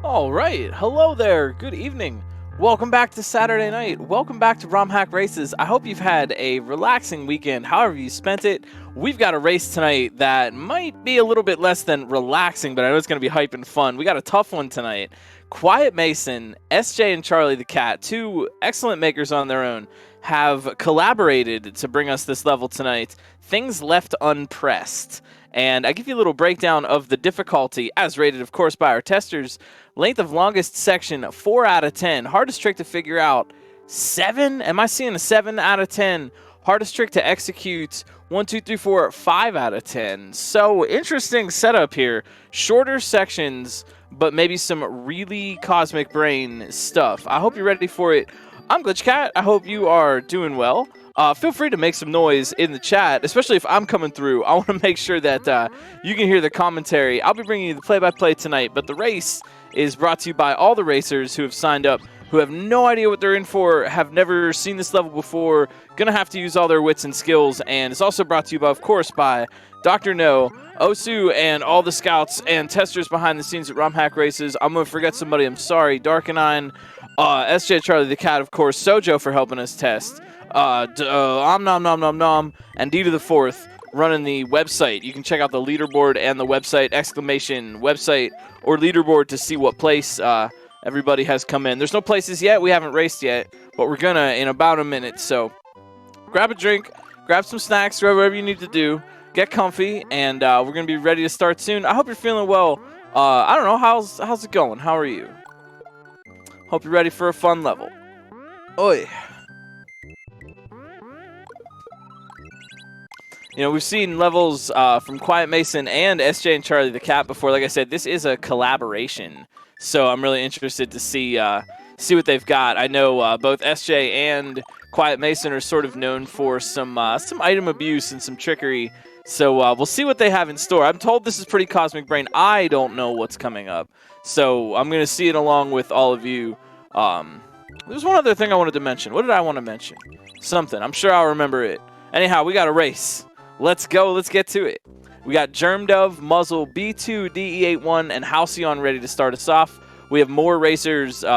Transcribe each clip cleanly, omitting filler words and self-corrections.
All right, hello there, good evening. Welcome back to Saturday night. Welcome back to Romhack Races. I hope you've had a relaxing weekend, however you spent it. We've got a race tonight that might be a little bit less than relaxing, but I know it's going to be hype and fun. We got a tough one tonight. Quiet Mason, SJ and Charlie the Cat, two excellent makers on their own, have collaborated to bring us this level tonight. Things left unpressed. And I give you a little breakdown of the difficulty, as rated, of course, by our testers. Length of longest section, 4 out of 10. Hardest trick to figure out, 7? Am I seeing a 7 out of 10? Hardest trick to execute, 1, 2, 3, 4, 5 out of 10. So, interesting setup here. Shorter sections, but maybe some really cosmic brain stuff. I hope you're ready for it. I'm GlitchCat. I hope you are doing well. Feel free to make some noise in the chat, especially if I'm coming through. I want to make sure that you can hear the commentary. I'll be bringing you the play-by-play tonight, but the race is brought to you by all the racers who have signed up, who have no idea what they're in for, have never seen this level before, gonna have to use all their wits and skills, and it's also brought to you, by, of course, by Dr. No, Osu, and all the scouts and testers behind the scenes at Romhack Races. I'm gonna forget somebody, I'm sorry. Darkenine, SJandCharlietheCat, of course, Sojo for helping us test. Nom, and D to the fourth running the website. You can check out the leaderboard and the website, exclamation website or leaderboard to see what place everybody has come in. There's no places yet. We haven't raced yet, but we're gonna in about a minute. So grab a drink, grab some snacks, grab whatever you need to do, get comfy, and we're gonna be ready to start soon. I hope you're feeling well. I don't know, how's it going? How are you? Hope you're ready for a fun level. Oi. You know, we've seen levels from Quiet Mason and SJandCharlietheCat before. Like I said, this is a collaboration, so I'm really interested to see what they've got. I know both SJ and Quiet Mason are sort of known for some item abuse and some trickery, so we'll see what they have in store. I'm told this is pretty cosmic brain. I don't know what's coming up, so I'm going to see it along with all of you. There's one other thing I wanted to mention. What did I want to mention? Something. I'm sure I'll remember it. Anyhow, we got a race. Let's go. Let's get to it. We got Germdove, Muzzle, B2, DE81, and Halcyon ready to start us off. We have more racers who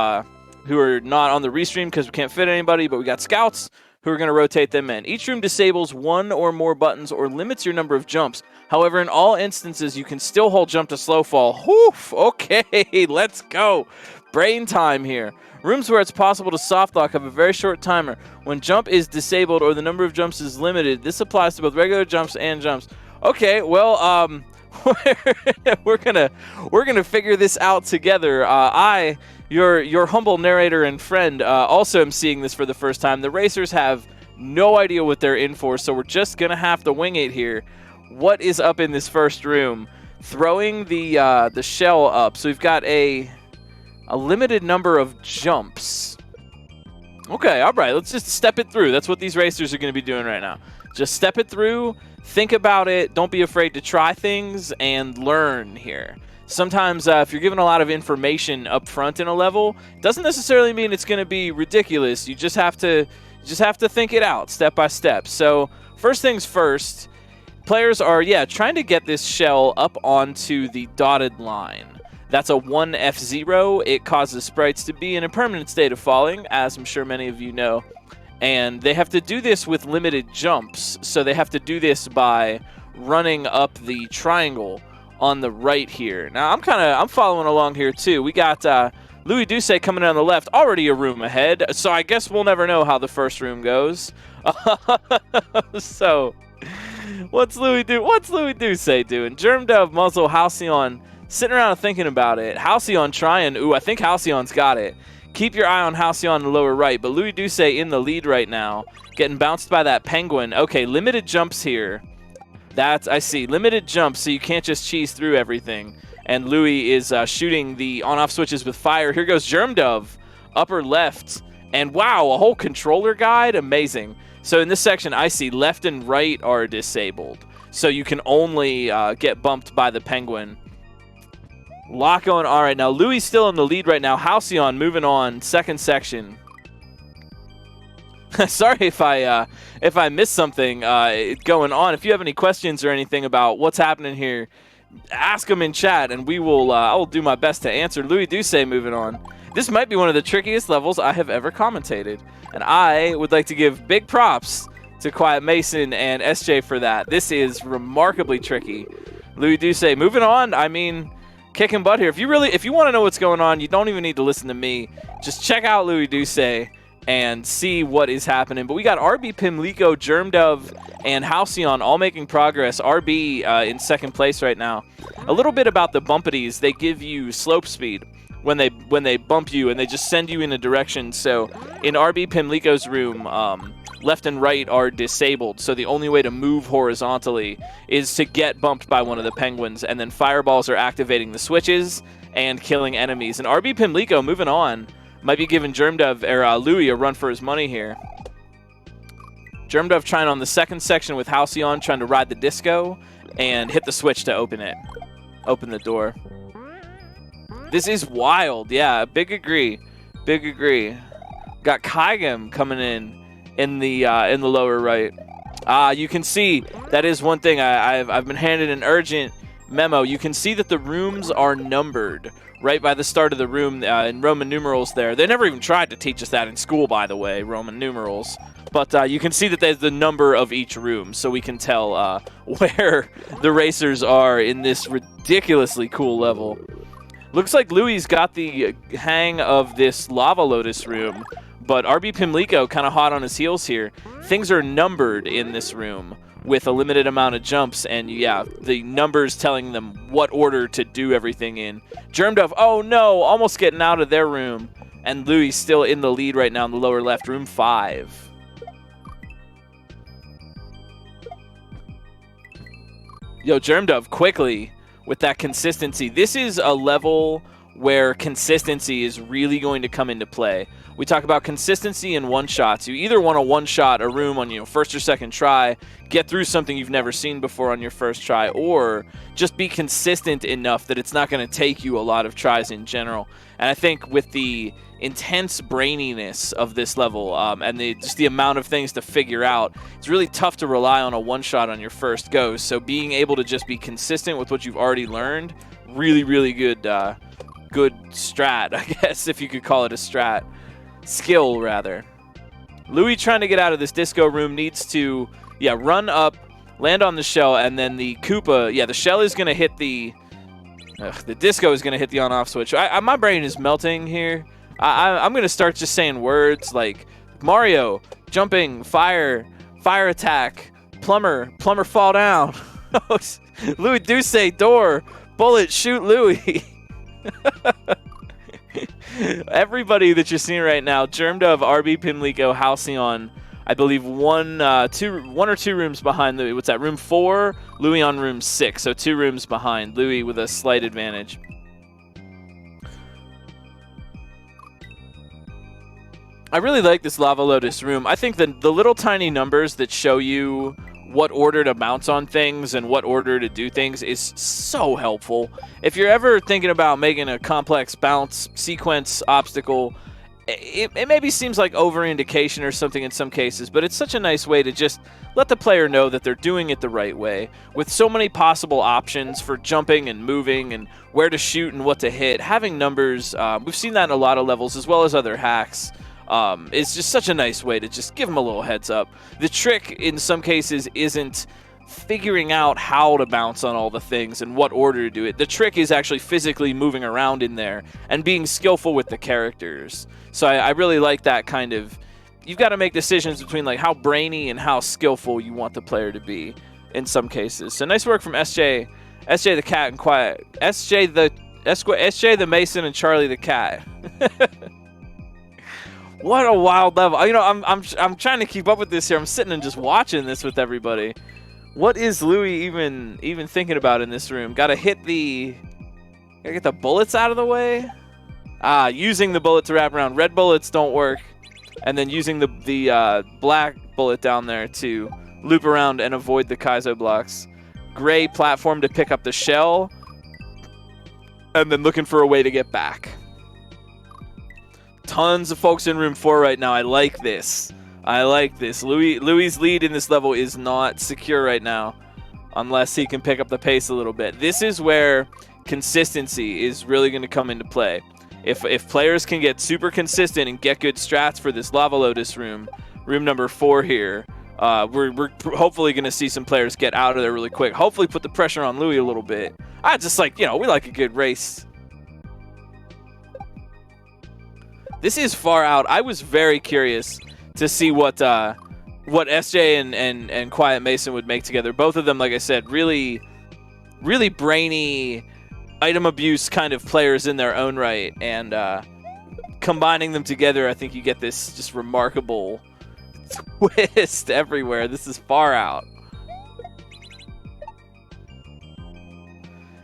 are not on the restream because we can't fit anybody, but we got scouts who are going to rotate them in. Each room disables one or more buttons or limits your number of jumps. However, in all instances, you can still hold jump to slow fall. Whoof! Okay, let's go. Brain time here. Rooms where it's possible to soft lock have a very short timer. When jump is disabled or the number of jumps is limited, this applies to both regular jumps and jumps. Okay, well, we're gonna figure this out together. Your humble narrator and friend, also am seeing this for the first time. The racers have no idea what they're in for, so we're just gonna have to wing it here. What is up in this first room? Throwing the shell up. So we've got a limited number of jumps. Okay, all right, let's just step it through. That's what these racers are going to be doing right now. Just step it through, think about it, don't be afraid to try things, and learn here. Sometimes if you're given a lot of information up front in a level, doesn't necessarily mean it's going to be ridiculous. You just have to think it out step by step. So first things first, players are, trying to get this shell up onto the dotted line. That's a 1F0. It causes sprites to be in a permanent state of falling, as I'm sure many of you know. And they have to do this with limited jumps. So they have to do this by running up the triangle on the right here. Now, I'm following along here, too. We got Louis Duse coming in on the left, already a room ahead. So I guess we'll never know how the first room goes. So, what's Louis Duse doing? Germdove, Muzzle, Halcyon, sitting around thinking about it. Halcyon trying. Ooh, I think Halcyon's got it. Keep your eye on Halcyon in the lower right. But Louis Duse in the lead right now. Getting bounced by that penguin. Okay, limited jumps here. I see. Limited jumps, so you can't just cheese through everything. And Louis is shooting the on-off switches with fire. Here goes Germdove. Upper left. And wow, a whole controller guide. Amazing. So in this section, I see left and right are disabled. So you can only get bumped by the penguin. Lot going on right now. Louis still in the lead right now. Halcyon moving on. Second section. Sorry if I missed something going on. If you have any questions or anything about what's happening here, ask them in chat, and we will. I will do my best to answer. Louis Duse moving on. This might be one of the trickiest levels I have ever commentated, and I would like to give big props to Quiet Mason and SJ for that. This is remarkably tricky. Louis Duse moving on. I mean, kicking butt here. If you want to know what's going on, you don't even need to listen to me. Just check out Louis Duse and see what is happening. But we got RB, Pimlico, Germdove, and Halcyon all making progress. RB in second place right now. A little bit about the bumpities. They give you slope speed when they bump you, and they just send you in a direction. So in RB Pimlico's room, left and right are disabled, so the only way to move horizontally is to get bumped by one of the penguins, and then fireballs are activating the switches and killing enemies. And RB Pimlico moving on, might be giving Germdove or Louis a run for his money here. Germdove trying on the second section with Halcyon, trying to ride the disco and hit the switch to open the door. This is wild. Yeah, big agree. Big agree. Got Kaigem coming in the lower right. You can see that is one thing. I've been handed an urgent memo. You can see that the rooms are numbered right by the start of the room in Roman numerals there. They never even tried to teach us that in school, by the way, Roman numerals. But you can see that there's the number of each room, so we can tell where the racers are in this ridiculously cool level. Looks like Louis got the hang of this Lava Lotus room, but RB Pimlico kind of hot on his heels here. Things are numbered in this room with a limited amount of jumps, and yeah, the numbers telling them what order to do everything in. Germdove, oh no, almost getting out of their room, and Louis still in the lead right now in the lower left, room 5. Yo, Germdove quickly with that consistency. This is a level where consistency is really going to come into play. We talk about consistency in one-shots. You either want to one-shot a room on first or second try, get through something you've never seen before on your first try, or just be consistent enough that it's not going to take you a lot of tries in general. And I think with the intense braininess of this level and just the amount of things to figure out, it's really tough to rely on a one-shot on your first go. So being able to just be consistent with what you've already learned, really, really good strat, I guess, if you could call it a strat. Skill, rather. Louis trying to get out of this disco room needs to, run up, land on the shell, and then the Koopa, the shell is going to hit the disco is going to hit the on-off switch. My brain is melting here. I'm going to start just saying words like Mario, jumping, fire attack, plumber fall down. Louis Duse, door, bullet, shoot Louis. Everybody that you're seeing right now, Germdove, RB Pimlico, Halcyon, I believe one or two rooms behind Louis. What's that, room 4? Louis on room 6, so 2 rooms behind. Louis with a slight advantage. I really like this Lava Lotus room. I think that the little tiny numbers that show you what order to bounce on things and what order to do things is so helpful. If you're ever thinking about making a complex bounce sequence obstacle, it maybe seems like over-indication or something in some cases, but it's such a nice way to just let the player know that they're doing it the right way. With so many possible options for jumping and moving and where to shoot and what to hit, having numbers, we've seen that in a lot of levels as well as other hacks. It's just such a nice way to just give them a little heads up. The trick in some cases isn't figuring out how to bounce on all the things and what order to do it. The trick is actually physically moving around in there and being skillful with the characters. So I really like that kind of, you've got to make decisions between like how brainy and how skillful you want the player to be in some cases. So nice work from SJ the Cat and Quiet, SJ the Mason and Charlie the Cat. What a wild level. I'm trying to keep up with this here. I'm sitting and just watching this with everybody. What is Louis even thinking about in this room? Gotta get the bullets out of the way? Using the bullet to wrap around. Red bullets don't work. And then using the black bullet down there to loop around and avoid the Kaizo blocks. Gray platform to pick up the shell. And then looking for a way to get back. Tons of folks in room 4 right now. I like this. Louis' lead in this level is not secure right now. unless he can pick up the pace a little bit. This is where consistency is really going to come into play. If players can get super consistent and get good strats for this Lava Lotus room number 4 here, we're hopefully going to see some players get out of there really quick. Hopefully put the pressure on Louis a little bit. I just like, we like a good race. This is far out. I was very curious to see what SJ and Quiet Mason would make together. Both of them, like I said, really, really brainy item abuse kind of players in their own right, and combining them together, I think you get this just remarkable twist everywhere. This is far out.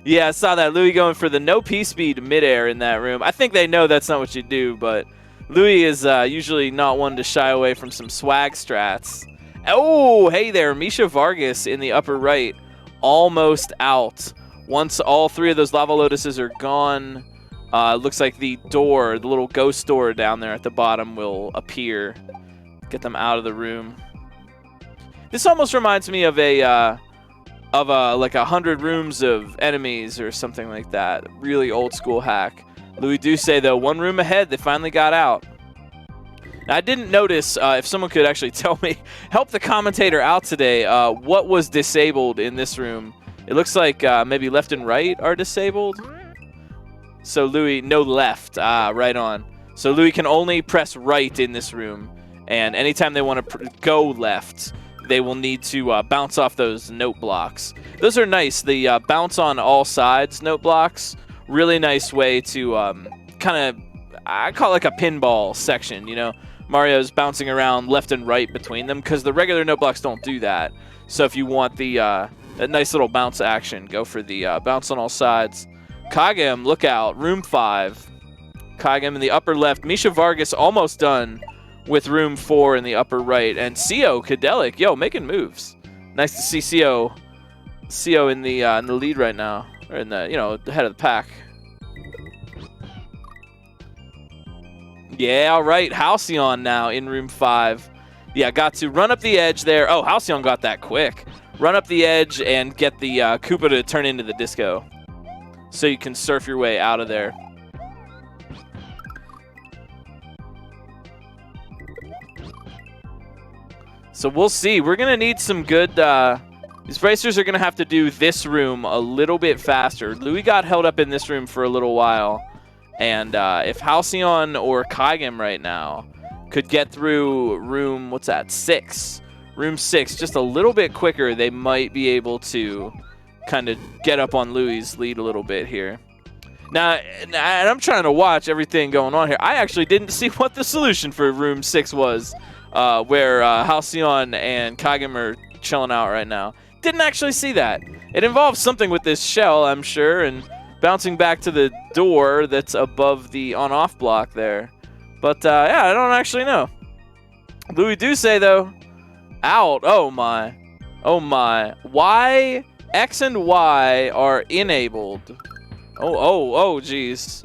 Yeah, I saw that. Louis going for the no P-speed midair in that room. I think they know that's not what you do, but Louis is usually not one to shy away from some swag strats. Oh, hey there. Misha Vargas in the upper right. Almost out. Once all 3 of those Lava Lotuses are gone, looks like the door, the little ghost door down there at the bottom will appear. Get them out of the room. This almost reminds me of like 100 rooms of enemies or something like that. Really old school hack. Louis Duse, though, 1 room ahead. They finally got out. Now, I didn't notice, if someone could actually tell me, help the commentator out today, what was disabled in this room. It looks like maybe left and right are disabled. So Louis, no left, right on. So Louis can only press right in this room. And anytime they want to go left, they will need to bounce off those note blocks. Those are nice. The bounce on all sides note blocks, really nice way to kind of, I call it like a pinball section, Mario's bouncing around left and right between them because the regular note blocks don't do that. So if you want the that nice little bounce action, go for the bounce on all sides. Kagem, look out, room 5. Kagem in the upper left. Misha Vargas almost done with room 4 in the upper right. And CO Kadelic, making moves. Nice to see CO in the lead right now, or in the the head of the pack. Yeah, all right. Halcyon now in room 5. Yeah, got to run up the edge there. Oh, Halcyon got that quick. Run up the edge and get the Koopa to turn into the disco, so you can surf your way out of there. So we'll see. We're going to need some good... these racers are going to have to do this room a little bit faster. Louis got held up in this room for a little while. And if Halcyon or Kagem right now could get through room, 6? Room 6 just a little bit quicker, they might be able to kind of get up on Louis' lead a little bit here. Now, and I'm trying to watch everything going on here. I actually didn't see what the solution for room 6 was, where Halcyon and Kagem are chilling out right now. Didn't actually see that. It involves something with this shell, I'm sure, and bouncing back to the door that's above the on-off block there. But, yeah, I don't actually know. Louis Duse, though, out. Oh, my. Oh, my. Y, X, and Y are enabled. Oh, geez.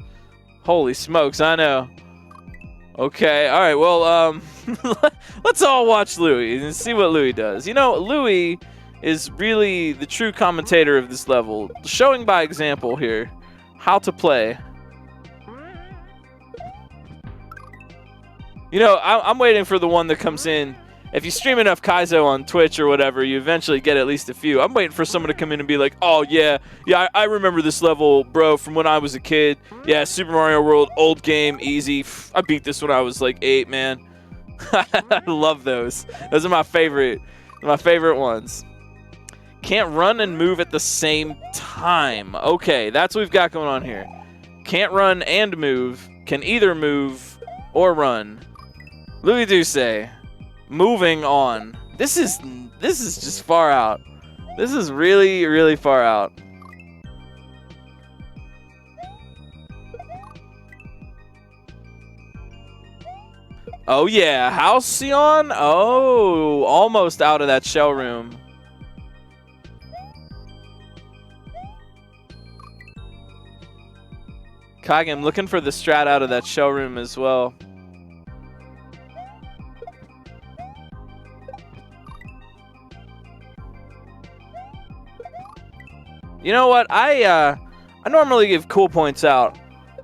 Holy smokes, I know. Okay, all right, well, let's all watch Louis and see what Louis does. Louis is really the true commentator of this level, showing by example here how to play. I'm waiting for the one that comes in. If you stream enough Kaizo on Twitch or whatever, you eventually get at least a few. I'm waiting for someone to come in and be like, oh, yeah, I remember this level, bro, from when I was a kid. Yeah, Super Mario World, old game, easy. I beat this when I was like 8, man. I love those. Those are my favorite ones. Can't run and move at the same time. Okay, that's what we've got going on here. Can't run and move. Can either move or run. Louis Duse. Moving on. This is just far out. This is really, really far out. Oh yeah, Halcyon. Oh, almost out of that shell room. Kagem looking for the strat out of that shell room as well. You know what? I normally give cool points out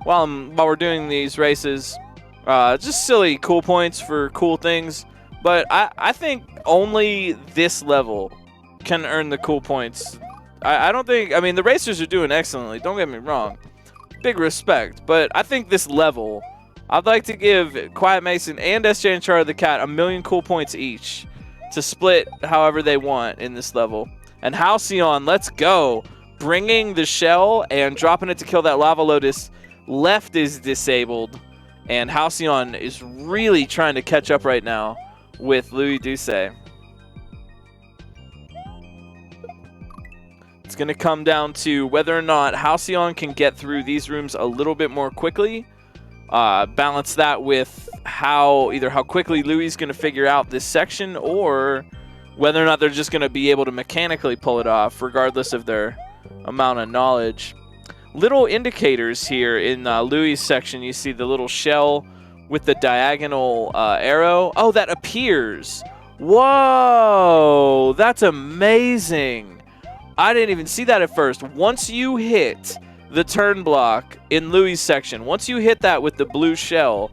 while we're doing these races. Just silly cool points for cool things. But I think only this level can earn the cool points. I don't think... I mean, the racers are doing excellently. Don't get me wrong. Big respect. But I think this level... I'd like to give quietmason and SJandCharlietheCat 1,000,000 cool points each to split however they want in this level. And Halcyon, let's go. Bringing the shell and dropping it to kill that lava lotus. Left is disabled. And Halcyon is really trying to catch up right now with Louis Duse. It's going to come down to whether or not Halcyon can get through these rooms a little bit more quickly. Balance that with either how quickly Louis is going to figure out this section, or whether or not they're just going to be able to mechanically pull it off, regardless of their amount of knowledge. Little indicators here in Louis' section. You see the little shell with the diagonal arrow. Oh, that appears. Whoa, that's amazing. I didn't even see that at first. Once you hit the turn block in Louis' section, once you hit that with the blue shell,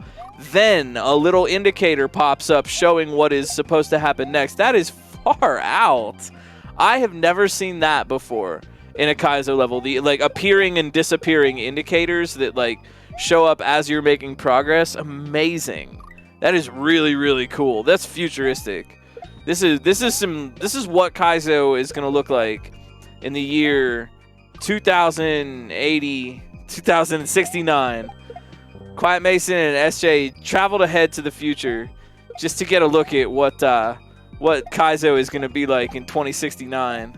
then a little indicator pops up showing what is supposed to happen next. That is far out. I have never seen that before in a Kaizo level. The like appearing and disappearing indicators that like show up as you're making progress. Amazing. That is really, really cool. That's futuristic. This is what Kaizo is going to look like in the year 2080, 2069. quietmason and SJ traveled ahead to the future just to get a look at what Kaizo is going to be like in 2069.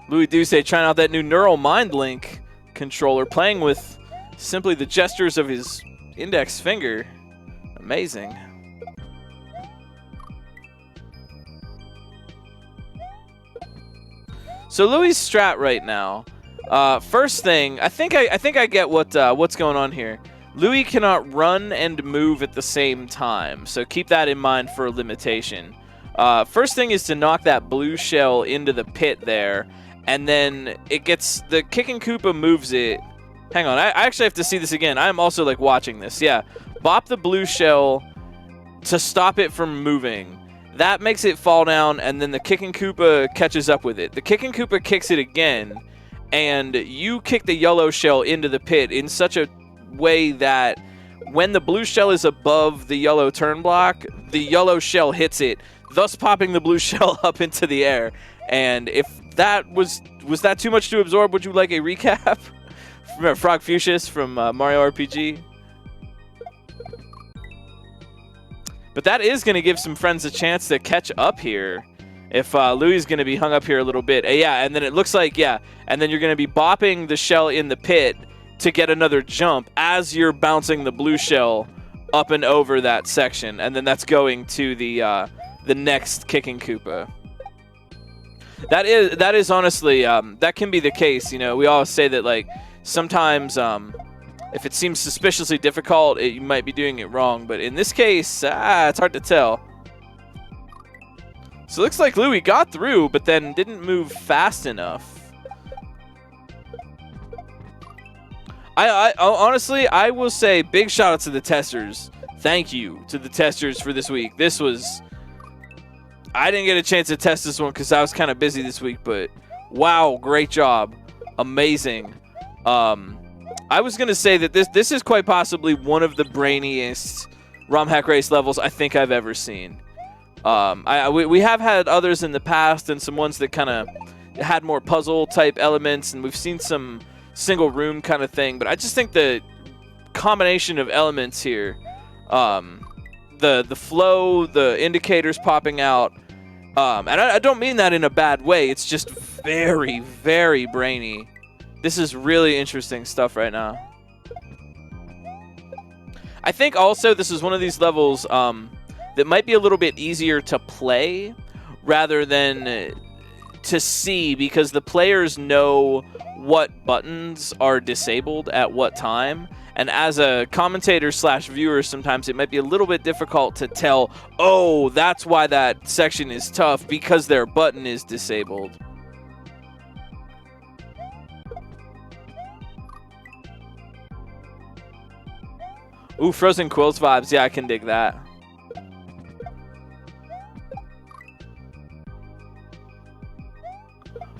Louis Duse trying out that new neural mind link controller, playing with simply the gestures of his index finger. Amazing. So Louis' strat right now. First thing, I think I get what's going on here. Louis cannot run and move at the same time, so keep that in mind for a limitation. First thing is to knock that blue shell into the pit there, and then it gets the Kicking Koopa moves it. Hang on, I actually have to see this again. I am also like watching this. Yeah, bop the blue shell to stop it from moving. That makes it fall down, and then the Kicking Koopa catches up with it. The Kicking Koopa kicks it again, and you kick the yellow shell into the pit in such a way that when the blue shell is above the yellow turn block, the yellow shell hits it, thus popping the blue shell up into the air. And if that was that too much to absorb, would you like a recap? Remember Frog Fuchsius from Mario RPG? But that is going to give some friends a chance to catch up here if Louis is going to be hung up here a little bit. Yeah, and then it looks like, yeah, and then you're going to be bopping the shell in the pit to get another jump as you're bouncing the blue shell up and over that section. And then that's going to the next Kicking Koopa. That is honestly, that can be the case. You know, we always say that, like, sometimes if it seems suspiciously difficult, you might be doing it wrong. But in this case, it's hard to tell. So it looks like Louis got through, but then didn't move fast enough. I honestly, I will say big shout out to the testers. Thank you to the testers for this week. This was... I didn't get a chance to test this one because I was kind of busy this week, but wow, great job. Amazing. I was going to say that this is quite possibly one of the brainiest Romhack race levels I think I've ever seen. We have had others in the past and some ones that kind of had more puzzle type elements, and we've seen some single room kind of thing, but I just think the combination of elements here, the flow, the indicators popping out, and I don't mean that in a bad way, it's just very, very brainy. This is really interesting stuff right now. I think also this is one of these levels that might be a little bit easier to play rather than to see, because the players know what buttons are disabled at what time. And as a commentator slash viewer, sometimes it might be a little bit difficult to tell, oh, that's why that section is tough, because their button is disabled. Ooh, Frozen Quills vibes. Yeah, I can dig that.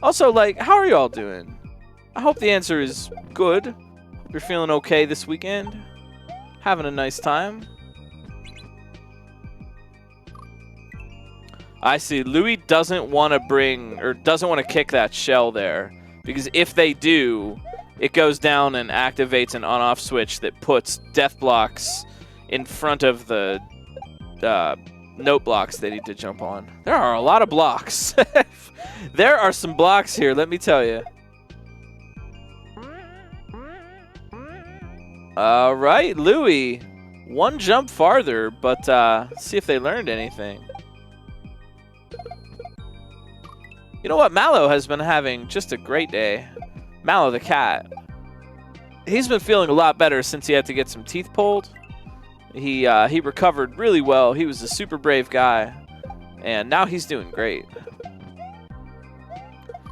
Also, like, how are y'all doing? I hope the answer is good. Hope you're feeling okay this weekend. Having a nice time. I see. Louis doesn't want to bring, or doesn't want to kick that shell there. Because if they do, it goes down and activates an on-off switch that puts death blocks in front of the note blocks they need to jump on. There are a lot of blocks. There are some blocks here, let me tell you. All right, Louis. One jump farther, but see if they learned anything. You know what? Mallow has been having just a great day. Mallow the cat. He's been feeling a lot better since he had to get some teeth pulled. He recovered really well. He was a super brave guy. And now he's doing great.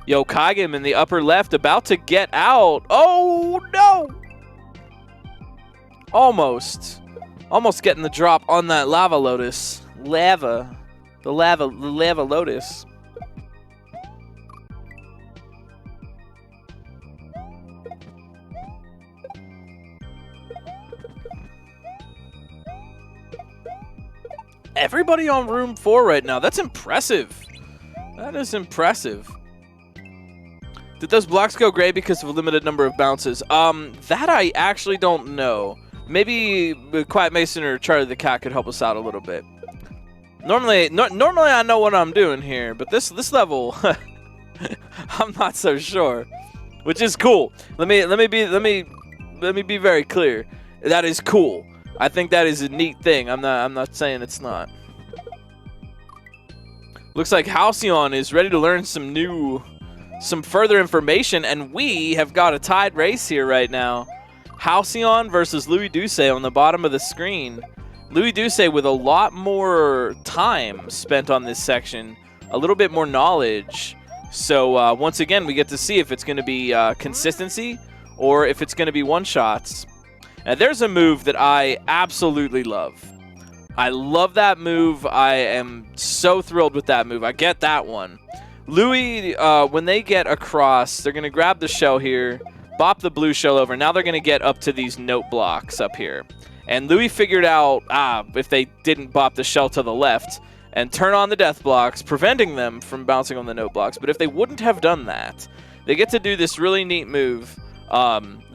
Yo, Kagem in the upper left about to get out. Oh, no! Almost. Almost getting the drop on that lava lotus. The lava lotus. Everybody on room 4 right now. That's impressive. That is impressive. Did those blocks go gray because of a limited number of bounces? That I actually don't know. Maybe Quiet Mason or Charlie the Cat could help us out a little bit. Normally I know what I'm doing here, but this level, I'm not so sure. Which is cool. Let me be very clear. That is cool. I think that is a neat thing. I'm not saying it's not. Looks like Halcyon is ready to learn some further information, and we have got a tied race here right now. Halcyon versus Louis Duse on the bottom of the screen. Louis Duse with a lot more time spent on this section, a little bit more knowledge. So once again, we get to see if it's going to be consistency or if it's going to be one-shots. Now, there's a move that I absolutely love. I love that move. I am so thrilled with that move. I get that one. Louis, when they get across, they're going to grab the shell here, bop the blue shell over. Now they're going to get up to these note blocks up here. And Louis figured out, if they didn't bop the shell to the left and turn on the death blocks, preventing them from bouncing on the note blocks. But if they wouldn't have done that, they get to do this really neat move.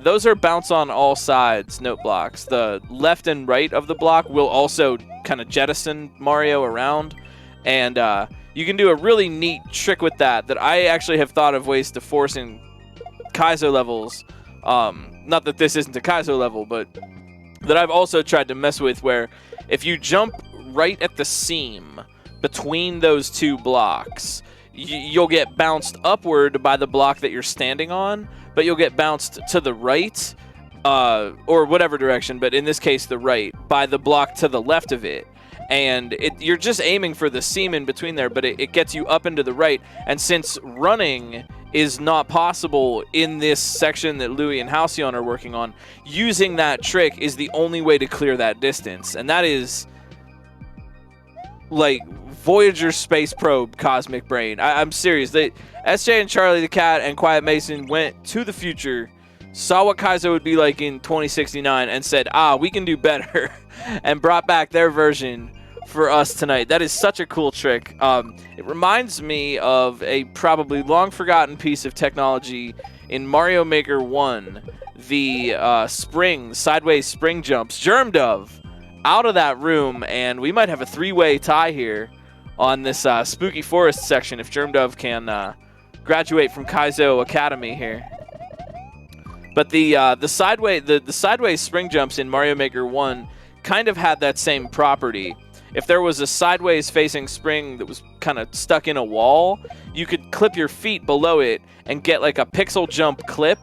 Those are bounce on all sides note blocks. The left and right of the block will also kind of jettison Mario around. And you can do a really neat trick with that I actually have thought of ways to force in Kaizo levels. Not that this isn't a Kaizo level, but that I've also tried to mess with, where if you jump right at the seam between those two blocks, you'll get bounced upward by the block that you're standing on, but you'll get bounced to the right, or whatever direction, but in this case the right, by the block to the left of it. And you're just aiming for the seam in between there, but it gets you up into the right. And since running is not possible in this section that Louis and Halcyon are working on, using that trick is the only way to clear that distance. And that is like Voyager space probe cosmic brain. I'm serious. SJ and Charlie the Cat and Quiet Mason went to the future, saw what Kaizo would be like in 2069, and said, we can do better, and brought back their version for us tonight. That is such a cool trick. It reminds me of a probably long-forgotten piece of technology in Mario Maker 1, the sideways spring jumps. Germ Dove out of that room, and we might have a three-way tie here on this Spooky Forest section if Germ Dove can graduate from Kaizo Academy here. But the sideways spring jumps in Mario Maker 1 kind of had that same property. If there was a sideways facing spring that was kind of stuck in a wall, you could clip your feet below it and get like a pixel jump clip,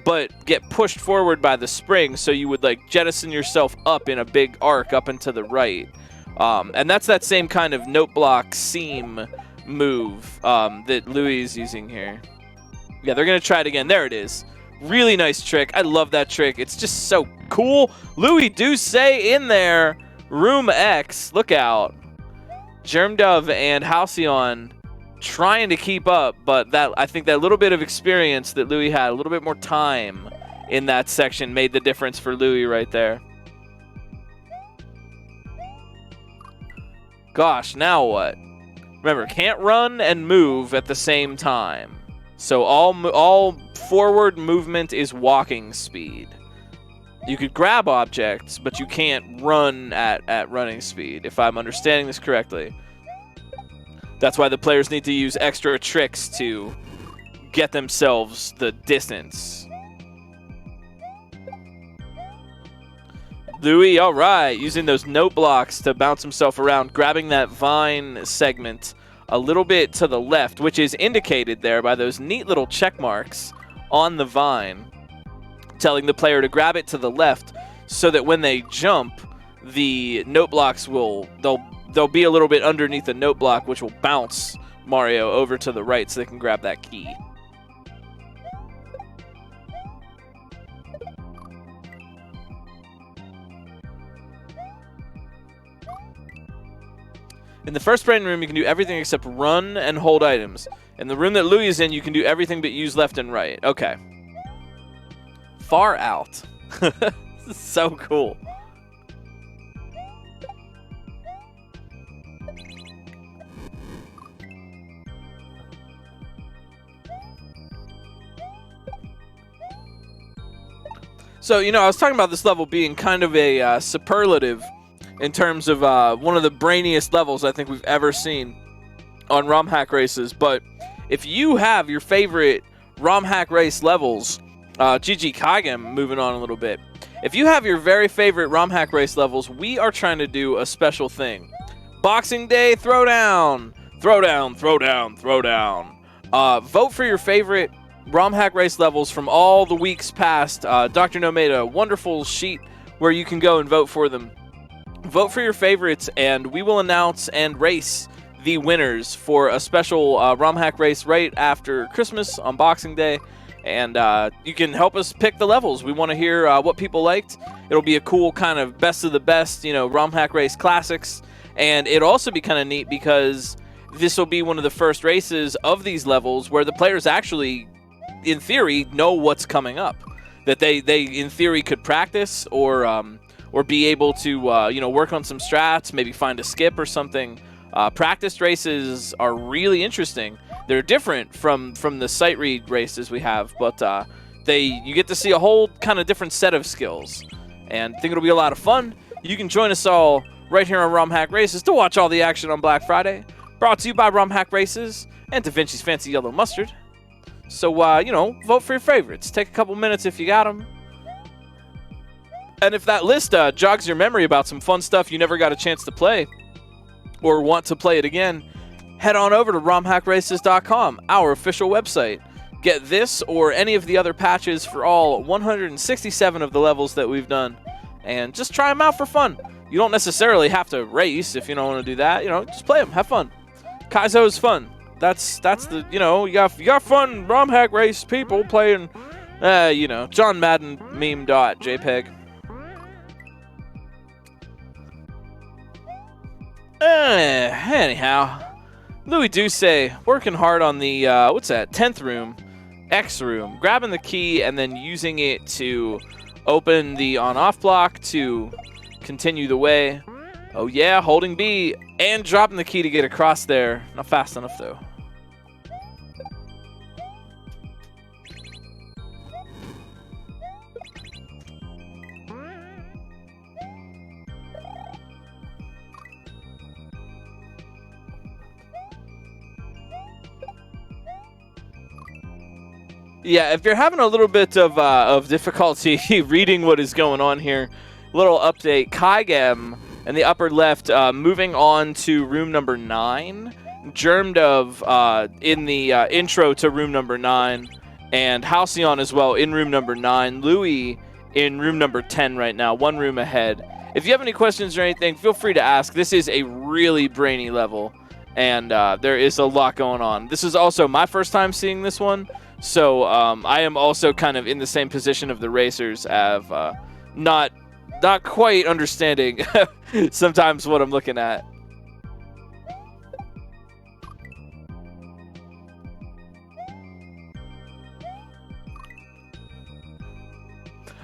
but get pushed forward by the spring, so you would like jettison yourself up in a big arc up and to the right. And that's that same kind of note block seam move that Louis is using here. Yeah, they're going to try it again. There it is. Really nice trick. I love that trick. It's just so cool. Louis Duse in there. Room X. Look out. Germdove and Halcyon trying to keep up, but I think that little bit of experience that Louis had, a little bit more time in that section made the difference for Louis right there. Gosh, now what? Remember, can't run and move at the same time. So all forward movement is walking speed. You could grab objects, but you can't run at running speed, if I'm understanding this correctly. That's why the players need to use extra tricks to get themselves the distance. Louis, all right, using those note blocks to bounce himself around, grabbing that vine segment a little bit to the left, which is indicated there by those neat little check marks on the vine, telling the player to grab it to the left so that when they jump, the note blocks they'll be a little bit underneath the note block, which will bounce Mario over to the right so they can grab that key. In the first brain room, you can do everything except run and hold items. In the room that Louis is in, you can do everything but use left and right. Okay. Far out. This is so cool. So, you know, I was talking about this level being kind of a superlative in terms of one of the brainiest levels I think we've ever seen on Romhack races. But if you have your favorite Romhack race levels, GG Kagem, moving on a little bit. If you have your very favorite Romhack race levels, we are trying to do a special thing. Boxing Day Throwdown! Throwdown, throwdown, throwdown. Vote for your favorite Romhack race levels from all the weeks past. Dr. No made a wonderful sheet where you can go and vote for them. Vote for your favorites, and we will announce and race the winners for a special Romhack race right after Christmas on Boxing Day. And you can help us pick the levels. We want to hear what people liked. It'll be a cool kind of best of the best, you know, Romhack race classics. And it'll also be kind of neat because this will be one of the first races of these levels where the players actually, in theory, know what's coming up. That they in theory could practice or be able to you know, work on some strats, maybe find a skip or something. Practice races are really interesting. They're different from the sight read races we have, but you get to see a whole kind of different set of skills, and I think it'll be a lot of fun. You can join us all right here on Romhack Races to watch all the action on Black Friday. Brought to you by Romhack Races and Da Vinci's Fancy Yellow Mustard. So you know, vote for your favorites. Take a couple minutes if you got them. And if that list jogs your memory about some fun stuff you never got a chance to play or want to play it again, head on over to romhackraces.com, our official website. Get this or any of the other patches for all 167 of the levels that we've done, and just try them out for fun. You don't necessarily have to race if you don't want to do that. You know, just play them, have fun. Kaizo is fun. That's the, you know, you got fun Romhack race people playing, you know, John Madden meme.jpg. Anyhow, Louis Duse working hard on the, what's that, 10th room, X room, grabbing the key and then using it to open the on-off block to continue the way. Oh yeah, holding B and dropping the key to get across there. Not fast enough though. Yeah, if you're having a little bit of difficulty reading what is going on here, little update. Kaigem in the upper left, moving on to room number 9. Germdove in the intro to room number 9. And Halcyon as well in room number 9. Louis in room number 10 right now, one room ahead. If you have any questions or anything, feel free to ask. This is a really brainy level, and there is a lot going on. This is also my first time seeing this one. So I am also kind of in the same position of the racers of, not quite understanding sometimes what I'm looking at.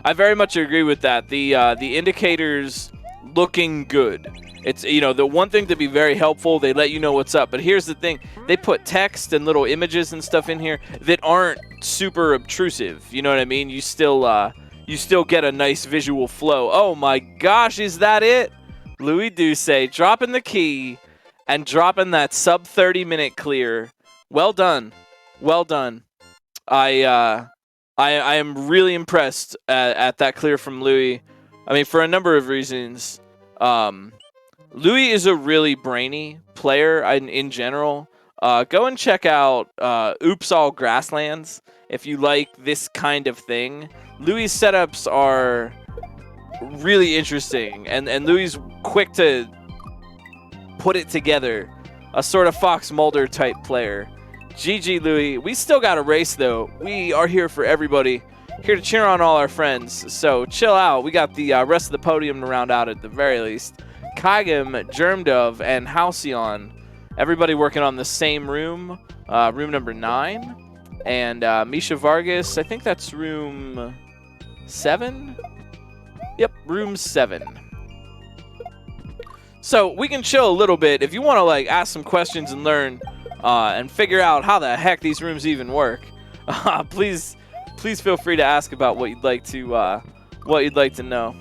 I very much agree with that. The indicators looking good. It's, you know, the one thing to be very helpful, they let you know what's up. But here's the thing. They put text and little images and stuff in here that aren't super obtrusive. You know what I mean? You still get a nice visual flow. Oh my gosh, is that it? Louis Duse dropping the key and dropping that sub 30-minute clear. Well done. Well done. I am really impressed at that clear from Louis. I mean, for a number of reasons. Louis is a really brainy player in general. Go and check out Oops All Grasslands if you like this kind of thing. Louis' setups are really interesting, and Louis' quick to put it together. A sort of Fox Mulder type player. GG, Louis. We still got a race, though. We are here for everybody. Here to cheer on all our friends. So chill out. We got the rest of the podium to round out at the very least. Kygam, Germdove, and Halcyon. Everybody working on the same room. Room number 9. And Misha Vargas, I think that's room 7? Yep, room 7. So we can chill a little bit. If you want to like ask some questions and learn and figure out how the heck these rooms even work, please feel free to ask about what you'd like to know.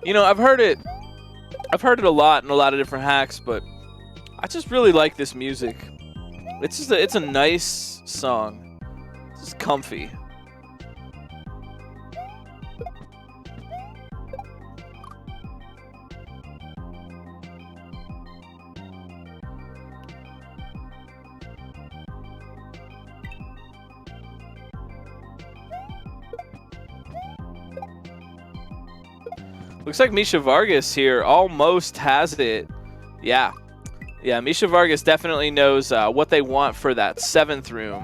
You know, I've heard it a lot in a lot of different hacks, but I just really like this music. It's a nice song. It's just comfy. Looks like Misha Vargas here almost has it. Yeah, Misha Vargas definitely knows what they want for that 7th room.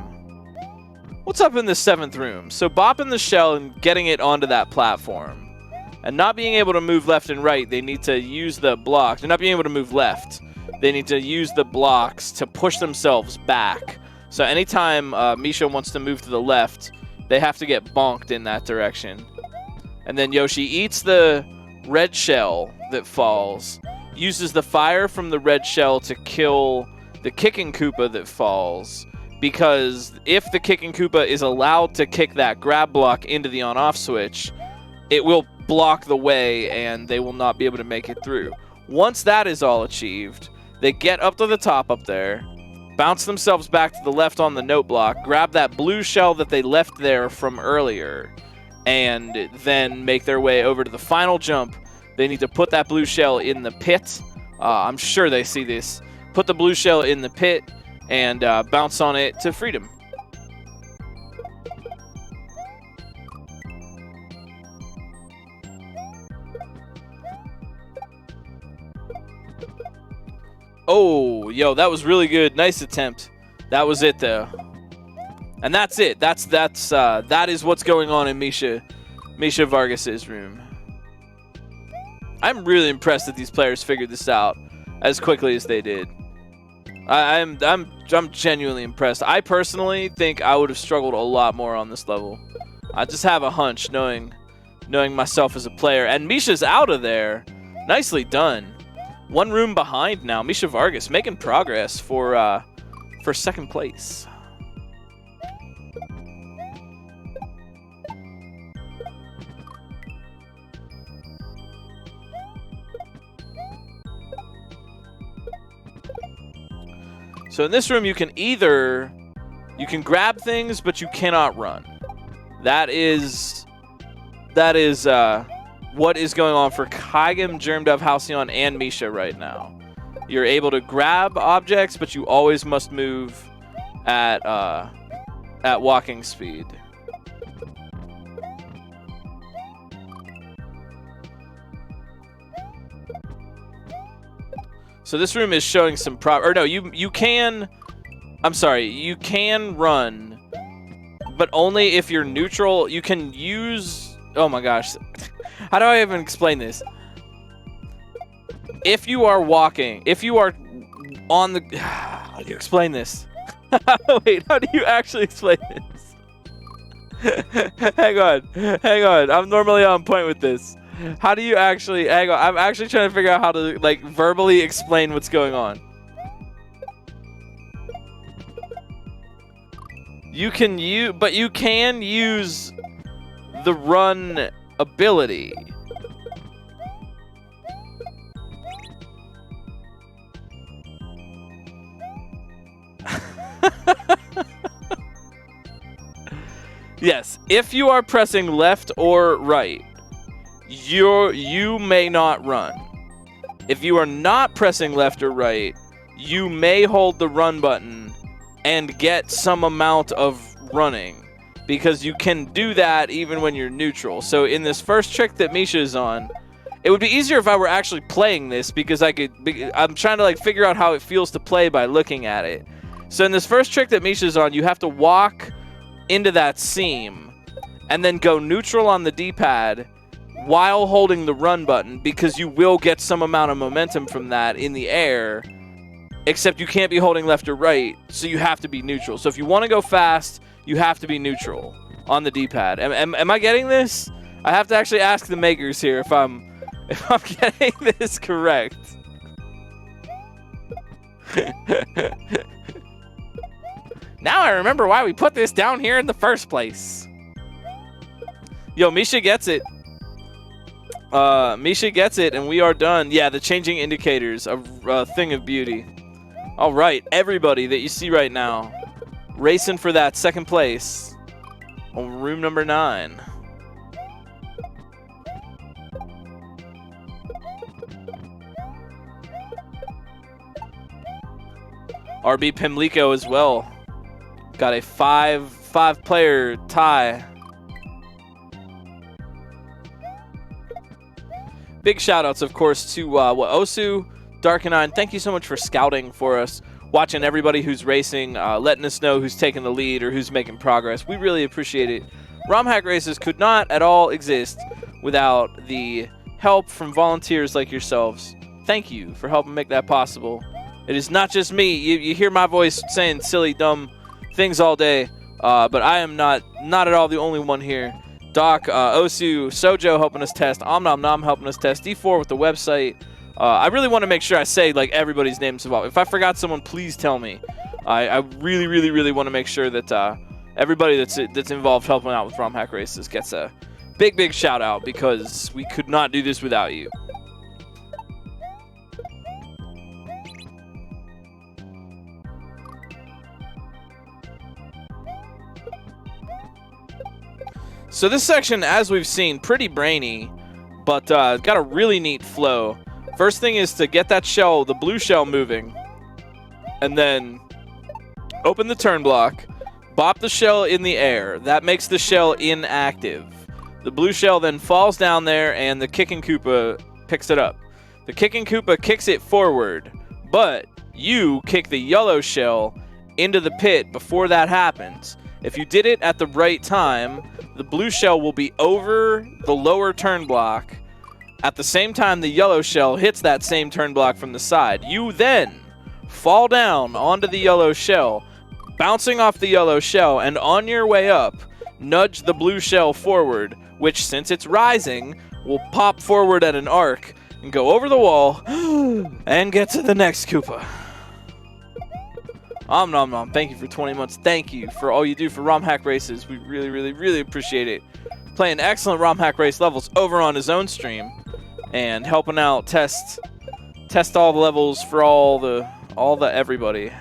What's up in the 7th room? So bopping the shell and getting it onto that platform. And not being able to move left and right, they need to use the blocks. They're not being able to move left. They need to use the blocks to push themselves back. So anytime Misha wants to move to the left, they have to get bonked in that direction. And then Yoshi eats the red shell that falls, uses the fire from the red shell to kill the kicking Koopa that falls, because if the kicking Koopa is allowed to kick that grab block into the on-off switch, it will block the way and they will not be able to make it through. Once that is all achieved, they get up to the top up there, bounce themselves back to the left on the note block, grab that blue shell that they left there from earlier, and then make their way over to the final jump. They need to put that blue shell in the pit. I'm sure they see this. Put the blue shell in the pit and bounce on it to freedom. Oh, yo, that was really good. Nice attempt. That was it, though. And that's it. That is what's going on in Misha Vargas's room. I'm really impressed that these players figured this out as quickly as they did. I'm genuinely impressed. I personally think I would have struggled a lot more on this level. I just have a hunch, knowing myself as a player. And Misha's out of there. Nicely done. One room behind now. Misha Vargas making progress for 2nd place. So in this room, you can grab things, but you cannot run. That is what is going on for Kygam, Germdove, Halcyon, and Misha right now. You're able to grab objects, but you always must move at walking speed. So this room is showing some or no, you can, I'm sorry, you can run, but only if you're neutral. You can use, oh my gosh, how do I even explain this? If you are walking, if you are on the, how do you explain this? Wait, how do you actually explain this? hang on, I'm normally on point with this. How do you actually, hang on, I'm actually trying to figure out how to like verbally explain what's going on. You can use, but you can use the run ability. Yes, if you are pressing left or right, you may not run. If you are not pressing left or right, you may hold the run button and get some amount of running, because you can do that even when you're neutral. So in this first trick that Misha is on, it would be easier if I were actually playing this, because I'm trying to like figure out how it feels to play by looking at it. So in this first trick that Misha is on, you have to walk into that seam and then go neutral on the D-pad while holding the run button, because you will get some amount of momentum from that in the air, except you can't be holding left or right, so you have to be neutral. So if you want to go fast, you have to be neutral on the D-pad. Am I getting this? I have to actually ask the makers here if I'm getting this correct. Now I remember why we put this down here in the first place. Yo, Misha gets it. Misha gets it, and we are done. Yeah, the changing indicators, a thing of beauty. All right, everybody that you see right now, racing for that second place on room number 9. RB Pimlico as well. Got a five-player tie. Big shout-outs, of course, to Osu, Dark9. Thank you so much for scouting for us, watching everybody who's racing, letting us know who's taking the lead or who's making progress. We really appreciate it. Romhack races could not at all exist without the help from volunteers like yourselves. Thank you for helping make that possible. It is not just me. You hear my voice saying silly, dumb things all day, but I am not at all the only one here. Doc, Osu, Sojo helping us test, Omnom helping us test, D4 with the website. I really want to make sure I say like everybody's names involved. If I forgot someone, please tell me. I really want to make sure that everybody that's involved helping out with Romhack races gets a big shout out, because we could not do this without you. So this section, as we've seen, pretty brainy, but got a really neat flow. First thing is to get that shell, the blue shell, moving, and then open the turn block, bop the shell in the air. That makes the shell inactive. The blue shell then falls down there, and the Kicking Koopa picks it up. The Kicking Koopa kicks it forward, but you kick the yellow shell into the pit before that happens. If you did it at the right time, the blue shell will be over the lower turn block. At the same time, the yellow shell hits that same turn block from the side. You then fall down onto the yellow shell, bouncing off the yellow shell, and on your way up, nudge the blue shell forward, which, since it's rising, will pop forward at an arc and go over the wall and get to the next Koopa. Thank you for 20 months. Thank you for all you do for Romhack races. We really appreciate it. Playing excellent Romhack race levels over on his own stream, and helping out test all the levels for all the everybody.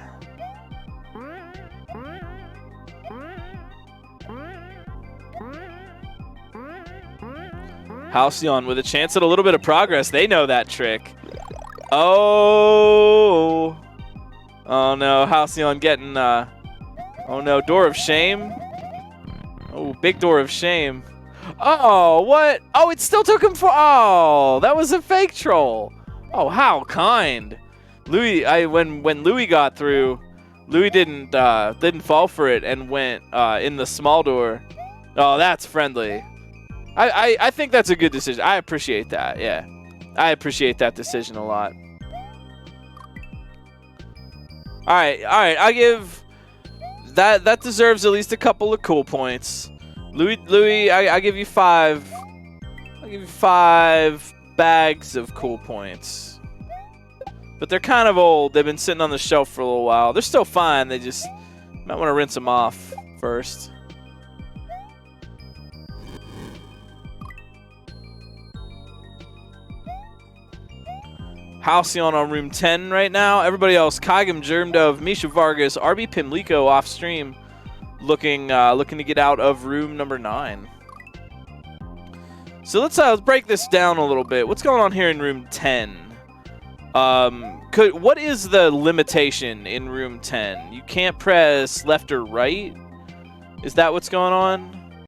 Halcyon with a chance at a little bit of progress. They know that trick. Oh no, Halcyon getting, oh no, Door of Shame. Oh, big Door of Shame. Oh, what? Oh, it still took him for, oh, that was a fake troll. Oh, how kind. Louis, when Louis got through, Louis didn't fall for it and went in the small door. Oh, that's friendly. I think that's a good decision. I appreciate that. Yeah, I appreciate that decision a lot. All right. I give that deserves at least a couple of cool points. Louis, I give you 5. I'll give you 5 bags of cool points. But they're kind of old. They've been sitting on the shelf for a little while. They're still fine. They just might want to rinse them off first. Halcyon on room 10 right now. Everybody else, Kygum, Germdove, Misha Vargas, RB Pimlico off stream, looking to get out of room number 9. So let's break this down a little bit. What's going on here in room 10? What is the limitation in room 10? You can't press left or right? Is that what's going on?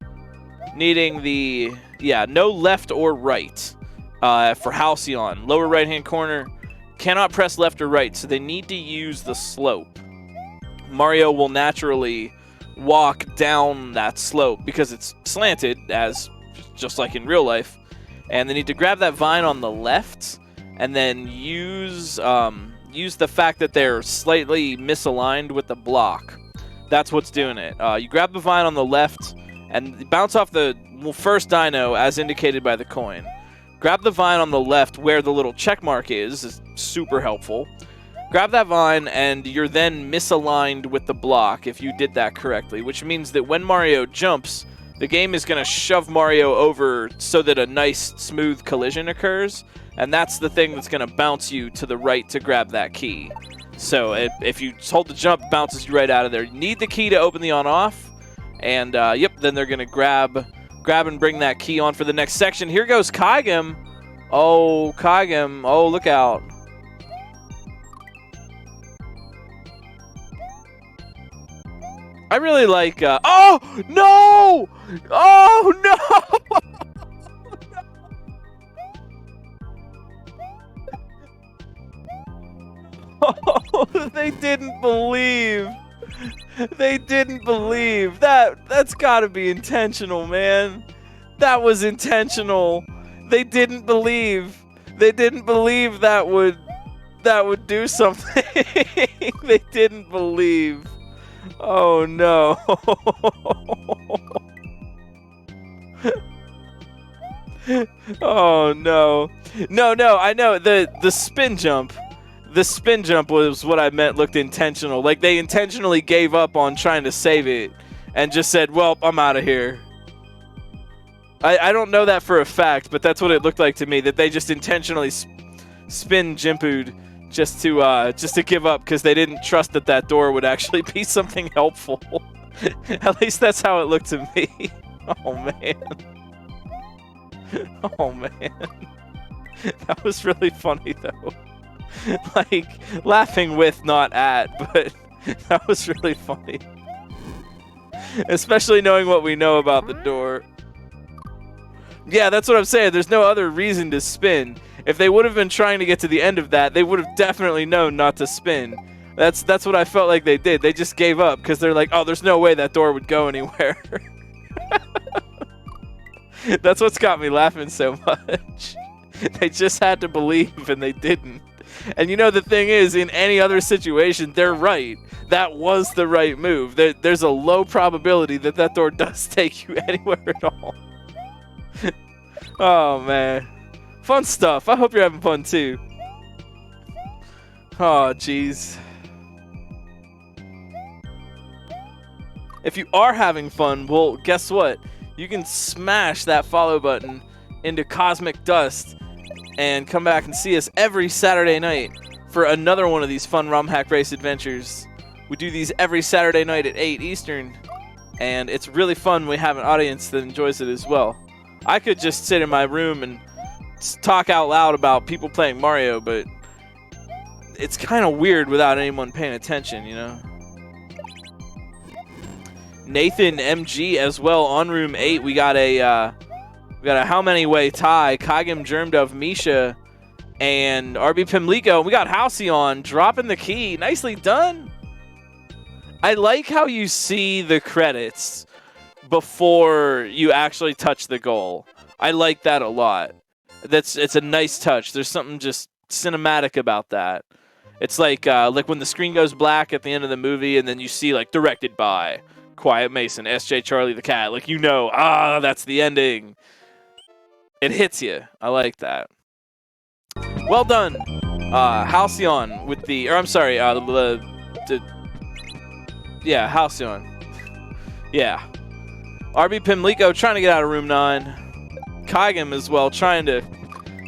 Needing the, yeah, no left or right for Halcyon. Lower right-hand corner, cannot press left or right, so they need to use the slope. Mario will naturally walk down that slope because it's slanted, as just like in real life, and they need to grab that vine on the left and then use the fact that they're slightly misaligned with the block. That's what's doing it. You grab the vine on the left and bounce off the first dino as indicated by the coin. Grab the vine on the left where the little check mark is super helpful. Grab that vine and you're then misaligned with the block if you did that correctly, which means that when Mario jumps, the game is going to shove Mario over so that a nice smooth collision occurs, and that's the thing that's going to bounce you to the right to grab that key. So if you hold the jump, it bounces you right out of there. You need the key to open the on-off, and yep, then they're going to grab and bring that key on for the next section. Here goes Kygum. Oh, Kygum. Oh, look out. I really like... oh, no! Oh, no! Oh, they didn't believe. They didn't believe. That's got to be intentional, man. That was intentional. They didn't believe. They didn't believe that would do something. They didn't believe. Oh no. Oh no. No, I know the spin jump. The spin jump was what I meant looked intentional. Like they intentionally gave up on trying to save it and just said, well, I'm out of here. I don't know that for a fact, but that's what it looked like to me, that they just intentionally spin Jimpooed just to give up because they didn't trust that door would actually be something helpful. At least that's how it looked to me. Oh, man. Oh, man. That was really funny, though. Like, laughing with, not at, but that was really funny. Especially knowing what we know about the door. Yeah, that's what I'm saying. There's no other reason to spin. If they would have been trying to get to the end of that, they would have definitely known not to spin. That's what I felt like they did. They just gave up because they're like, oh, there's no way that door would go anywhere. That's what's got me laughing so much. They just had to believe, and they didn't. And you know, the thing is, in any other situation, they're right. That was the right move. There's a low probability that door does take you anywhere at all. Oh, man. Fun stuff. I hope you're having fun, too. Oh, jeez. If you are having fun, well, guess what? You can smash that follow button into cosmic dust and come back and see us every Saturday night for another one of these fun Romhack race adventures. We do these every Saturday night at 8 Eastern, and it's really fun. We have an audience that enjoys it as well. I could just sit in my room and talk out loud about people playing Mario, but it's kind of weird without anyone paying attention, you know? Nathan MG as well on room 8. We got a how many way tie. Kygum, Germdove, Misha, and RB Pimlico. We got Halcyon dropping the key. Nicely done. I like how you see the credits before you actually touch the goal. I like that a lot. It's a nice touch. There's something just cinematic about that. It's like when the screen goes black at the end of the movie, and then you see like directed by Quiet Mason, SJandCharlietheCat. Like, you know, that's the ending. It hits you. I like that. Well done, Halcyon with the, or I'm sorry, yeah, Halcyon. Yeah. RB Pimlico trying to get out of room 9. Kygam as well trying to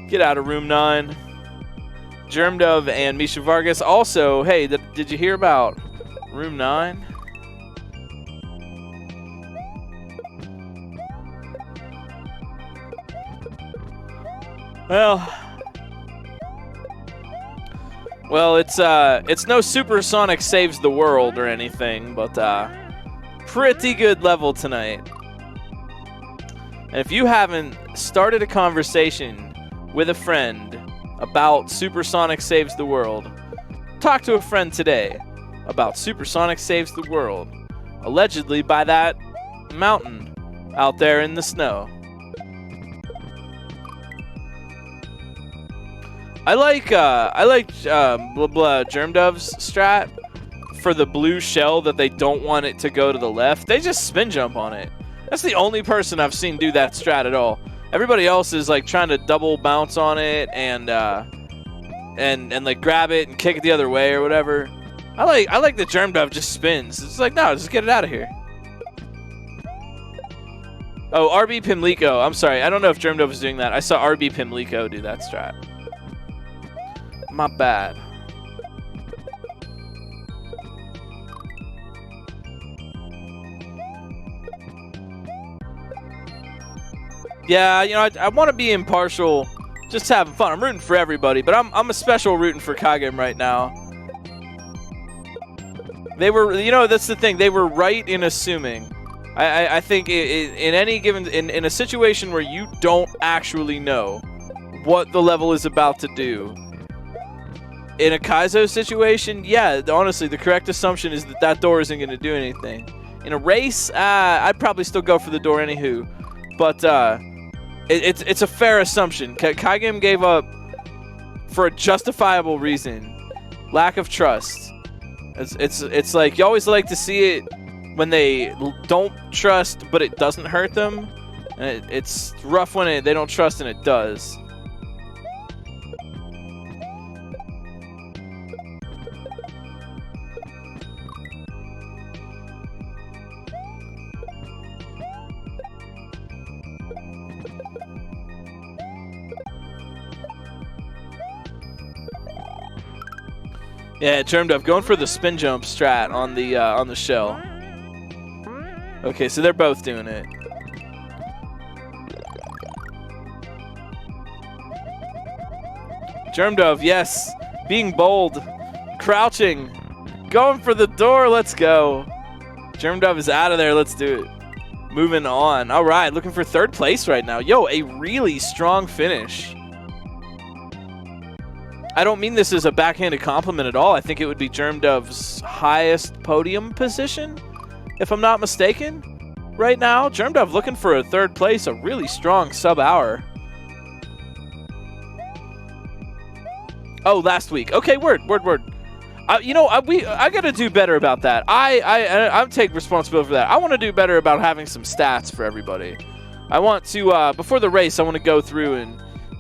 get out of room 9. Germdove and Misha Vargas also, hey, did you hear about room 9? Well, it's no Supersonic Saves the World or anything, but pretty good level tonight. And if you haven't started a conversation with a friend about Supersonic Saves the World, talk to a friend today about Supersonic Saves the World, allegedly by that mountain out there in the snow. I like Germdove's strat for the blue shell that they don't want it to go to the left. They just spin jump on it. That's the only person I've seen do that strat at all. Everybody else is like trying to double bounce on it and like grab it and kick it the other way or whatever. I like that Germdove just spins. It's like, no, just get it out of here. Oh, RB Pimlico. I'm sorry. I don't know if Germdove was doing that. I saw RB Pimlico do that strat. My bad. Yeah, you know, I want to be impartial, just having fun. I'm rooting for everybody, but I'm a special rooting for Kygam right now. They were, you know, that's the thing. They were right in assuming. I think in any given in a situation where you don't actually know what the level is about to do. In a Kaizo situation, yeah, honestly, the correct assumption is that that door isn't going to do anything. In a race, I'd probably still go for the door anywho. But it's a fair assumption. Kygam gave up for a justifiable reason. Lack of trust. It's like you always like to see it when they don't trust, but it doesn't hurt them. And it's rough when they don't trust and it does. Yeah, Germdove going for the spin jump strat on the shell. Okay, so they're both doing it. Germdove, yes, being bold, crouching, going for the door. Let's go. Germdove is out of there. Let's do it. Moving on. All right, looking for third place right now. Yo, a really strong finish. I don't mean this as a backhanded compliment at all. I think it would be Germdove's highest podium position, if I'm not mistaken. Right now, Germdove looking for a third place, a really strong sub-hour. Oh, last week. Okay, word. You know, I got to do better about that. I take responsibility for that. I want to do better about having some stats for everybody. I want to, before the race, I want to go through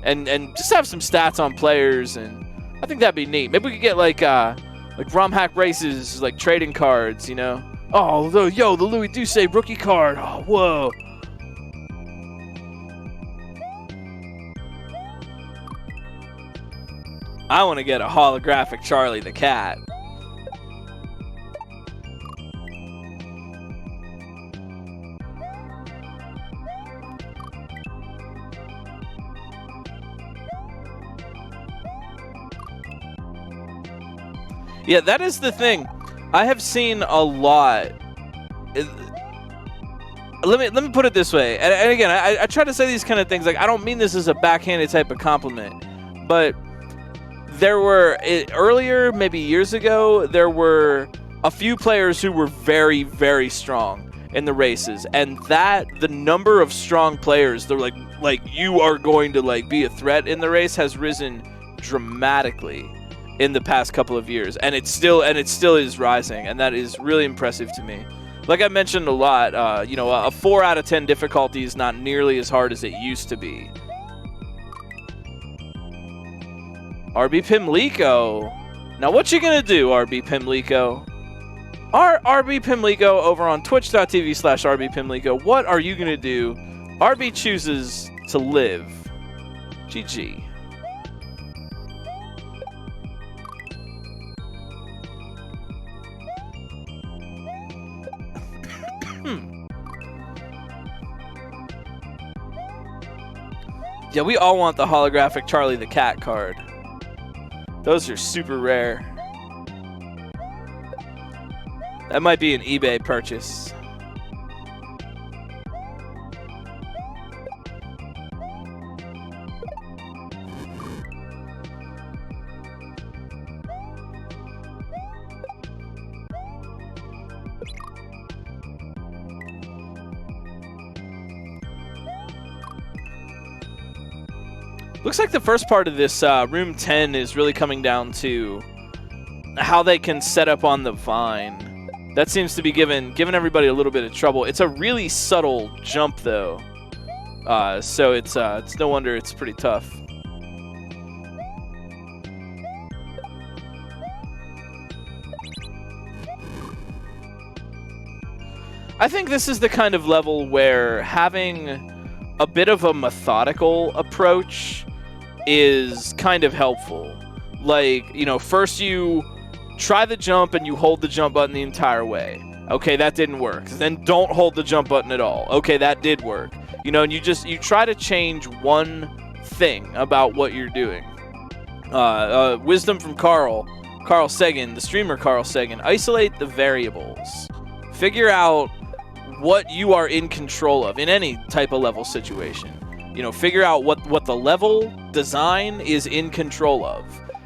and just have some stats on players, and I think that'd be neat. Maybe we could get like Romhack races, like trading cards, you know? Oh, the Louis Duse rookie card. Oh, whoa. I want to get a holographic Charlie the Cat. Yeah, that is the thing. I have seen a lot. Let me put it this way. And again, I try to say these kind of things. Like, I don't mean this as a backhanded type of compliment. But there were earlier, maybe years ago, there were a few players who were very, very strong in the races, and the number of strong players, they're like you are going to like be a threat in the race, has risen dramatically in the past couple of years, and it still is rising, and that is really impressive to me. Like I mentioned a lot, a 4 out of 10 difficulty is not nearly as hard as it used to be. RB Pimlico. Now what you gonna do, RB Pimlico? RB Pimlico over on twitch.tv/RB Pimlico. What are you gonna do? RB chooses to live. GG. Yeah, we all want the holographic Charlie the Cat card. Those are super rare. That might be an eBay purchase. Looks like the first part of this room 10 is really coming down to how they can set up on the vine. That seems to be giving everybody a little bit of trouble. It's a really subtle jump though, so it's no wonder it's pretty tough. I think this is the kind of level where having a bit of a methodical approach is kind of helpful. Like, first you try the jump and you hold the jump button the entire way. Okay, that didn't work. Then don't hold the jump button at all. Okay, that did work. And you try to change one thing about what you're doing. Wisdom from Carl Sagan, the streamer Carl Sagan. Isolate the variables. Figure out what you are in control of in any type of level situation. Figure out what the level design is in control of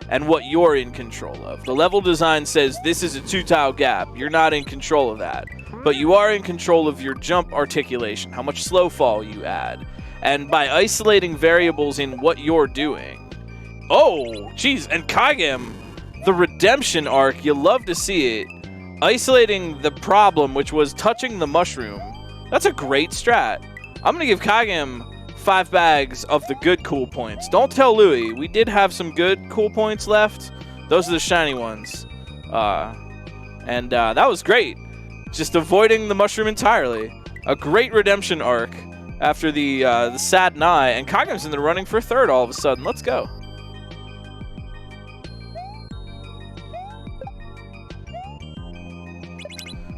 and what you're in control of. The level design says this is a 2-tile gap. You're not in control of that. But you are in control of your jump articulation, how much slow fall you add. And by isolating variables in what you're doing. Oh, geez, and Kagem, the redemption arc, you love to see it. Isolating the problem, which was touching the mushroom. That's a great strat. I'm going to give Kagem 5 bags of the good cool points. Don't tell Louis. We did have some good cool points left. Those are the shiny ones. And that was great. Just avoiding the mushroom entirely. A great redemption arc after the sad Nye. And Kagem's in the running for 3rd all of a sudden. Let's go.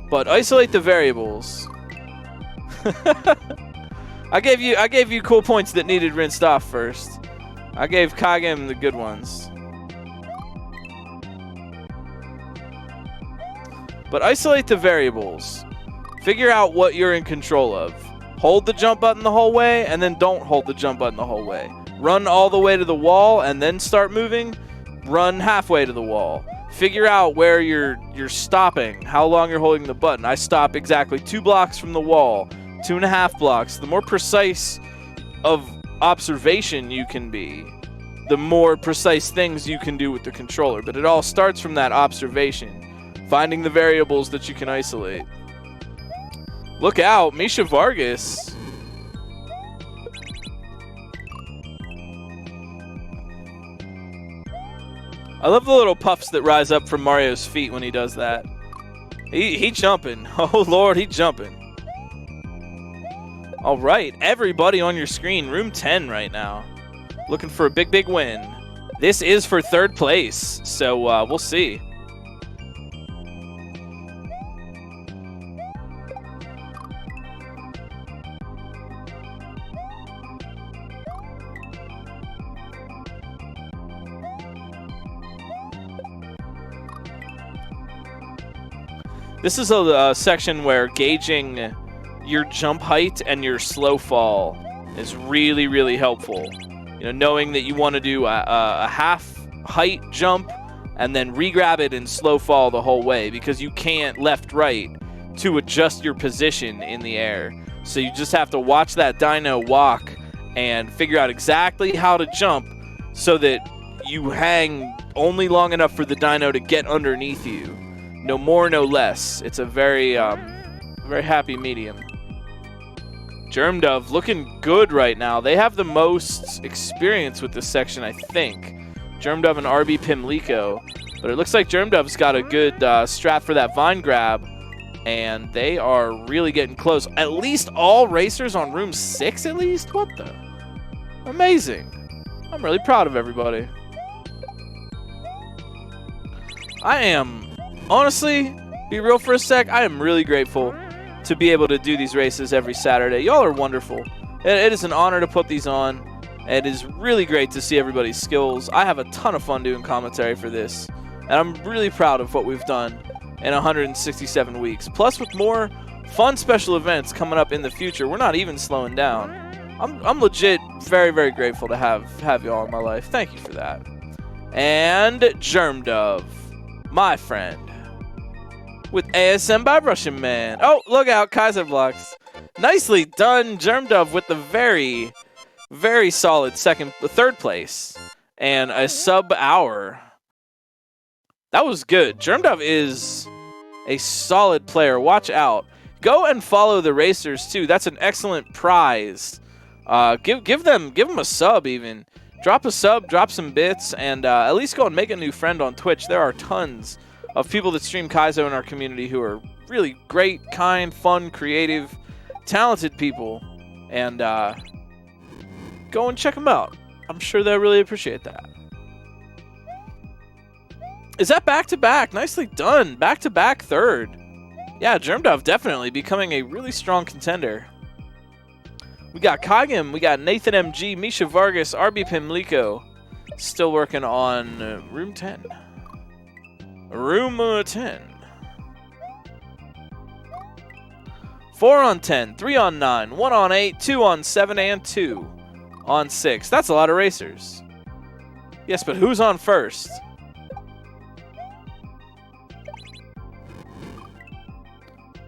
But isolate the variables. I gave you cool points that needed rinsed off first. I gave Kagem the good ones. But isolate the variables. Figure out what you're in control of. Hold the jump button the whole way, and then don't hold the jump button the whole way. Run all the way to the wall, and then start moving. Run halfway to the wall. Figure out where you're stopping, how long you're holding the button. I stop exactly 2 blocks from the wall, 2.5 blocks. The more precise of observation you can be, the more precise things you can do with the controller. But it all starts from that observation, finding the variables that you can isolate. Look out, Misha Vargas. I love the little puffs that rise up from Mario's feet when he does that. He jumping. Oh, Lord, he jumping. All right, everybody on your screen. Room 10 right now. Looking for a big, big win. This is for 3rd place, so we'll see. This is a section where gauging your jump height and your slow fall is really, really helpful. Knowing that you want to do a half height jump and then re-grab it and slow fall the whole way, because you can't left-right to adjust your position in the air. So you just have to watch that dino walk and figure out exactly how to jump so that you hang only long enough for the dino to get underneath you. No more, no less. It's a very happy medium. Germdove looking good right now. They have the most experience with this section, I think. Germdove and RB Pimlico. But it looks like Germdove's got a good strat for that vine grab. And they are really getting close. At least all racers on room 6 at least? What the? Amazing. I'm really proud of everybody. I am, honestly, be real for a sec, I am really grateful to be able to do these races every Saturday. Y'all are wonderful. It is an honor to put these on. It is really great to see everybody's skills. I have a ton of fun doing commentary for this, and I'm really proud of what we've done in 167 weeks. Plus, with more fun special events coming up in the future, we're not even slowing down. I'm legit very, very grateful to have y'all in my life. Thank you for that. And Germdove, my friend, with ASM by Russian Man. Oh, look out, Kaiser blocks. Nicely done, Germdove, with the very, very solid third place and a sub-hour. That was good. Germdove is a solid player. Watch out. Go and follow the racers too. That's an excellent prize. Give them a sub even. Drop a sub, drop some bits, and at least go and make a new friend on Twitch. There are tons of people that stream Kaizo in our community who are really great, kind, fun, creative, talented people. And go and check them out. I'm sure they'll really appreciate that. Is that back-to-back? Nicely done. Back-to-back third. Yeah, Germdove definitely becoming a really strong contender. We got Kagim, we got Nathan MG, Misha Vargas, RB Pimlico. Still working on room 10. Room 10. 4 on 10, 3 on 9, 1 on 8, 2 on 7, and 2 on 6. That's a lot of racers. Yes, but who's on first?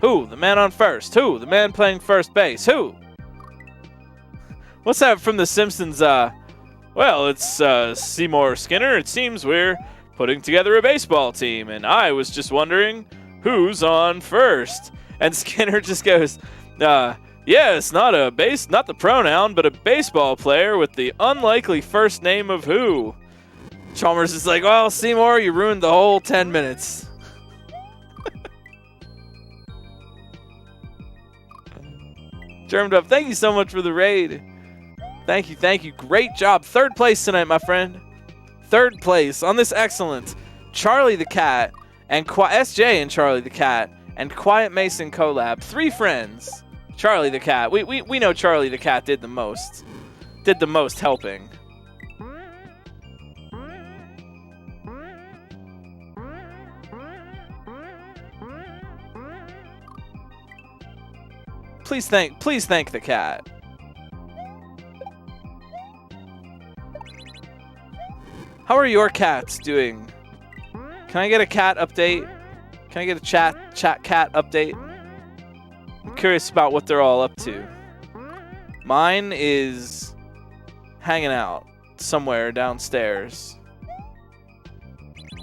Who? The man on first. Who? The man playing first base. Who? What's that from The Simpsons? Well, it's Seymour Skinner. It seems we're putting together a baseball team, and I was just wondering who's on first. And Skinner just goes, yes, not the pronoun, but a baseball player with the unlikely first name of who. Chalmers is like, well, Seymour, you ruined the whole 10 minutes. Germdove, thank you so much for the raid. Thank you, thank you. Great job. Third place tonight, my friend. Third place on this excellent Charlie the Cat and SJ and Charlie the Cat and Quiet Mason collab. 3 friends. Charlie the Cat. We know Charlie the Cat did the most. Did the most helping. Please thank the cat. How are your cats doing? Can I get a cat update? Can I get a chat cat update? I'm curious about what they're all up to. Mine is hanging out somewhere downstairs.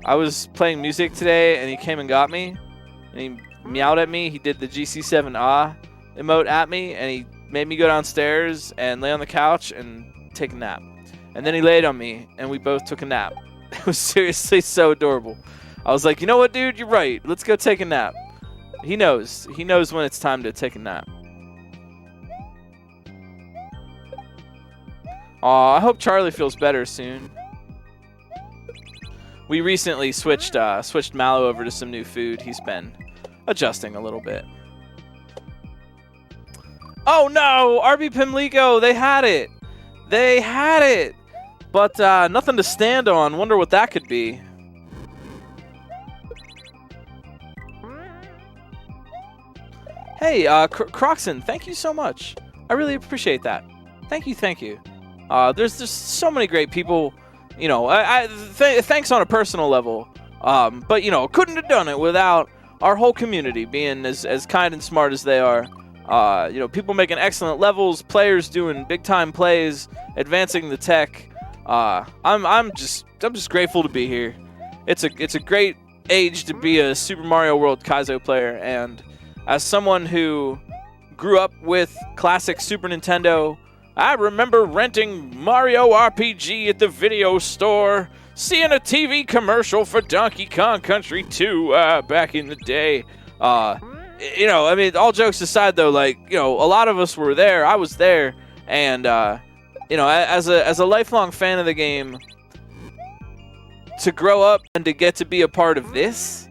I was playing music today and he came and got me and he meowed at me. He did the GC7 emote at me and he made me go downstairs and lay on the couch and take a nap. And then he laid on me, and we both took a nap. It was seriously so adorable. I was like, you know what, dude? You're right. Let's go take a nap. He knows. He knows when it's time to take a nap. Aw, I hope Charlie feels better soon. We recently switched Mallow over to some new food. He's been adjusting a little bit. Oh, no! RB Pimlico, they had it. They had it. But nothing to stand on. Wonder what that could be. Hey, Croxon, thank you so much. I really appreciate that. Thank you, thank you. There's just so many great people you know, thanks on a personal level. But, you know, couldn't have done it without our whole community being as kind and smart as they are. You know, people making excellent levels, players doing big-time plays, advancing the tech. I'm just grateful to be here. It's a great age to be a Super Mario World Kaizo player, and as someone who grew up with classic Super Nintendo, I remember renting Mario RPG at the video store, seeing a TV commercial for Donkey Kong Country 2 back in the day. You know, I mean, all jokes aside, though, like, you know, a lot of us were there. I was there, and you know, as a lifelong fan of the game, to grow up and to get to be a part of this,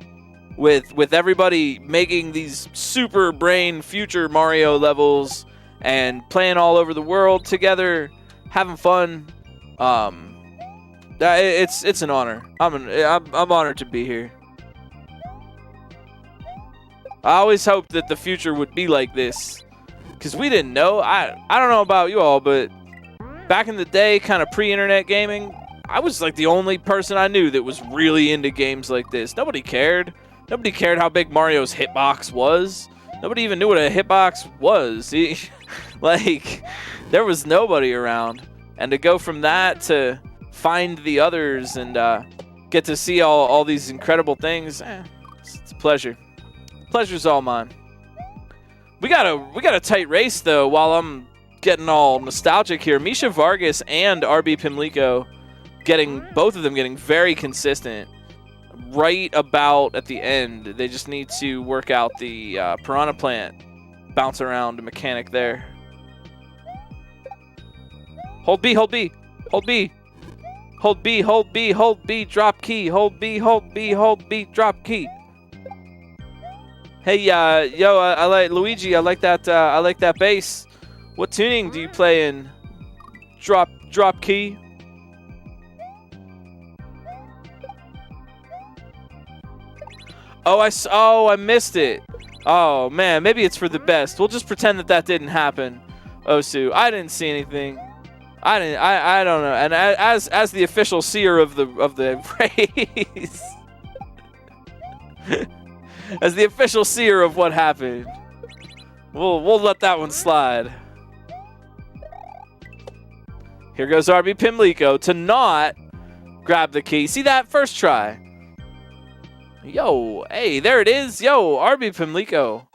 with everybody making these super brain future Mario levels and playing all over the world together, having fun. It's an honor. I'm honored to be here. I always hoped that the future would be like this, because we didn't know. I don't know about you all, but back in the day, kind of pre-internet gaming, I was like the only person I knew that was really into games like this. Nobody cared. Nobody cared how big Mario's hitbox was. Nobody even knew what a hitbox was. Like, there was nobody around. And to go from that to find the others and get to see all these incredible things, it's a pleasure. Pleasure's all mine. We got a tight race, though, while I'm getting all nostalgic here. Misha Vargas and RB Pimlico both of them getting very consistent right about at the end. They just need to work out the Piranha Plant bounce around mechanic there. Hold B, hold B, hold B. Hold B, hold B, hold B, drop key. Hold B, hold B, hold B, drop key. Hey, yo, I like Luigi. I like that bass. What tuning do you play in? Drop key. Oh, I missed it. Oh man, maybe it's for the best. We'll just pretend that didn't happen. Osu, I didn't see anything. I don't know. And as the official seer of the race, as the official seer of what happened, we'll let that one slide. Here goes RB Pimlico to not grab the key. See that? First try. Yo, hey, there it is. Yo, RB Pimlico.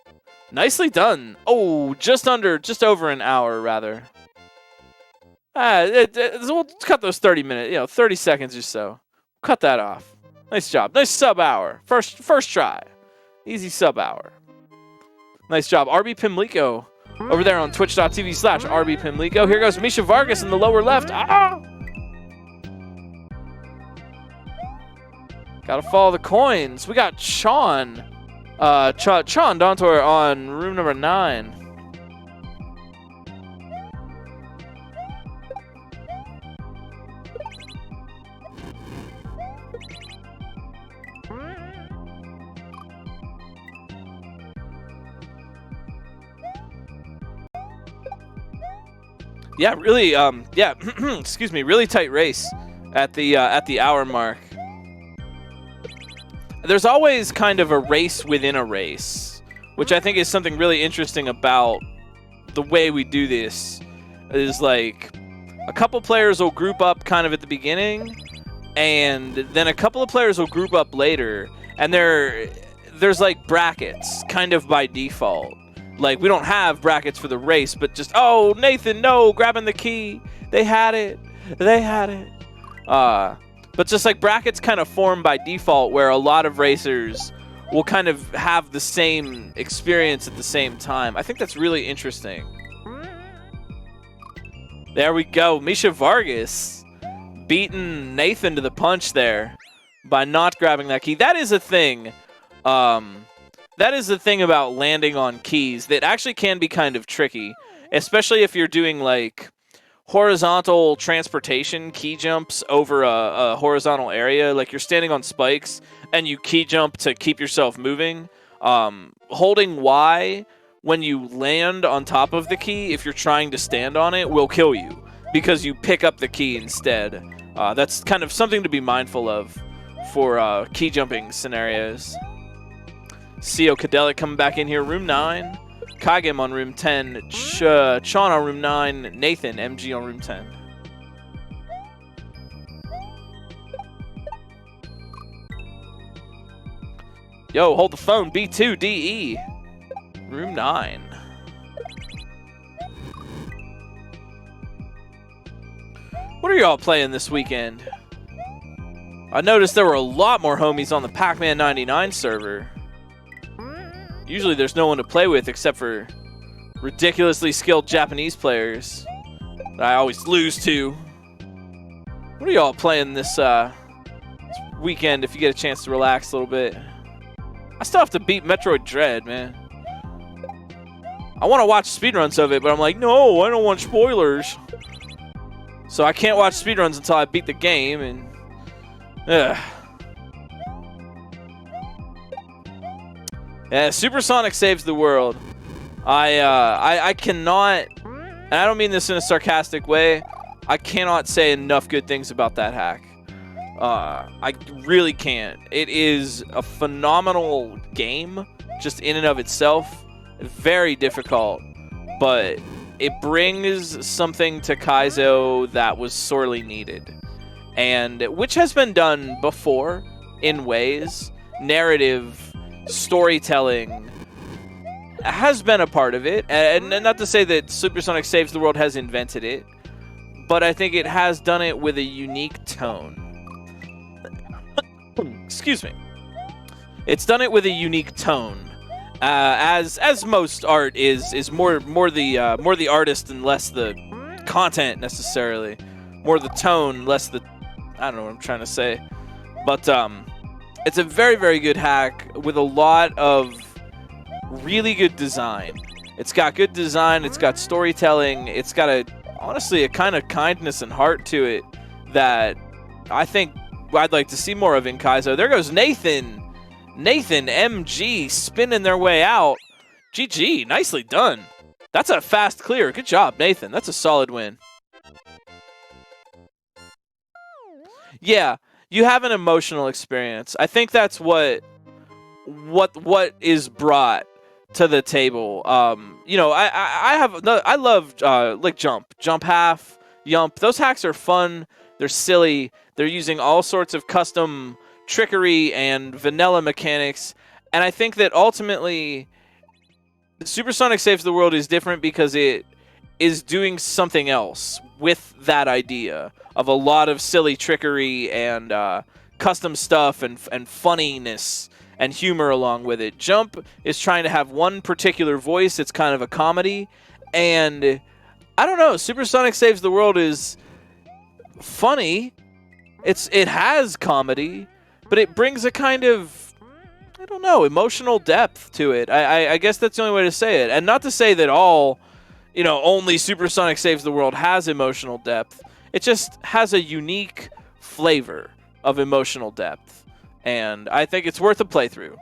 Nicely done. Oh, just over an hour, rather. We'll cut those 30 minutes, 30 seconds or so. Cut that off. Nice job. Nice sub hour. First try. Easy sub hour. Nice job. RB Pimlico over there on twitch.tv/RB Pimlico. Here goes Misha Vargas in the lower left. Gotta follow the coins. We got Sean. Sean Dontor on room number 9. Yeah, really, excuse me, really tight race at the hour mark. There's always kind of a race within a race, which I think is something really interesting about the way we do this. Is like a couple players will group up kind of at the beginning, and then a couple of players will group up later, and there's like brackets kind of by default. Like, we don't have brackets for the race, but just, oh, Nathan, no, grabbing the key. They had it. But just like brackets kind of form by default, where a lot of racers will kind of have the same experience at the same time. I think that's really interesting. There we go. Misha Vargas beating Nathan to the punch there by not grabbing that key. That is a thing. That is the thing about landing on keys that actually can be kind of tricky, especially if you're doing like horizontal transportation key jumps over a horizontal area. Like you're standing on spikes and you key jump to keep yourself moving. Holding Y when you land on top of the key, if you're trying to stand on it, will kill you because you pick up the key instead. That's kind of something to be mindful of for key jumping scenarios. Seo Kadelic coming back in here, room 9. Kagem on room 10. Sean on room 9. Nathan, MG on room 10. Yo, hold the phone. B2DE. Room 9. What are y'all playing this weekend? I noticed there were a lot more homies on the Pac-Man 99 server. Usually there's no one to play with except for ridiculously skilled Japanese players that I always lose to. What are y'all playing this weekend if you get a chance to relax a little bit? I still have to beat Metroid Dread, man. I want to watch speedruns of it, but I'm like, no, I don't want spoilers. So I can't watch speedruns until I beat the game, and yeah, Supersonic saves the world. I cannot, and I don't mean this in a sarcastic way, I cannot say enough good things about that hack. I really can't. It is a phenomenal game, just in and of itself. Very difficult, but it brings something to Kaizo that was sorely needed, and which has been done before in ways. Narrative storytelling has been a part of it, and not to say that Supersonic Saves the World has invented it, but I think it has done it with a unique tone. Excuse me. It's done it with a unique tone. As most art is more the artist and less the content necessarily, more the tone, less the, I don't know what I'm trying to say, but it's a very good hack with a lot of really good design. It's got good design, it's got storytelling, it's got honestly a kind of kindness and heart to it that I think I'd like to see more of in Kaizo. There goes Nathan. Nathan, MG, spinning their way out. GG, nicely done. That's a fast clear. Good job, Nathan. That's a solid win. Yeah, you have an emotional experience. I think that's what is brought to the table. You know, I love like jump half, yump. Those hacks are fun. They're silly. They're using all sorts of custom trickery and vanilla mechanics, and I think that ultimately Supersonic Saves the World is different because it is doing something else with that idea of a lot of silly trickery and custom stuff and funniness and humor along with it. Jump is trying to have one particular voice. It's kind of a comedy, and I don't know, Supersonic Saves the World is funny. It has comedy, but it brings a kind of, I don't know, emotional depth to it. I guess that's the only way to say it. And not to say that all, you know, only Supersonic Saves the World has emotional depth. It just has a unique flavor of emotional depth. And I think it's worth a playthrough.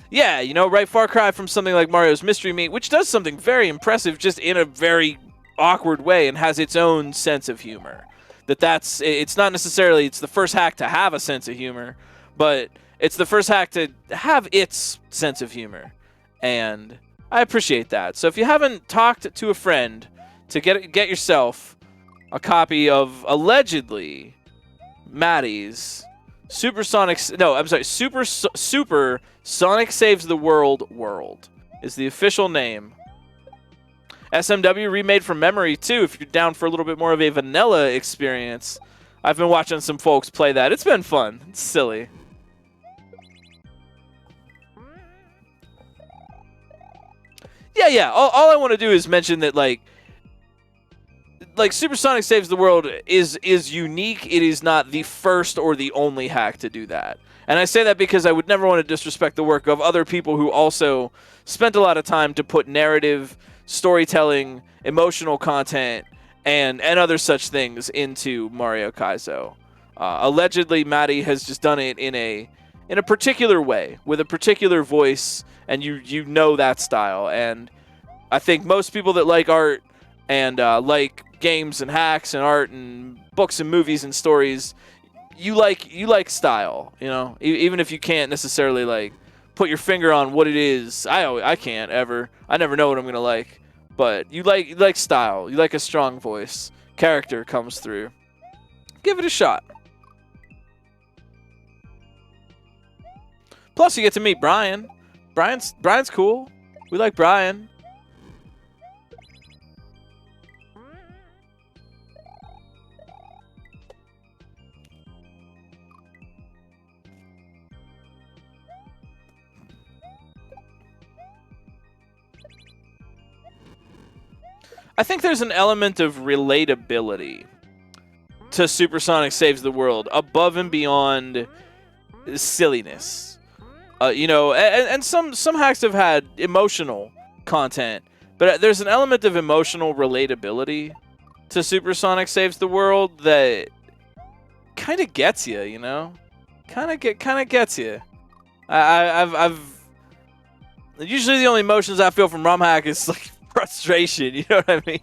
Yeah, you know, right, far cry from something like Mario's Mystery Meat, which does something very impressive just in a very awkward way and has its own sense of humor. It's not necessarily, it's the first hack to have a sense of humor, but it's the first hack to have its sense of humor. And I appreciate that. So if you haven't talked to a friend to get yourself a copy of allegedly Maddie's Super Sonic Saves the World is the official name. SMW remade from memory too, if you're down for a little bit more of a vanilla experience. I've been watching some folks play that. It's been fun. It's silly. Yeah. All I want to do is mention that like Supersonic Saves the World is unique. It is not the first or the only hack to do that. And I say that because I would never want to disrespect the work of other people who also spent a lot of time to put narrative, storytelling, emotional content, and other such things into Mario Kaizo. Allegedly, Maddie has just done it in a particular way, with a particular voice, and you know that style. And I think most people that like art and like games and hacks and art and books and movies and stories, you like style, you know, even if you can't necessarily like put your finger on what it is. I can't ever. I never know what I'm gonna like, but you like style. You like a strong voice. Character comes through. Give it a shot. Plus, you get to meet Brian. Brian's cool. We like Brian. I think there's an element of relatability to Supersonic Saves the World above and beyond silliness. You know, and some hacks have had emotional content, but there's an element of emotional relatability to Supersonic Saves the World that kind of gets you, you know, kind of gets you. I've usually the only emotions I feel from Romhack is like frustration, you know what I mean?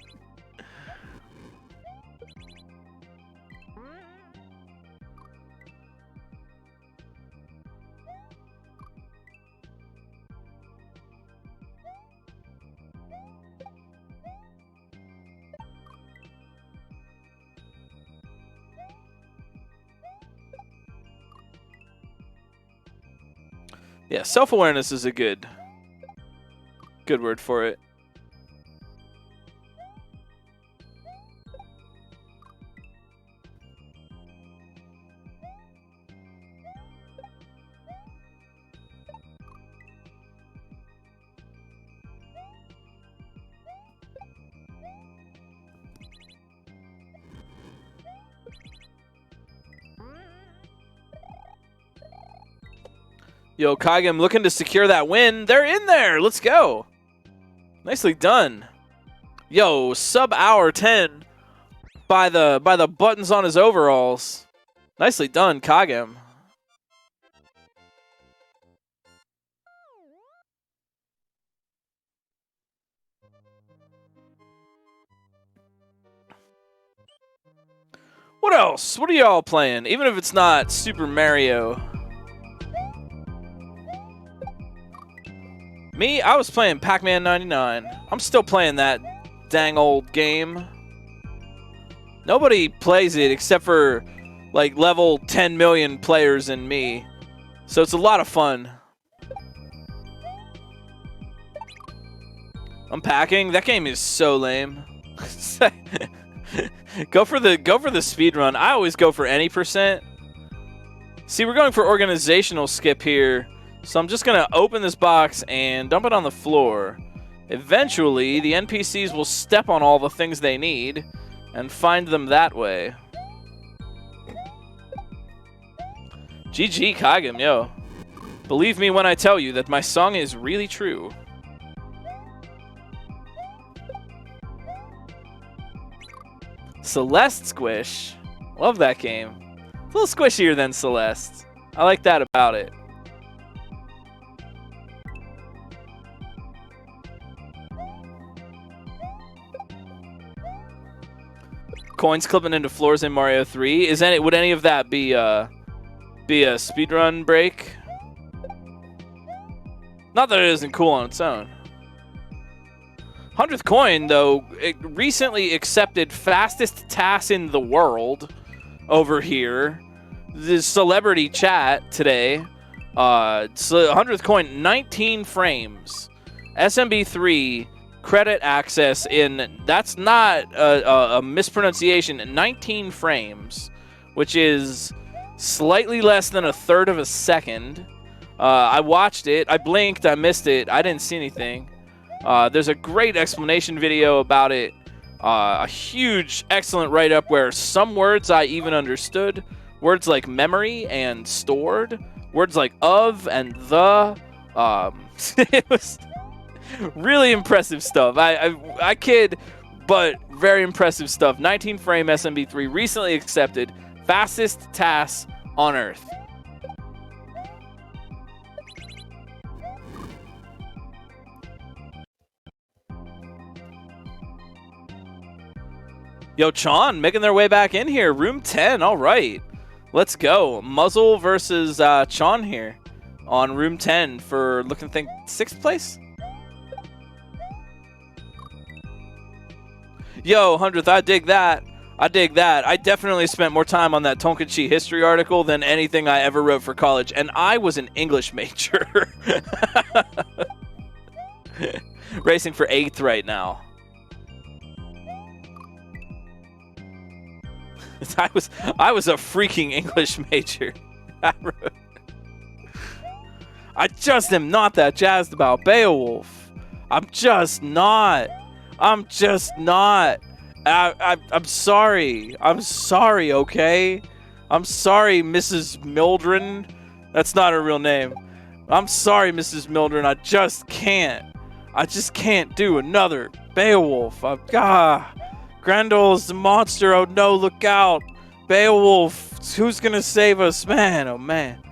Yeah, self-awareness is a good word for it. Yo, Kagem looking to secure that win. They're in there. Let's go. Nicely done. Yo, sub hour 10 by the buttons on his overalls. Nicely done, Kagem. What else? What are y'all playing? Even if it's not Super Mario. Me, I was playing Pac-Man 99. I'm still playing that dang old game. Nobody plays it except for like level 10 million players and me. So it's a lot of fun. Unpacking? That game is so lame. Go for the speed run. I always go for any percent. See, we're going for organizational skip here. So I'm just going to open this box and dump it on the floor. Eventually, the NPCs will step on all the things they need and find them that way. GG, Kagem, yo. Believe me when I tell you that my song is really true. Celeste Squish. Love that game. It's a little squishier than Celeste. I like that about it. Coins clipping into floors in Mario 3. Would any of that be a speedrun break? Not that it isn't cool on its own. 100th coin, though, it recently accepted fastest TAS in the world over here. The celebrity chat today. So 100th coin, 19 frames. SMB3 credit access in, that's not a mispronunciation, 19 frames, which is slightly less than a third of a second. I watched it. I blinked. I missed it. I didn't see anything. There's a great explanation video about it. A huge, excellent write-up where some words I even understood. Words like memory and stored. Words like of and the. It was really impressive stuff. I kid, but very impressive stuff. 19 frame SMB3 recently accepted. Fastest TAS on Earth. Yo, Chon making their way back in here. Room 10. All right. Let's go. Muzzle versus Chon here on room 10 for looking think 6th place. Yo, 100th, I dig that. I dig that. I definitely spent more time on that Tonkachi history article than anything I ever wrote for college, and I was an English major. Racing for 8th right now. I was a freaking English major. I just am not that jazzed about Beowulf. I'm just not. I'm sorry. I'm sorry, okay? I'm sorry, Mrs. Mildren. That's not her real name. I'm sorry, Mrs. Mildren. I just can't do another Beowulf. Grendel's the monster. Oh no, look out. Beowulf. Who's gonna save us? Man, oh man.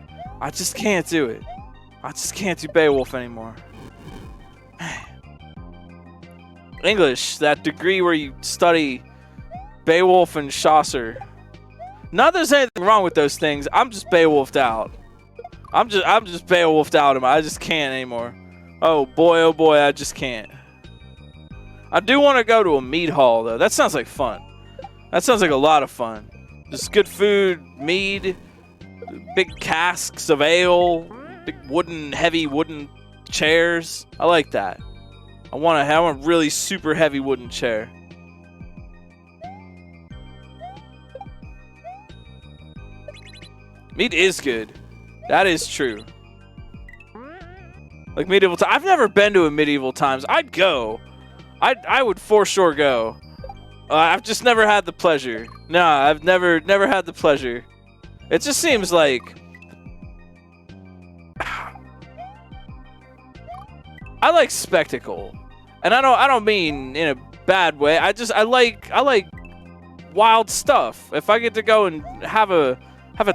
I just can't do it. I just can't do Beowulf anymore. Man. English, that degree where you study Beowulf and Chaucer. Not that there's anything wrong with those things. I'm just Beowulfed out. I'm just Beowulfed out. I just can't anymore. Oh boy, I just can't. I do want to go to a mead hall, though. That sounds like fun. That sounds like a lot of fun. Just good food, mead, big casks of ale, big heavy wooden chairs. I like that. I want a really super heavy wooden chair. Mead is good. That is true. Like medieval times. I've never been to a medieval times. I'd go. I would for sure go. I've just never had the pleasure. No, I've never had the pleasure. It just seems like I like spectacle, and I don't mean in a bad way. I like wild stuff. If I get to go and have a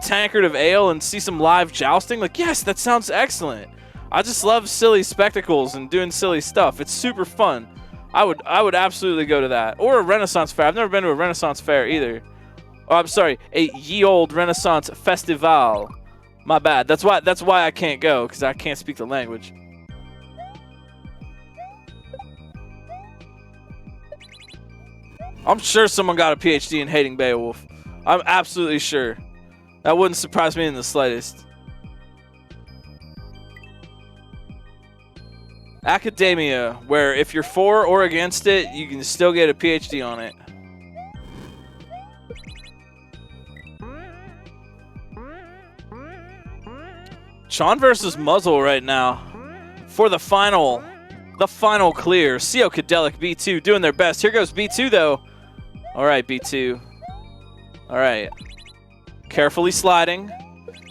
tankard of ale and see some live jousting, like yes, that sounds excellent. I just love silly spectacles and doing silly stuff. It's super fun. I would absolutely go to that. Or a Renaissance fair. I've never been to a Renaissance fair either. Oh, I'm sorry, a ye old Renaissance festival. My bad. That's why I can't go, because I can't speak the language. I'm sure someone got a PhD in hating Beowulf. I'm absolutely sure. That wouldn't surprise me in the slightest. Academia, where if you're for or against it, you can still get a PhD on it. Chon versus Muzzle right now for the final clear. Cadelic B2 doing their best. Here goes B2 though. All right, B2. All right. Carefully sliding,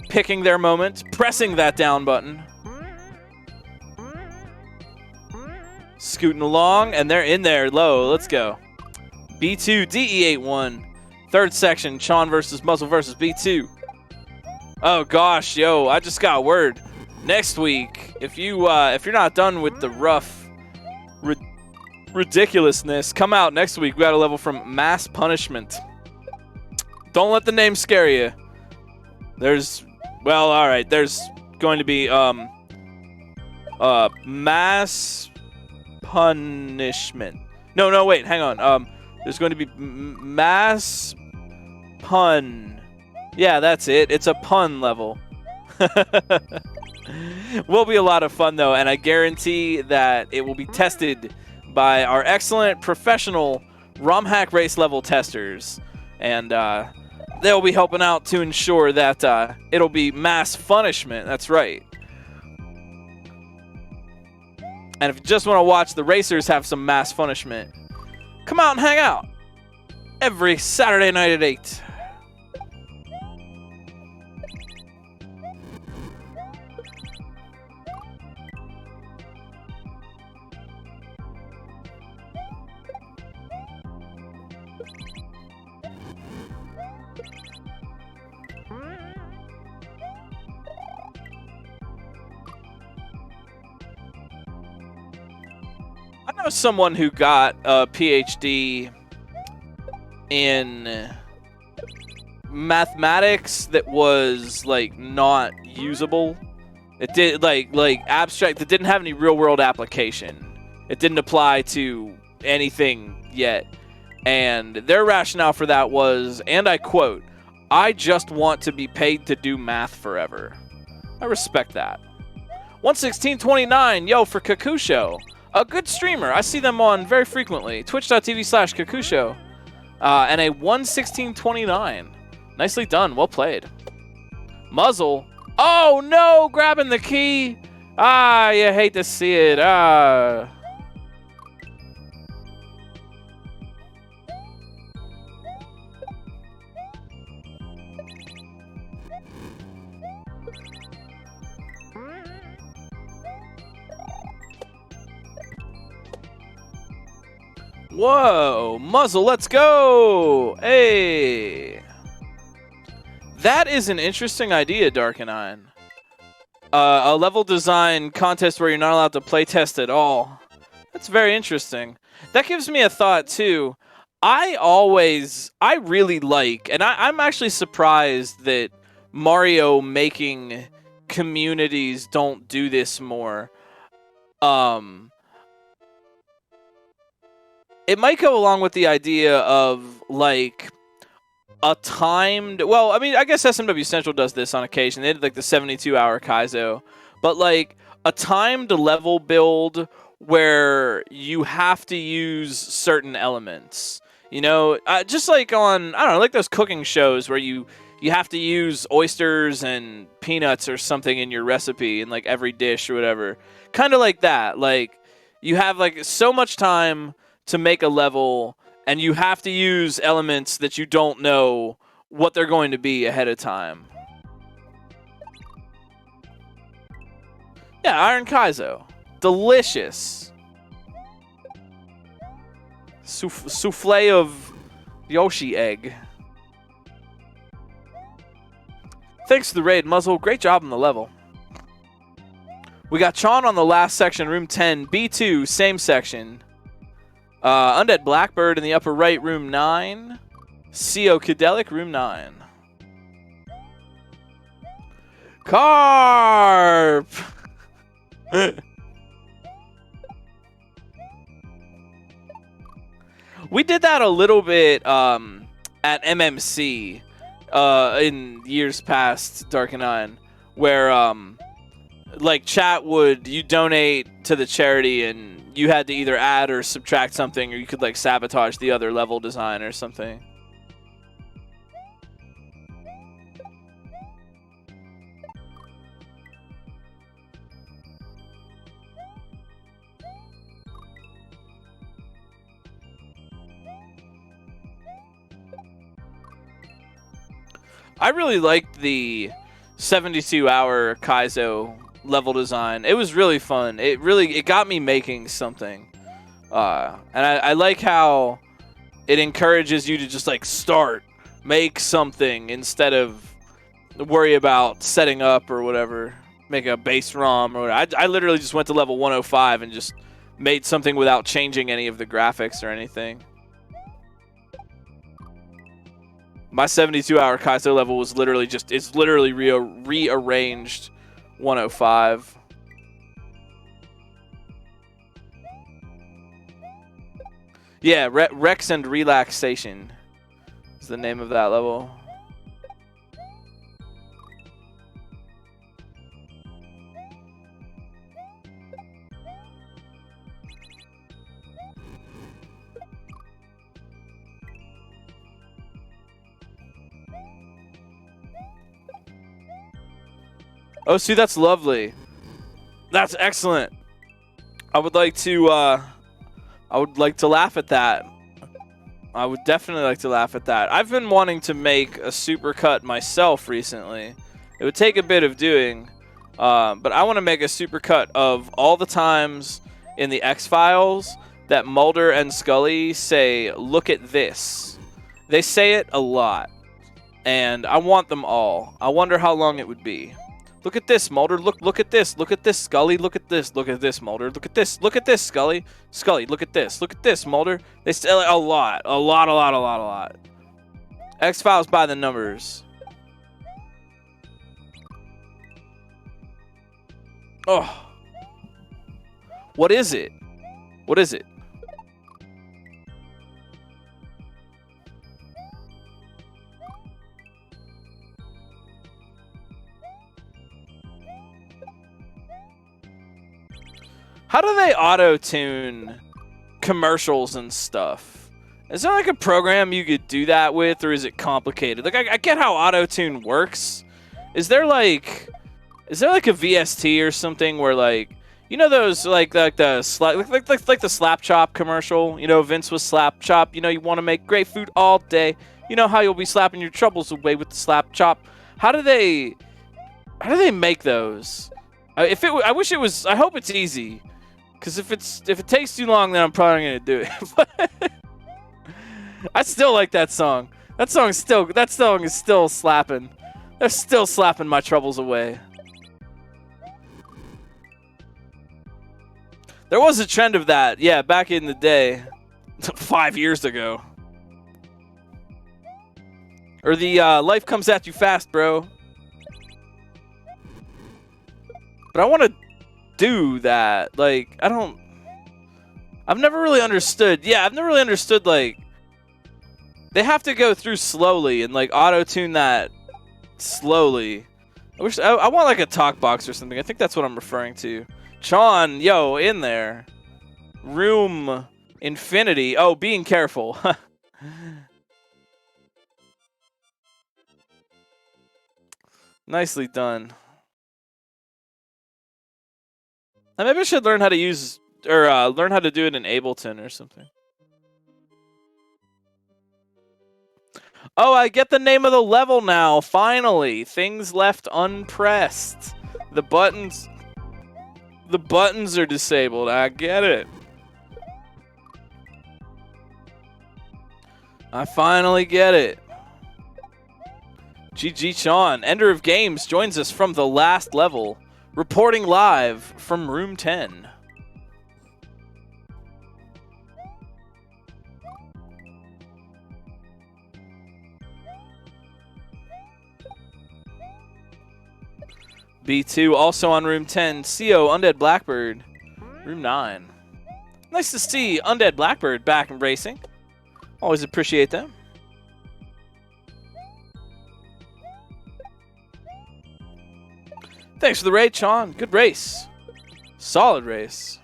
picking their moment, pressing that down button. Scooting along, and they're in there low. Let's go. B2, DE81. Third section, Chon versus Muzzle versus B2. Oh gosh, yo, I just got word. Next week, if you're not done with the rough ridiculousness, come out next week. We got a level from Mass Punishment. Don't let the name scare you. There's going to be Mass Punishment. No, wait, hang on. There's going to be Mass Pun. Yeah, that's it. It's a pun level. Will be a lot of fun, though, and I guarantee that it will be tested by our excellent professional Romhack race level testers. And they'll be helping out to ensure that it'll be mass punishment. That's right. And if you just want to watch the racers have some mass punishment, come out and hang out every Saturday night at 8. I know someone who got a PhD in mathematics that was like not usable. It did like abstract that didn't have any real world application. It didn't apply to anything yet. And their rationale for that was, and I quote, "I just want to be paid to do math forever." I respect that. 11629, yo, for Kakusho. A good streamer. I see them on very frequently. Twitch.tv/Kakusho. And a 11629. Nicely done. Well played. Muzzle. Oh, no! Grabbing the key. Ah, you hate to see it. Ah. Whoa, Muzzle, let's go! Hey! That is an interesting idea, Darkenine. A level design contest where you're not allowed to playtest at all. That's very interesting. That gives me a thought, too. I really like, and I'm actually surprised that Mario making communities don't do this more. It might go along with the idea of, like, a timed... Well, I mean, I guess SMW Central does this on occasion. They did, like, the 72-hour Kaizo. But, like, a timed level build where you have to use certain elements. You know, just like on, I don't know, like those cooking shows where you have to use oysters and peanuts or something in your recipe in, like, every dish or whatever. Kind of like that. Like, you have, like, so much time to make a level, and you have to use elements that you don't know what they're going to be ahead of time. Yeah, Iron Kaizo. Delicious. Souffle of Yoshi egg. Thanks to the raid, Muzzle. Great job on the level. We got Chon on the last section, room 10. B2, same section. Undead Blackbird in the upper right, room 9. CO Cadelic, room 9. Carp! We did that a little bit at MMC in years past, Darkenine, where like chat would, you donate to the charity and you had to either add or subtract something, or you could like sabotage the other level design or something. I really liked the 72-hour Kaizo level design. It was really fun. It got me making something. And I like how it encourages you to just like make something instead of worry about setting up or whatever. Make a base ROM or whatever. I literally just went to level 105 and just made something without changing any of the graphics or anything. My 72-hour Kaizo level was literally just, it's literally rearranged 105. Yeah, Rex and Relaxation is the name of that level. Oh, see, that's lovely. That's excellent. I would like to laugh at that. I would definitely like to laugh at that. I've been wanting to make a supercut myself recently. It would take a bit of doing, but I want to make a supercut of all the times in the X-Files that Mulder and Scully say, "Look at this." They say it a lot, and I want them all. I wonder how long it would be. Look at this, Mulder. Look at this. Look at this, Scully. Look at this. Look at this, Mulder. Look at this. Look at this, Scully. Scully, look at this. Look at this, Mulder. They still a lot. X-Files by the numbers. Oh. What is it? What is it? How do they auto-tune commercials and stuff? Is there like a program you could do that with, or is it complicated? Like I get how auto-tune works. Is there like a VST or something where like, you know those like the slap chop commercial? You know, Vince was slap chop. You know, you want to make great food all day. You know how you'll be slapping your troubles away with the slap chop. How do they make those? I wish it was. I hope it's easy. Because if it takes too long, then I'm probably gonna do it. But I still like that song. That song is still slapping. They're still slapping my troubles away. There was a trend of that, yeah, back in the day, 5 years ago. Or the life comes at you fast, bro. But I want to do that. Like, I've never really understood. Yeah, I've never really understood, like, they have to go through slowly and, like, auto-tune that slowly. I want, like, a talk box or something. I think that's what I'm referring to. Sean, yo, in there. Room Infinity. Oh, being careful. Nicely done. Maybe I should learn how to use, or learn how to do it in Ableton or something. Oh, I get the name of the level now, finally. Things left unpressed. The buttons are disabled, I get it. I finally get it. GG Sean, Ender of Games, joins us from the last level. Reporting live from room 10. B2 also on room 10. CO Undead Blackbird, room 9. Nice to see Undead Blackbird back in racing. Always appreciate them. Thanks for the raid, Sean. Good race. Solid race.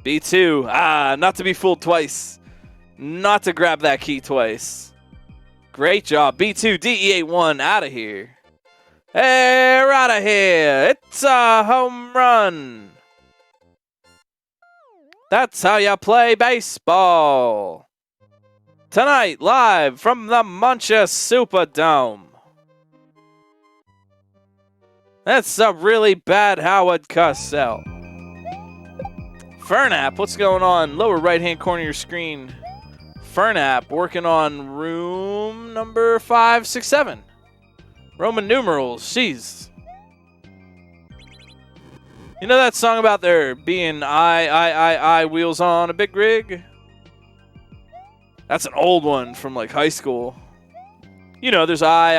B2. Ah, not to be fooled twice. Not to grab that key twice. Great job. B2, DE81, out of here. Hey, we're out of here. It's a home run. That's how you play baseball. Tonight, live from the Muncha Superdome. That's a really bad Howard Cosell. Fernap, what's going on? Lower right-hand corner of your screen. Fernap, working on room number 567. Roman numerals, jeez. You know that song about there being I wheels on a big rig? That's an old one from like high school. You know, there's I,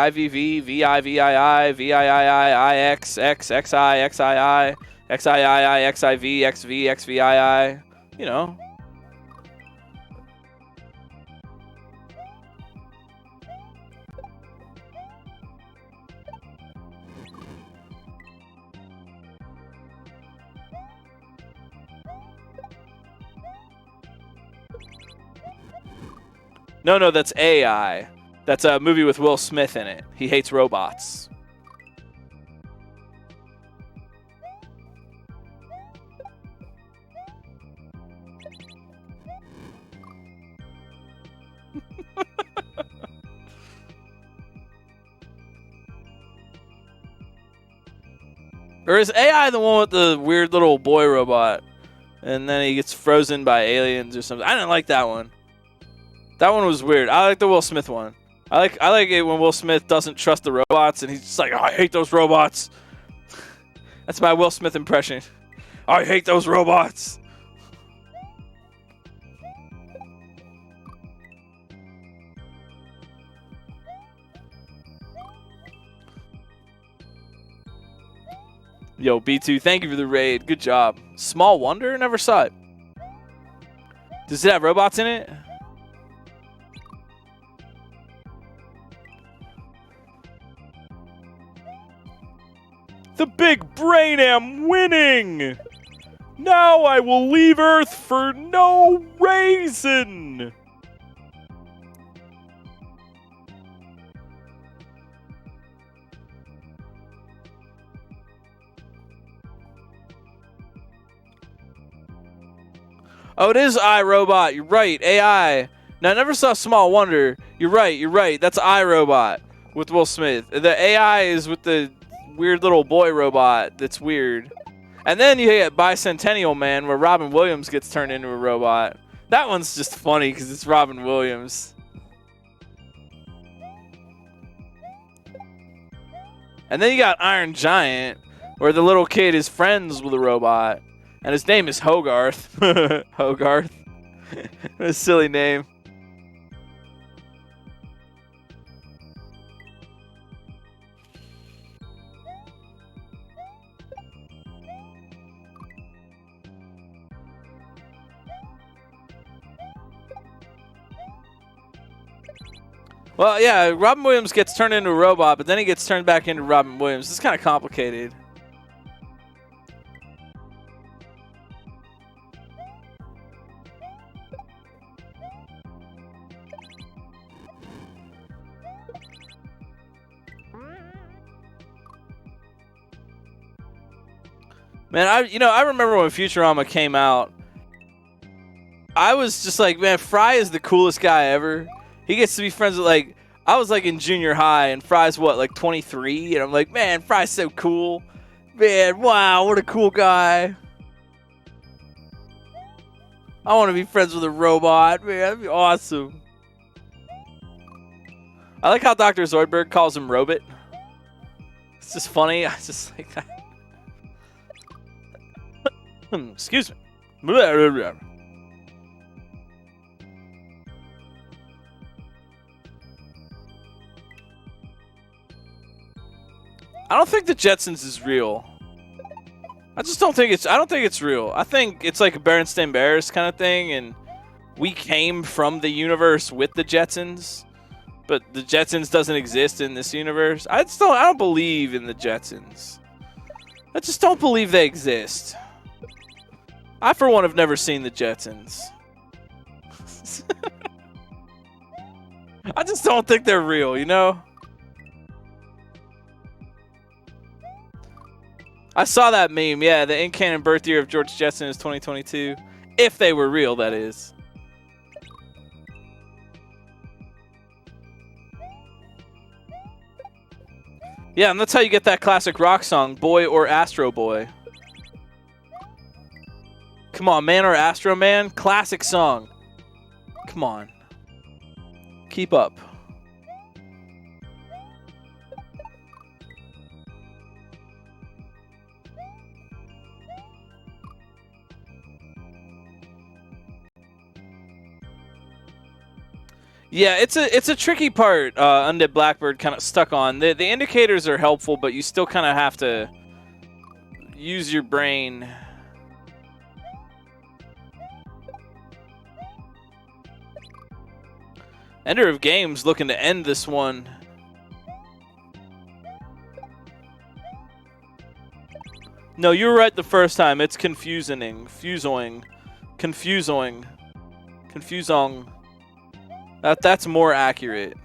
IVV, VI, VII, VII, IX, X, XI, XII, XII, XIV, XV, XVII. You know. No, that's AI. That's a movie with Will Smith in it. He hates robots. Or is AI the one with the weird little boy robot? And then he gets frozen by aliens or something. I didn't like that one. That one was weird. I like the Will Smith one. I like it when Will Smith doesn't trust the robots and he's just like, oh, I hate those robots. That's my Will Smith impression. I hate those robots. Yo, B2, thank you for the raid. Good job. Small Wonder? Never saw it. Does it have robots in it? The big brain am winning! Now I will leave Earth for no reason! Oh, it is iRobot. You're right. AI. Now, I never saw Small Wonder. You're right. You're right. That's iRobot with Will Smith. The AI is with the weird little boy robot that's weird. And then you get Bicentennial Man where Robin Williams gets turned into a robot. That one's just funny because it's Robin Williams. And then you got Iron Giant where the little kid is friends with a robot. And his name is Hogarth. Hogarth. What a silly name. Well, yeah, Robin Williams gets turned into a robot, but then he gets turned back into Robin Williams. It's kind of complicated. Man, I remember when Futurama came out. I was just like, man, Fry is the coolest guy ever. He gets to be friends with, like, I was like in junior high and Fry's what, like 23? And I'm like, man, Fry's so cool. Man, wow, what a cool guy. I want to be friends with a robot. Man, that'd be awesome. I like how Dr. Zoidberg calls him Robot. It's just funny. I just like that. Excuse me. I don't think the Jetsons is real. I don't think it's real. I think it's like a Berenstain Bears kind of thing, and we came from the universe with the Jetsons, but the Jetsons doesn't exist in this universe. I don't believe in the Jetsons. I just don't believe they exist. I, for one, have never seen the Jetsons. I just don't think they're real, you know? I saw that meme, yeah, the in-canon birth year of George Jetson is 2022. If they were real, that is. Yeah, and that's how you get that classic rock song, Boy or Astro Boy. Come on, Man or Astro Man? Classic song. Come on. Keep up. Yeah, it's a tricky part. Undead Blackbird kind of stuck on. The indicators are helpful, but you still kind of have to use your brain. Ender of Games looking to end this one. No, you were right the first time. It's confusing. Confusing. That's more accurate.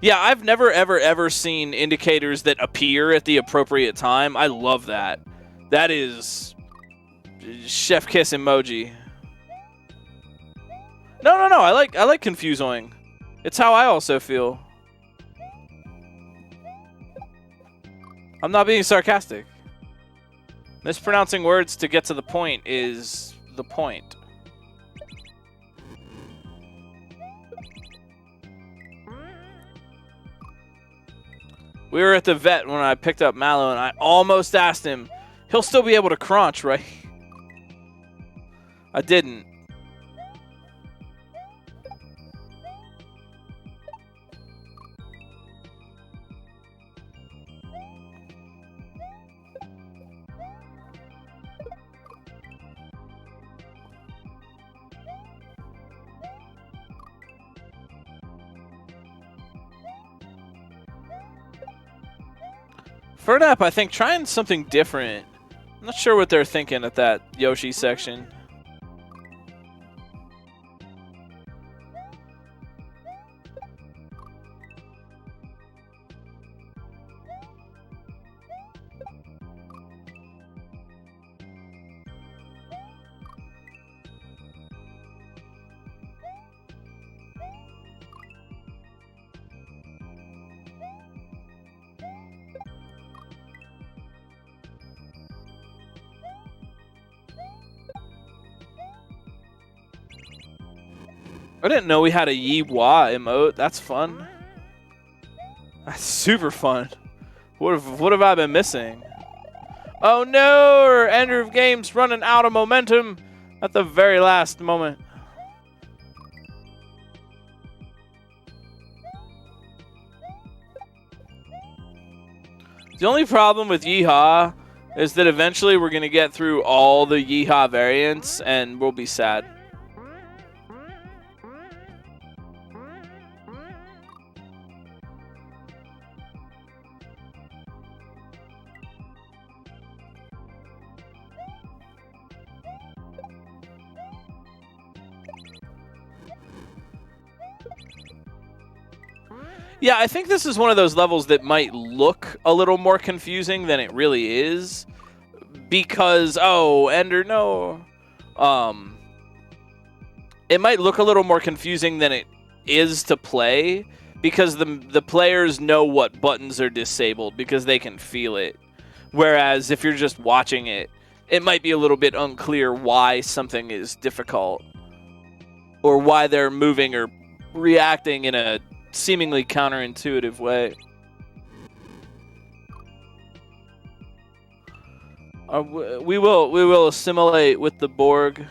Yeah, I've never, ever seen indicators that appear at the appropriate time. I love that. That is chef kiss emoji. No. I like confusing. It's how I also feel. I'm not being sarcastic. Mispronouncing words to get to the point is the point. We were at the vet when I picked up Mallow, and I almost asked him, he'll still be able to crunch, right? I didn't. Fernap, I think, trying something different. I'm not sure what they're thinking at that Yoshi section. I didn't know we had a Yi-Wa emote. That's fun. That's super fun. What have I been missing? Oh no! Ender of Games running out of momentum at the very last moment. The only problem with Yeehaw is that eventually we're going to get through all the Yeehaw variants and we'll be sad. Yeah, I think this is one of those levels that might look a little more confusing than it really is. Because, oh, Ender, no. It might look a little more confusing than it is to play. Because the players know what buttons are disabled because they can feel it. Whereas if you're just watching it, it might be a little bit unclear why something is difficult. Or why they're moving or reacting in a seemingly counterintuitive way. We will assimilate with the Borg.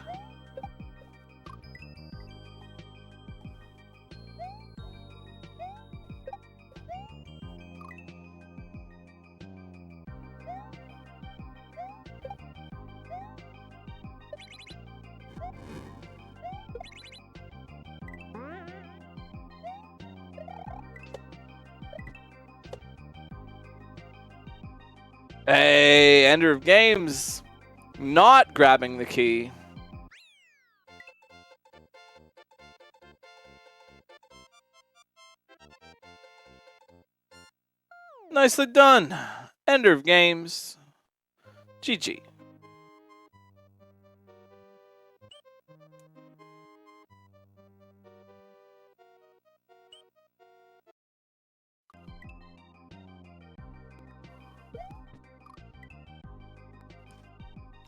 Hey, Ender of Games, not grabbing the key. Nicely done, Ender of Games. GG.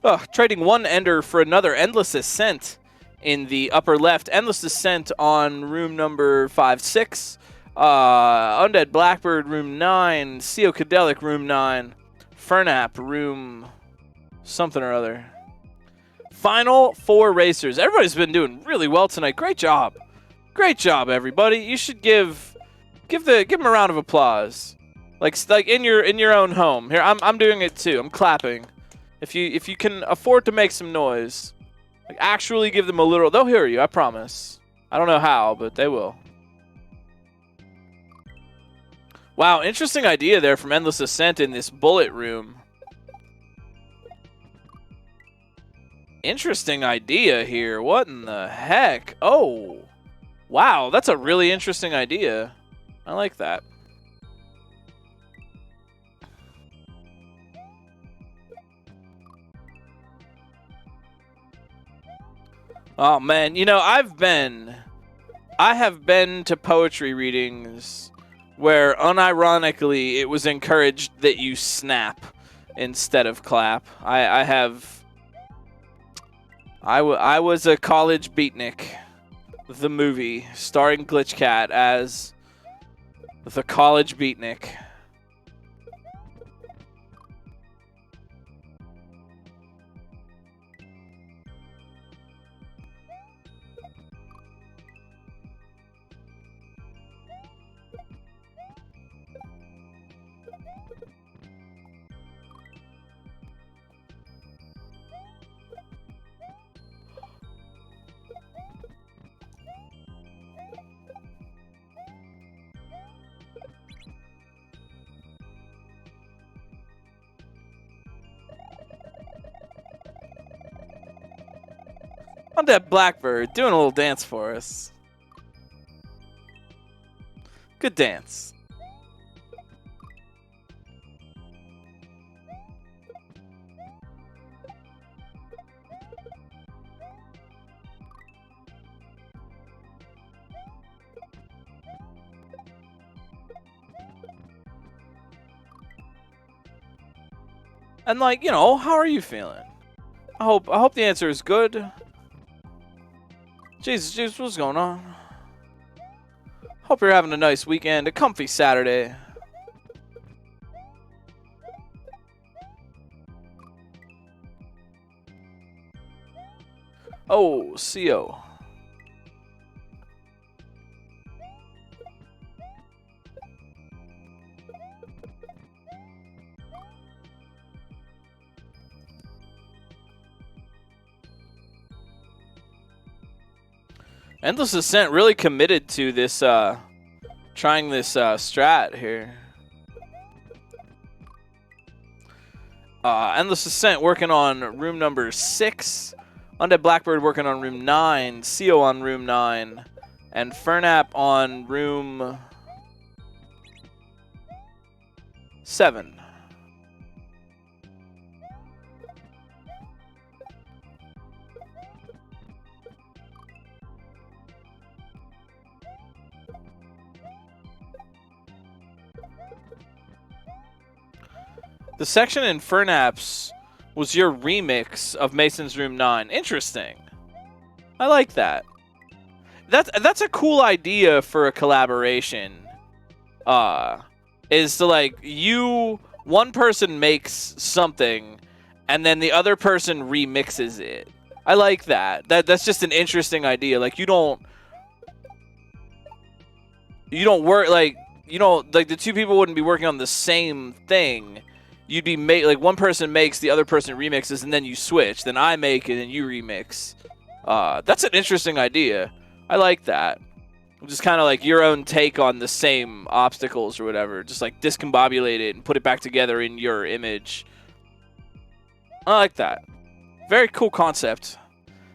Oh, trading one Ender for another Endless Ascent in the upper left. Endless Ascent on room number 5-6. Undead Blackbird, room 9. Ceocadelic, room 9. Fernap, room something or other. Final 4 racers. Everybody's been doing really well tonight. Great job. Great job, everybody. You should give them a round of applause. Like in your own home. Here, I'm doing it too. I'm clapping. If you can afford to make some noise, like actually give them a little, they'll hear you, I promise. I don't know how, but they will. Wow, interesting idea there from Endless Ascent in this bullet room. Interesting idea here. What in the heck? Oh, wow, that's a really interesting idea. I like that. Oh man, you know, I have been to poetry readings where unironically it was encouraged that you snap instead of clap. I was a college beatnik, the movie starring Glitchcat as the college beatnik. Undead Blackbird doing a little dance for us. Good dance. And like, you know, how are you feeling? I hope the answer is good. Jesus, what's going on? Hope you're having a nice weekend, a comfy Saturday. Oh, CO. Endless Ascent really committed to this, trying this strat here. Endless Ascent working on room number 6. Undead Blackbird working on room 9. CO on room 9. And Fernap on room 7. The section in Fernap's was your remix of Mason's Room 9. Interesting. I like that. That's a cool idea for a collaboration. Is to like one person makes something and then the other person remixes it. I like that. That's just an interesting idea. Like you don't work like the two people wouldn't be working on the same thing. You'd be like one person makes, the other person remixes, and then you switch. Then I make it and you remix. That's an interesting idea. I like that. Just kind of like your own take on the same obstacles or whatever. Just like discombobulate it and put it back together in your image. I like that. Very cool concept.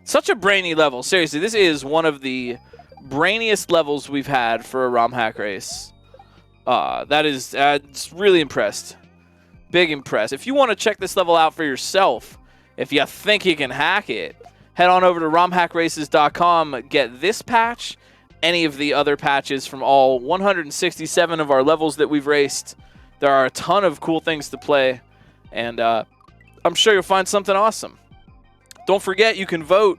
Such a brainy level. Seriously, this is one of the brainiest levels we've had for a Romhack race. That is, it's really impressed. Big impressed. If you want to check this level out for yourself, if you think you can hack it, head on over to romhackraces.com. Get this patch, any of the other patches from all 167 of our levels that we've raced. There are a ton of cool things to play, and I'm sure you'll find something awesome. Don't forget, you can vote.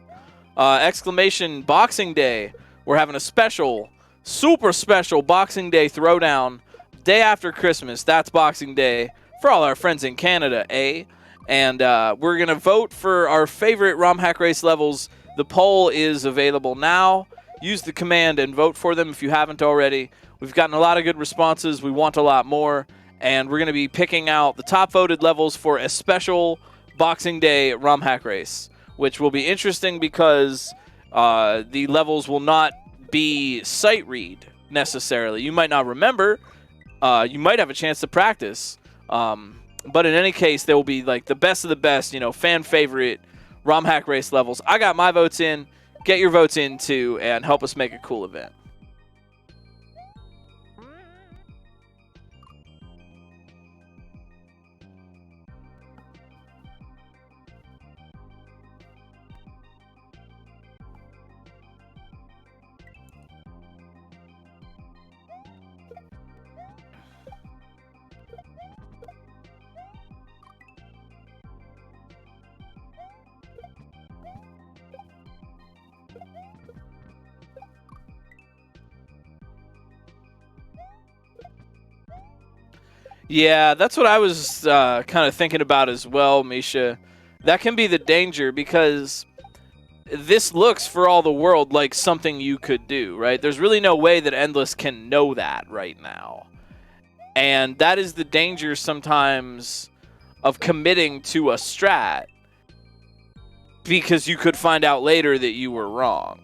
Exclamation Boxing Day. We're having a special, super special Boxing Day throwdown day after Christmas. That's Boxing Day. For all our friends in Canada, eh? And we're going to vote for our favorite Romhack race levels. The poll is available now. Use the command and vote for them if you haven't already. We've gotten a lot of good responses. We want a lot more. And we're going to be picking out the top voted levels for a special Boxing Day Romhack race, which will be interesting because the levels will not be sight read necessarily. You might not remember. You might have a chance to practice. But in any case, there will be like the best of the best, fan favorite Romhack race levels. I got my votes in. Get your votes in too, and help us make a cool event. Yeah, that's what I was kind of thinking about as well, Misha. That can be the danger because this looks for all the world like something you could do, right? There's really no way that Endless can know that right now. And that is the danger sometimes of committing to a strat because you could find out later that you were wrong.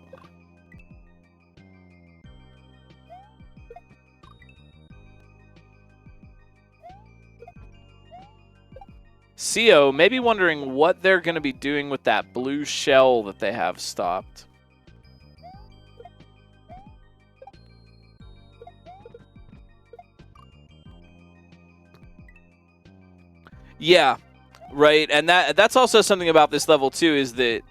CO maybe wondering what they're going to be doing with that blue shell that they have stopped. Yeah, right. And that's also something about this level too, is that,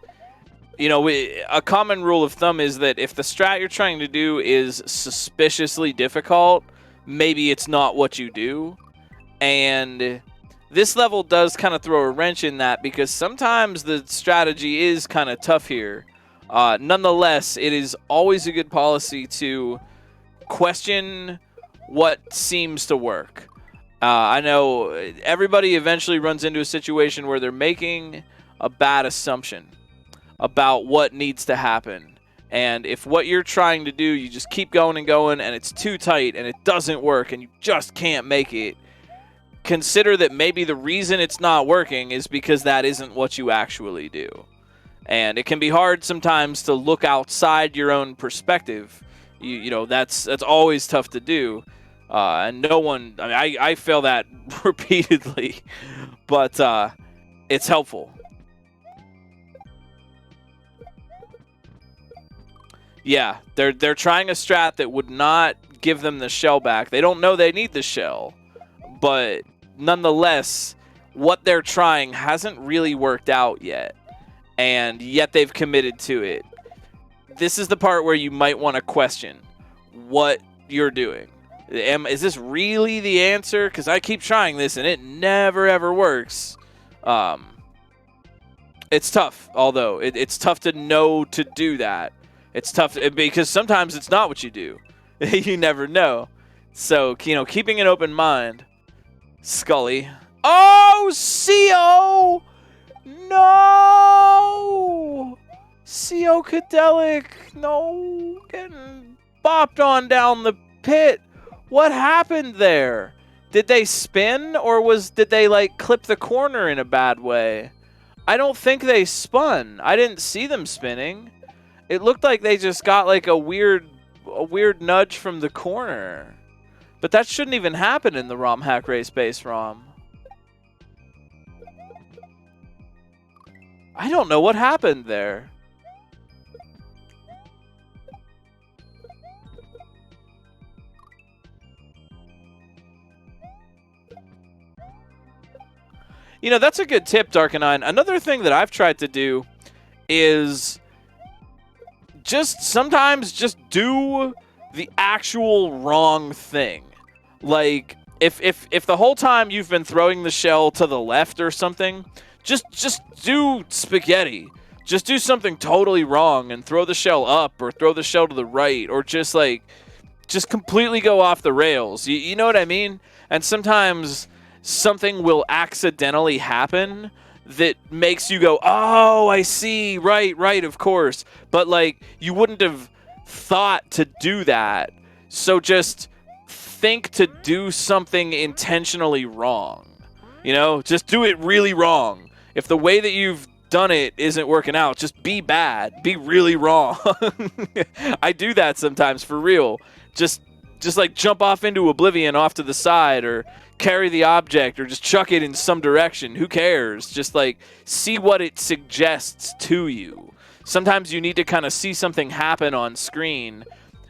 you know, a common rule of thumb is that if the strat you're trying to do is suspiciously difficult, maybe it's not what you do. And this level does kind of throw a wrench in that, because sometimes the strategy is kind of tough here. Nonetheless, it is always a good policy to question what seems to work. I know everybody eventually runs into a situation where they're making a bad assumption about what needs to happen. And if what you're trying to do, you just keep going and going, and it's too tight and it doesn't work and you just can't make it, consider that maybe the reason it's not working is because that isn't what you actually do. And it can be hard sometimes to look outside your own perspective. You know, that's always tough to do. And no one, I mean, I fail that repeatedly, but it's helpful. Yeah, they're trying a strat that would not give them the shell back. They don't know they need the shell, but nonetheless, what they're trying hasn't really worked out yet, and yet they've committed to it. This is the part where you might want to question what you're doing. Is this really the answer? Because I keep trying this and it never ever works. It's tough, although. It's tough to know to do that. It's tough because sometimes it's not what you do. You never know. So, you know, keeping an open mind. Scully. Oh, CO! No! CO Cadelic. No. Getting bopped on down the pit. What happened there? Did they spin, or did they like clip the corner in a bad way? I don't think they spun. I didn't see them spinning. It looked like they just got like a weird nudge from the corner. But that shouldn't even happen in the Romhack race base ROM. I don't know what happened there. You know, that's a good tip, Darkanine. Another thing that I've tried to do is sometimes just do the actual wrong thing. Like, if the whole time you've been throwing the shell to the left or something, just do spaghetti. Just do something totally wrong and throw the shell up or throw the shell to the right, or just completely go off the rails. You know what I mean? And sometimes something will accidentally happen that makes you go, oh, I see, right, of course. But, like, you wouldn't have thought to do that. So just think to do something intentionally wrong. You know, just do it really wrong. If the way that you've done it isn't working out, just be bad. Be really wrong. I do that sometimes, for real. Just like jump off into oblivion off to the side, or carry the object, or just chuck it in some direction. Who cares? Just like see what it suggests to you. Sometimes you need to kind of see something happen on screen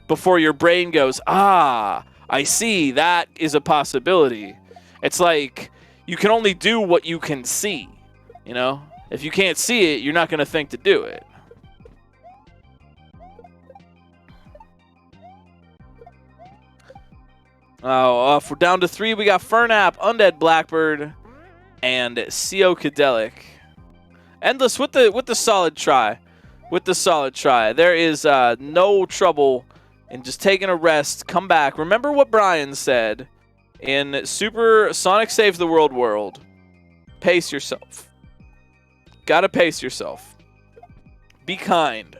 before your brain goes, ah, I see, that is a possibility. It's like you can only do what you can see, you know? If you can't see it, you're not going to think to do it. Oh, if we're down to 3, we got Fernap, Undead Blackbird, and CO Cadelic. Endless with the solid try. With the solid try. There is no trouble in just taking a rest, come back. Remember what Brian said in Super Sonic Saves the World. Pace yourself. Gotta pace yourself. Be kind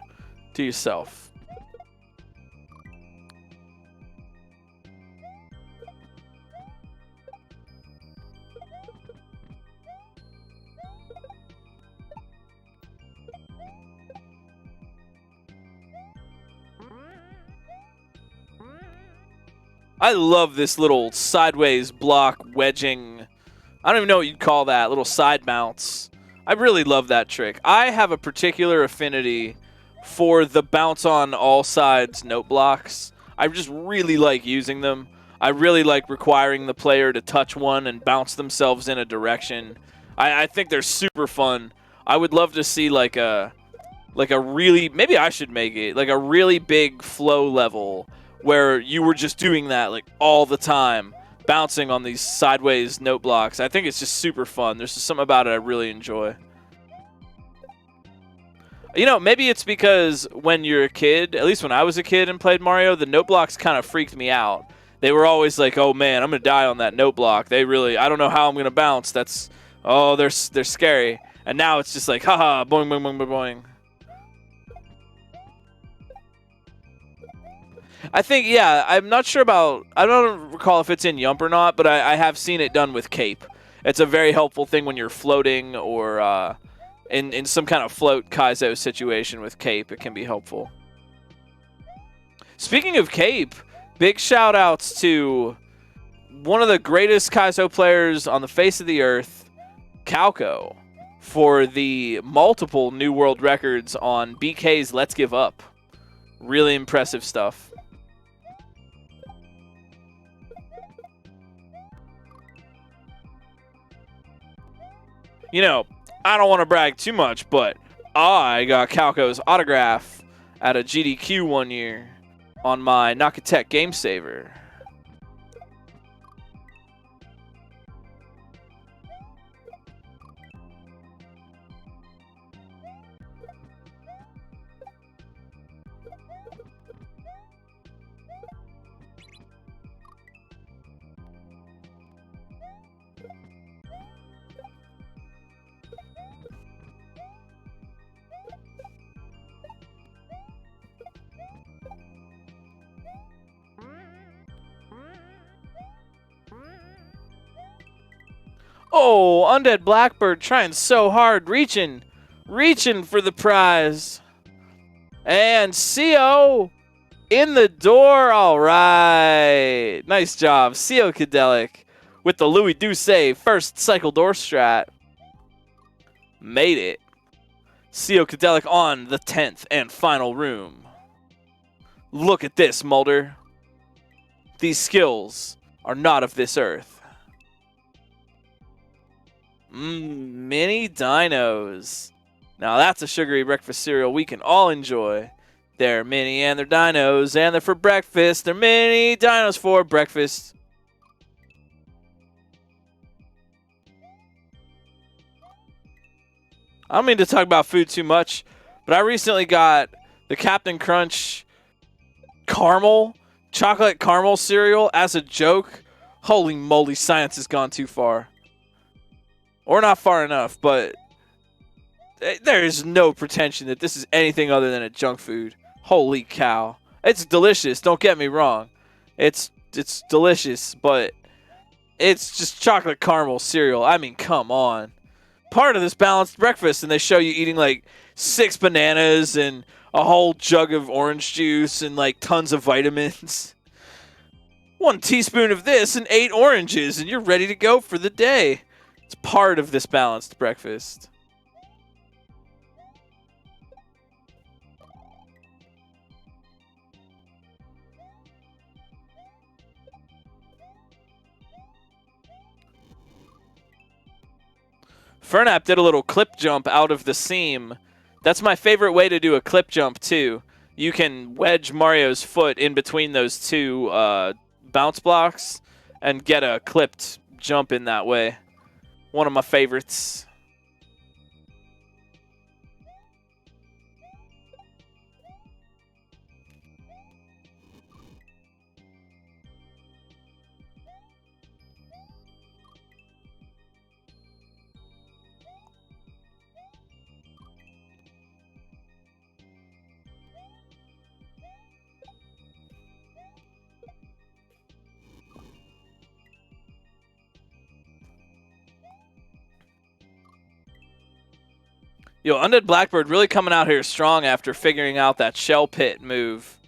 to yourself. I love this little sideways block wedging I don't even know what you'd call that, little side bounce. I really love that trick. I have a particular affinity for the bounce on all sides note blocks. I just really like using them. I really like requiring the player to touch one and bounce themselves in a direction. I think they're super fun. I would love to see like a really, maybe I should make it like a really big flow level where you were just doing that like all the time, bouncing on these sideways note blocks. I think it's just super fun. There's just something about it I really enjoy. You know, maybe it's because when you're a kid, at least when I was a kid and played Mario, the note blocks kind of freaked me out. They were always like, oh man, I'm going to die on that note block. They really, I don't know how I'm going to bounce. That's, oh, they're scary. And now it's just like, haha, boing, boing, boing, boing, boing. I think, yeah, I'm not sure about, I don't recall if it's in Yump or not, but I have seen it done with Cape. It's a very helpful thing when you're floating or in some kind of float Kaizo situation with Cape. It can be helpful. Speaking of Cape, big shout outs to one of the greatest Kaizo players on the face of the earth, Calco, for the multiple new world records on BK's Let's Give Up. Really impressive stuff. You know, I don't want to brag too much, but I got Calco's autograph at a GDQ one year on my Nakatech Game Saver. Oh, Undead Blackbird trying so hard, reaching for the prize. And CO in the door, all right. Nice job, CO Kadelic with the Louis Duse first cycle door strat. Made it. CO Kadelic on the 10th and final room. Look at this, Mulder. These skills are not of this earth. Mini dinos. Now that's a sugary breakfast cereal we can all enjoy. They're mini and they're dinos and they're for breakfast. They're mini dinos for breakfast. I don't mean to talk about food too much, but I recently got the Captain Crunch chocolate caramel cereal as a joke. Holy moly, science has gone too far. Or not far enough, but there is no pretension that this is anything other than a junk food. Holy cow. It's delicious, don't get me wrong. It's delicious, but it's just chocolate caramel cereal. I mean, come on. Part of this balanced breakfast, and they show you eating like 6 bananas and a whole jug of orange juice and like tons of vitamins. 1 teaspoon of this and 8 oranges, and you're ready to go for the day. It's part of this balanced breakfast. Fernap did a little clip jump out of the seam. That's my favorite way to do a clip jump, too. You can wedge Mario's foot in between those 2 bounce blocks and get a clipped jump in that way. One of my favorites. Yo, Undead Blackbird really coming out here strong after figuring out that shell pit move.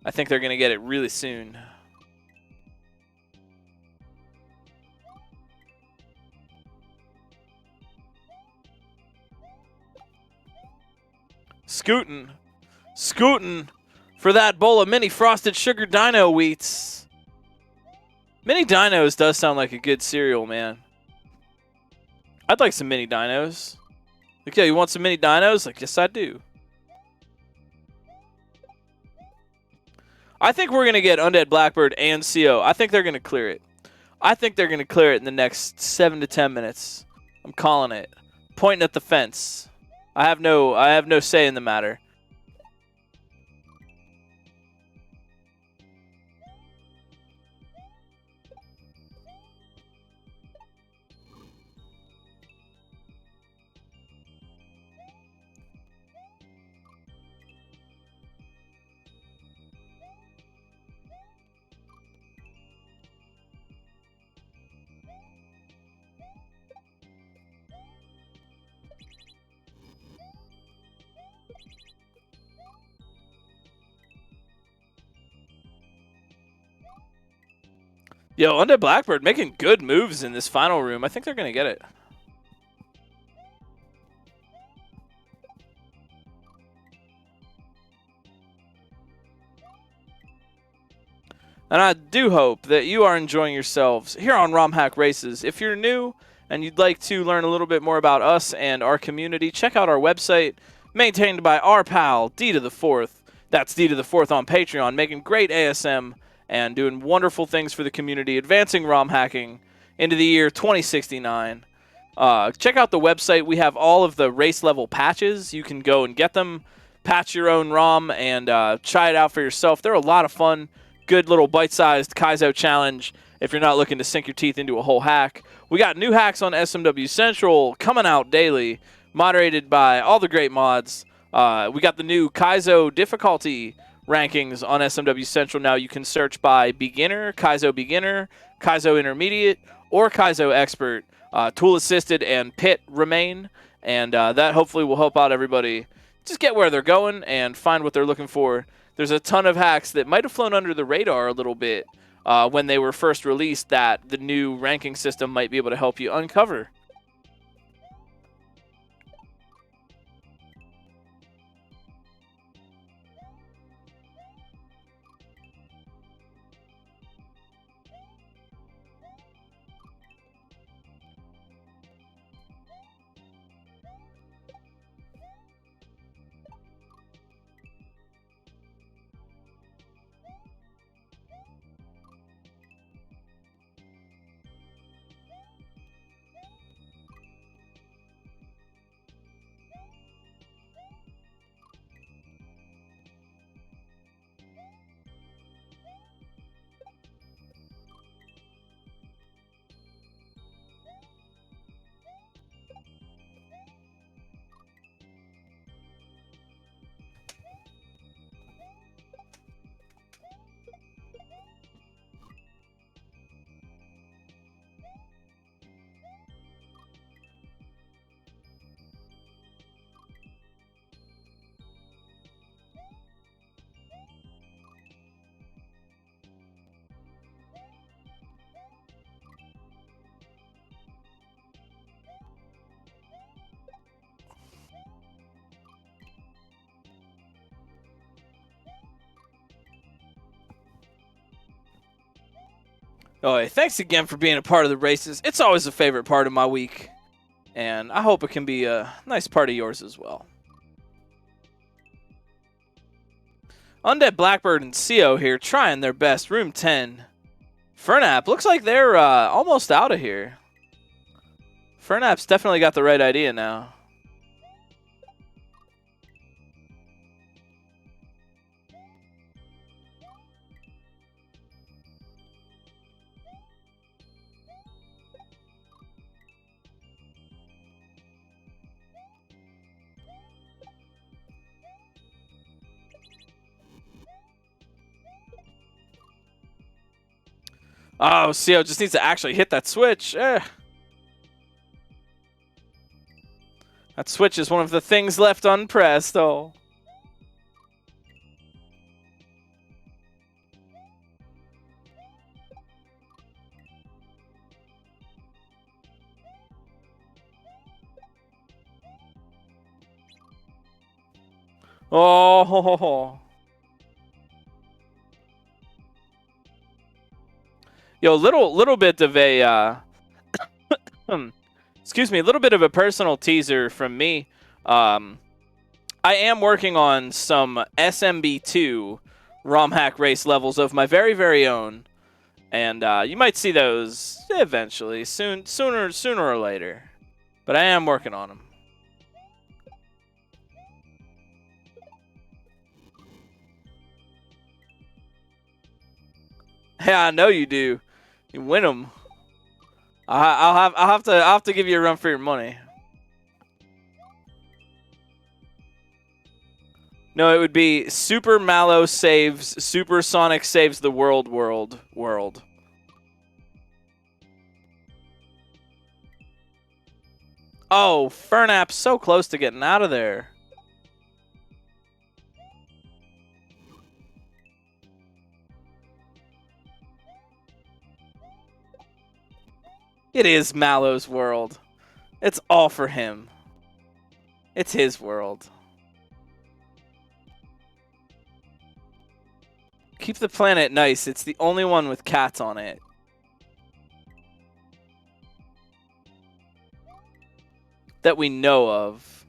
I think they're going to get it really soon. Scootin'. Scootin' for that bowl of mini frosted sugar dino wheats. Mini dinos does sound like a good cereal, man. I'd like some mini dinos. Like, yeah, you want some mini dinos? Like, yes, I do. I think we're going to get Undead Blackbird and CO. I think they're going to clear it. I think they're going to clear it in the next 7 to 10 minutes. I'm calling it. Pointing at the fence. I have no say in the matter. Yo, Undead Blackbird making good moves in this final room. I think they're going to get it. And I do hope that you are enjoying yourselves here on Romhack Races. If you're new and you'd like to learn a little bit more about us and our community, check out our website, maintained by our pal, D to the Fourth. That's D to the Fourth on Patreon, making great ASM and doing wonderful things for the community, advancing ROM hacking into the year 2069. Check out the website. We have all of the race level patches. You can go and get them, patch your own ROM, and try it out for yourself. They're a lot of fun. Good little bite-sized Kaizo challenge if you're not looking to sink your teeth into a whole hack. We got new hacks on SMW Central coming out daily, moderated by all the great mods. We got the new Kaizo difficulty rankings on SMW Central now. You can search by beginner, Kaizo intermediate, or Kaizo expert. Tool assisted and pit remain, and that hopefully will help out everybody just get where they're going and find what they're looking for. There's a ton of hacks that might have flown under the radar a little bit when they were first released that the new ranking system might be able to help you uncover. Oh, hey, thanks again for being a part of the races. It's always a favorite part of my week, and I hope it can be a nice part of yours as well. Undead Blackbird and CO here trying their best. Room 10. Fernap, looks like they're almost out of here. Fernap's definitely got the right idea now. Oh, CO just needs to actually hit that switch. That switch is one of the things left unpressed, though. Oh. Yo, little bit of a excuse me, a little bit of a personal teaser from me. I am working on some SMB2 Romhack race levels of my very own, and you might see those eventually, sooner or later. But I am working on them. Yeah, I know you do. You win them. I'll have to give you a run for your money. No, it would be Super Mallow saves Super Sonic saves the world. Oh, Fernap's so close to getting out of there. It is Mallow's world. It's all for him. It's his world. Keep the planet nice. It's the only one with cats on it. That we know of.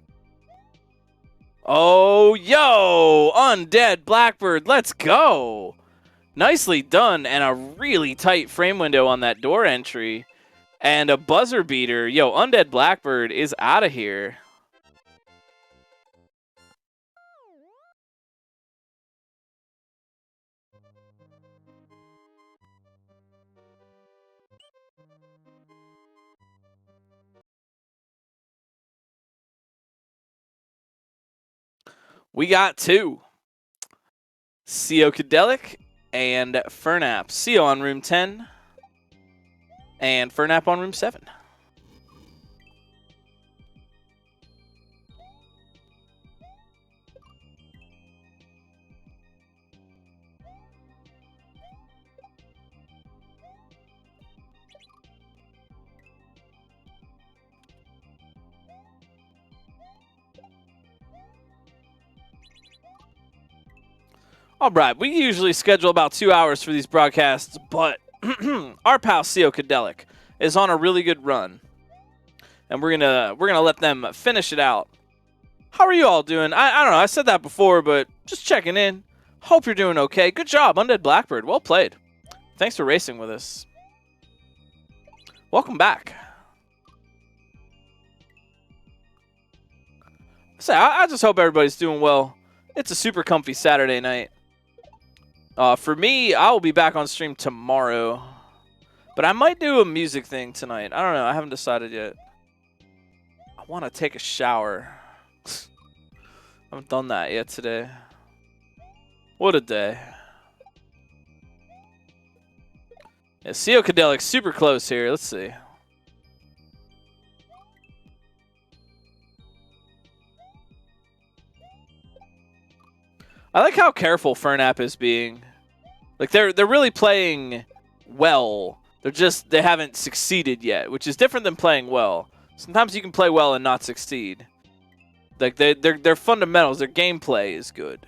Oh, yo! Undead Blackbird, let's go! Nicely done, and a really tight frame window on that door entry. And a buzzer beater. Yo, Undead Blackbird is out of here. We got two. Seocadelic and Fernap. Seo on room 10 and Fernap on room 7. All right, we usually schedule about 2 hours for these broadcasts, but our pal Seocadelic is on a really good run, and we're gonna let them finish it out. How are you all doing? I don't know. I said that before, but just checking in. Hope you're doing okay. Good job, Undead Blackbird. Well played. Thanks for racing with us. Welcome back. So I just hope everybody's doing well. It's a super comfy Saturday night. For me, I will be back on stream tomorrow. But I might do a music thing tonight. I don't know. I haven't decided yet. I want to take a shower. I haven't done that yet today. What a day. Yeah, Seocadelic's super close here. Let's see. I like how careful Fernap is being. Like they're really playing well. They haven't succeeded yet, which is different than playing well. Sometimes you can play well and not succeed. Like their fundamentals, their gameplay is good.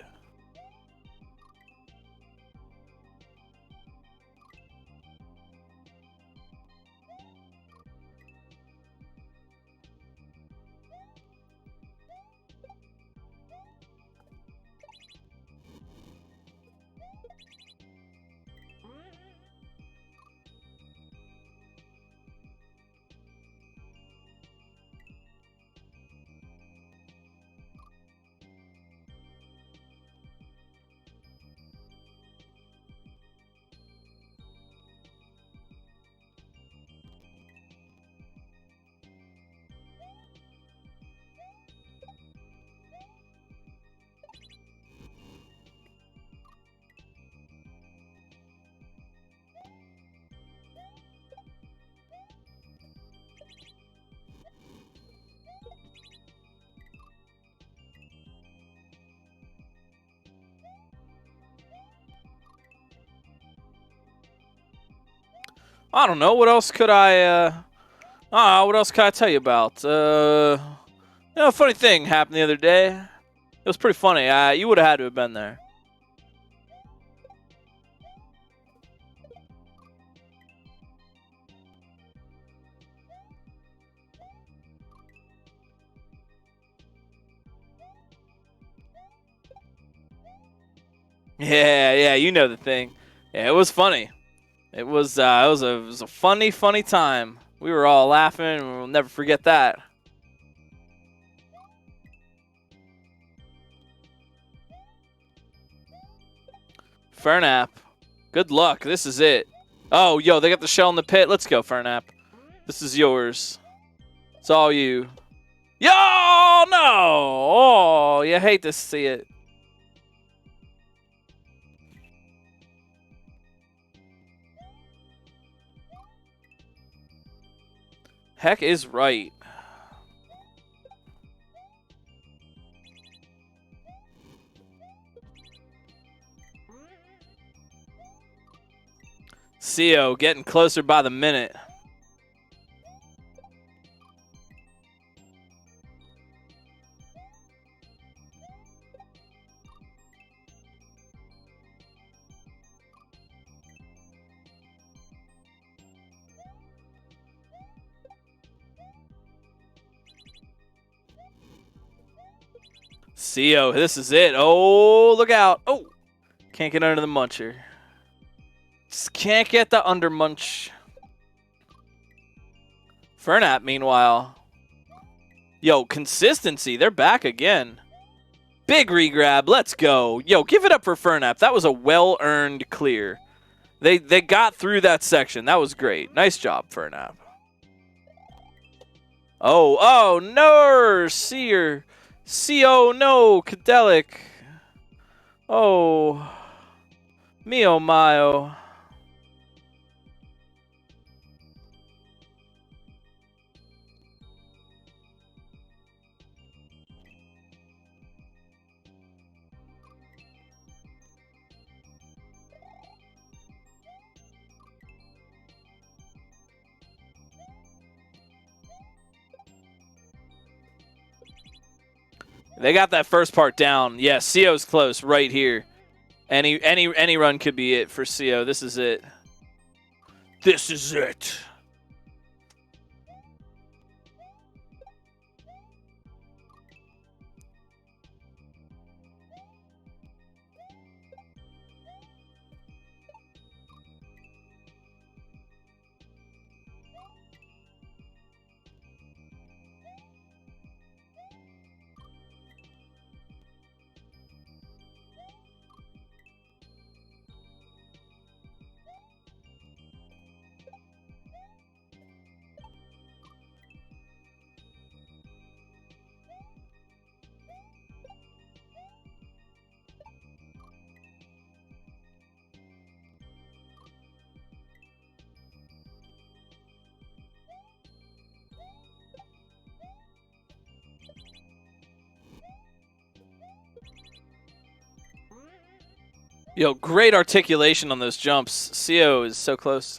I don't know. What else could what else could I tell you about? You know, a funny thing happened the other day. It was pretty funny. You would have had to have been there. Yeah, you know the thing. Yeah, it was funny. It was a funny time. We were all laughing, and we'll never forget that. Fernap, good luck. This is it. Oh, yo, they got the shell in the pit. Let's go, Fernap. This is yours. It's all you. Yo, no! Oh, you hate to see it. Heck is right. CO getting closer by the minute. CO, this is it. Oh, look out. Oh, can't get under the muncher. Just can't get the under munch. Fernap, meanwhile. Yo, consistency. They're back again. Big regrab. Let's go. Yo, give it up for Fernap. That was a well-earned clear. They got through that section. That was great. Nice job, Fernap. Oh, no, Seer. CO, no, Cadelic. Oh, mio mio. They got that first part down. Yeah, CO's close right here. Any run could be it for CO. This is it. This is it. Yo, great articulation on those jumps. CO is so close.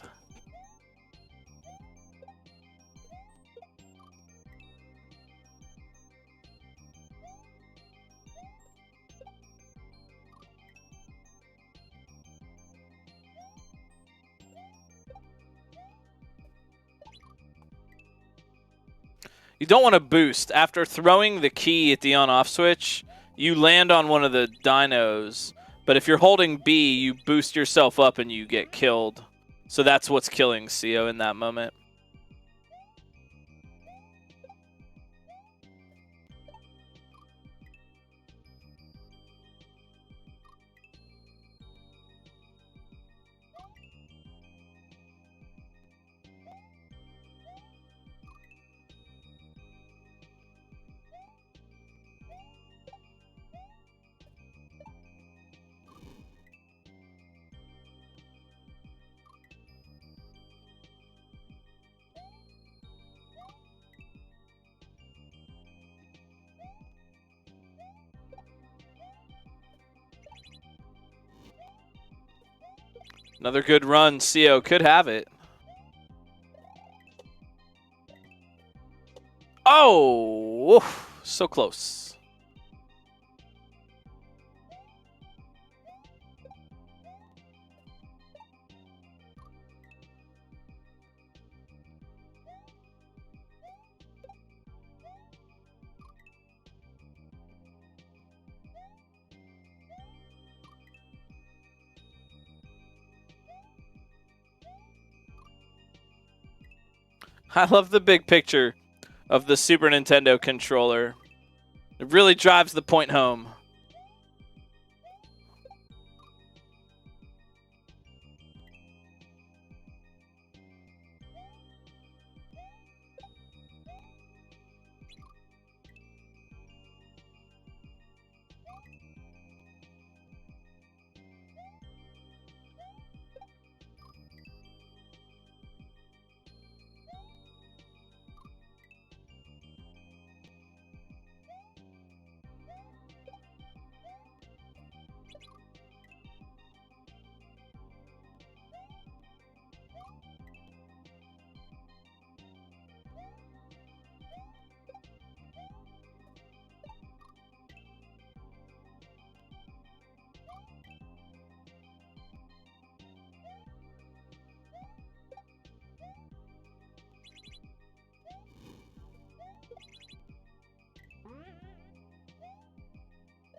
You don't want to boost. After throwing the key at the on-off switch, you land on one of the dinos. But if you're holding B, you boost yourself up and you get killed. So that's what's killing CO in that moment. Another good run. CO could have it. Oh, oof, so close. I love the big picture of the Super Nintendo controller. It really drives the point home.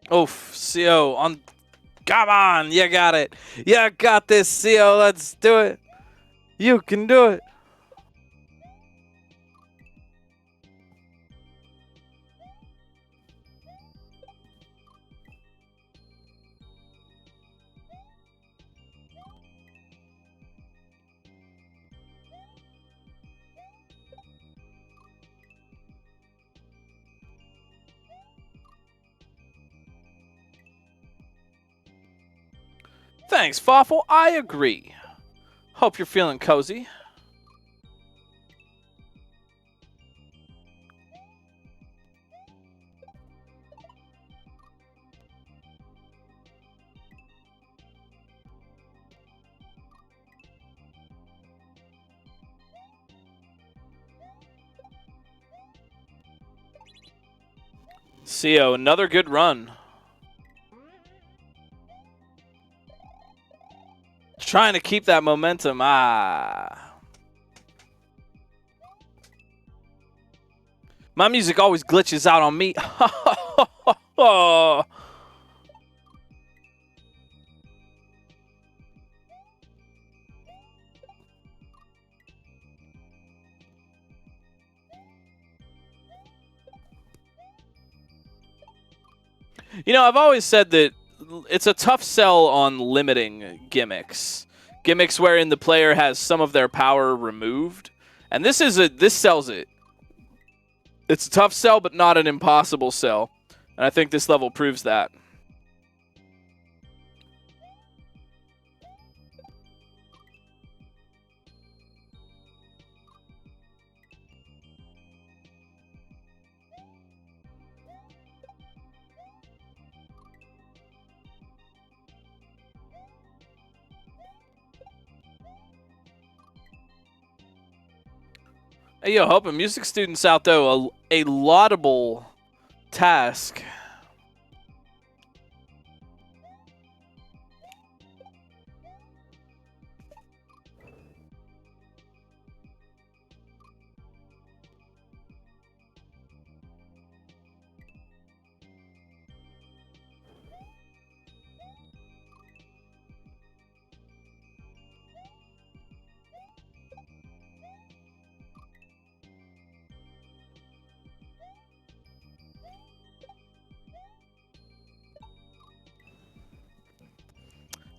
Oof, CO on. Come on, you got it. You got this, CO. Let's do it. You can do it. Thanks, Fawful. I agree. Hope you're feeling cozy. CO, another good run. Trying to keep that momentum. My music always glitches out on me. You know, I've always said that it's a tough sell on limiting gimmicks. Gimmicks wherein the player has some of their power removed. And this sells it. It's a tough sell, but not an impossible sell. And I think this level proves that. Hey, yo, helping music students out, though, a laudable task.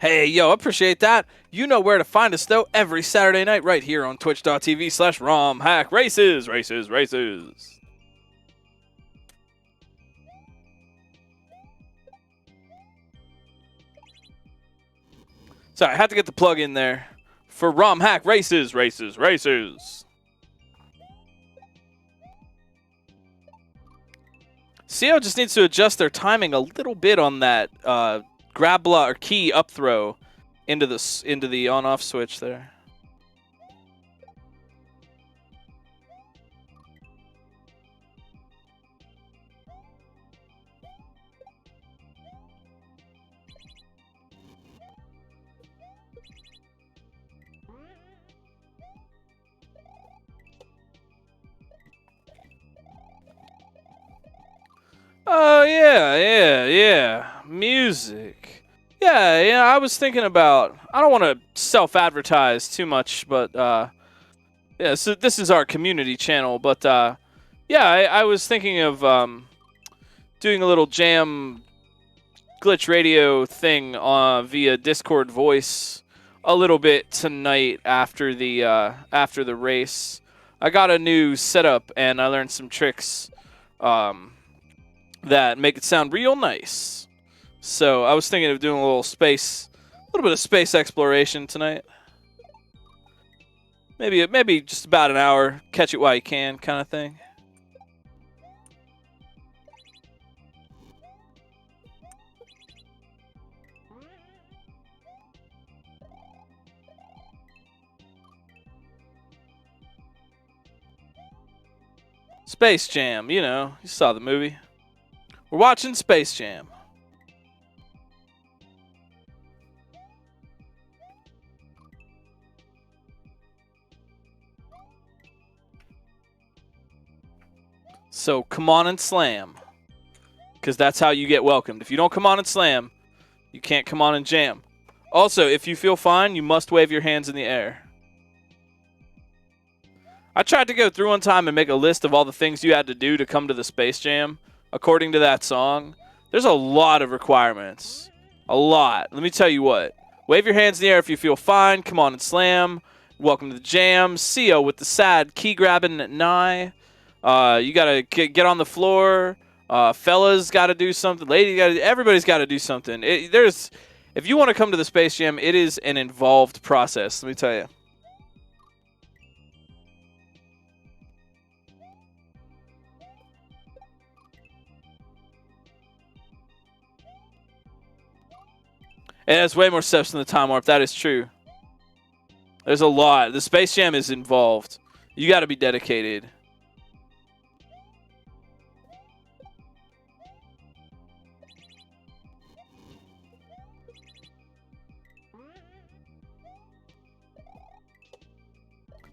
Hey, yo, appreciate that. You know where to find us, though, every Saturday night right here on twitch.tv/Romhack. Races, races, races. Sorry, I had to get the plug in there. For Romhack, races, races, races. CO just needs to adjust their timing a little bit on that grab block or key up throw into the on-off switch there. Oh yeah, music. Yeah, I was thinking about, I don't want to self-advertise too much, but Yeah, so this is our community channel, but yeah, I was thinking of doing a little jam glitch radio thing via Discord voice a little bit tonight after the race. I got a new setup and I learned some tricks that make it sound real nice. So I was thinking of doing a little bit of space exploration tonight. Maybe just about an hour, catch it while you can, kind of thing. Space Jam, you know, you saw the movie. We're watching Space Jam. So come on and slam, because that's how you get welcomed. If you don't come on and slam, you can't come on and jam. Also, if you feel fine, you must wave your hands in the air. I tried to go through one time and make a list of all the things you had to do to come to the Space Jam. According to that song, there's a lot of requirements. A lot. Let me tell you what. Wave your hands in the air if you feel fine. Come on and slam. Welcome to the jam. CO with the sad key grabbing at nigh. You gotta get on the floor. Fellas gotta do something. Everybody's gotta do something. If you want to come to the Space Jam, it is an involved process. Let me tell you. It has way more steps than the time warp. That is true. There's a lot. The Space Jam is involved. You got to be dedicated.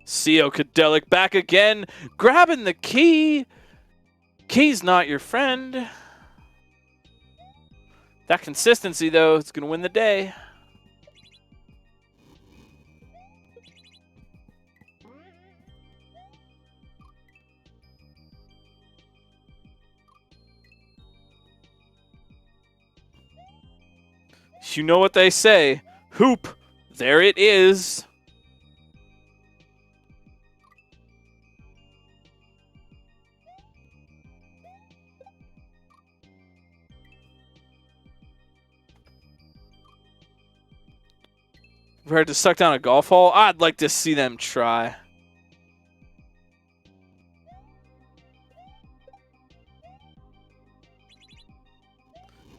Psychedelic back again, grabbing the key. Key's not your friend. That consistency, though, it's going to win the day. You know what they say. Hoop, there it is. Prepared to suck down a golf ball? I'd like to see them try.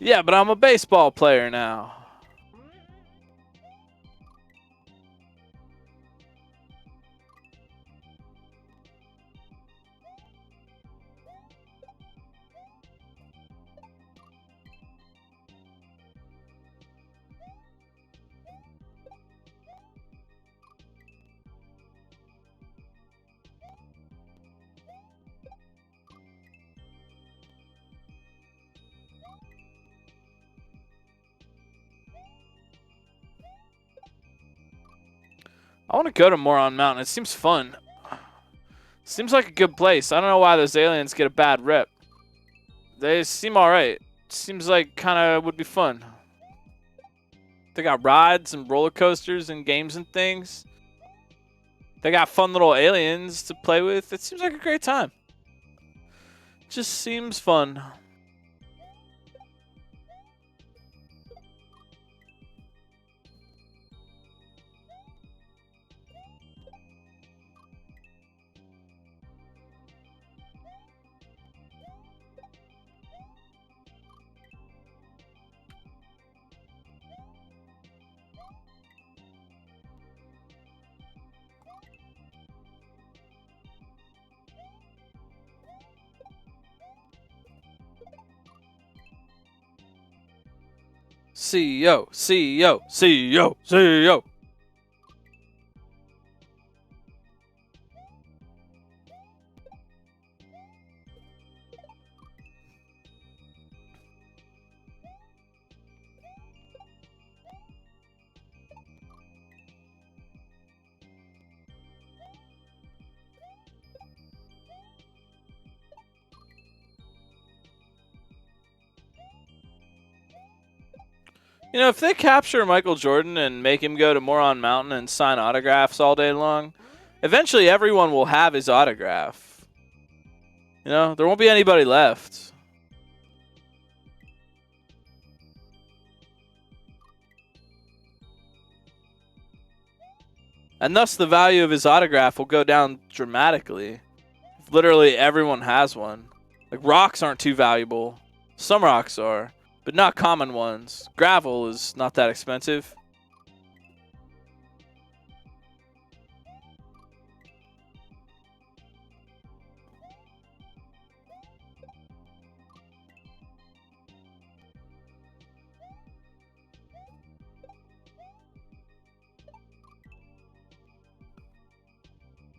Yeah, but I'm a baseball player now. I want to go to Moron Mountain. It seems fun. Seems like a good place. I don't know why those aliens get a bad rep. They seem alright. Seems like kind of would be fun. They got rides and roller coasters and games and things. They got fun little aliens to play with. It seems like a great time. Just seems fun. CEO, CEO, CEO, CEO. You know, if they capture Michael Jordan and make him go to Moron Mountain and sign autographs all day long, eventually everyone will have his autograph. You know, there won't be anybody left. And thus the value of his autograph will go down dramatically. Literally everyone has one. Like, rocks aren't too valuable. Some rocks are, but not common ones. Gravel is not that expensive.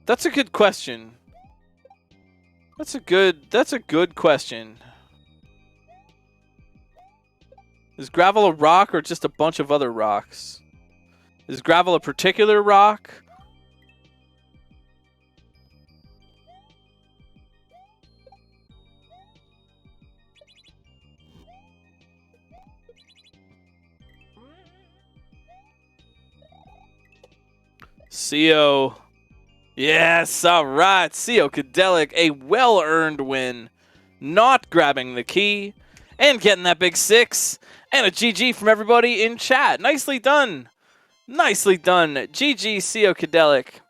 That's a good question. That's a good question. Is gravel a rock or just a bunch of other rocks? Is gravel a particular rock? CO. Yes, all right. SJandCharlietheCat, a well-earned win. Not grabbing the key and getting that big 6. And a GG from everybody in chat. Nicely done. Nicely done. GG, SJandCharlietheCat.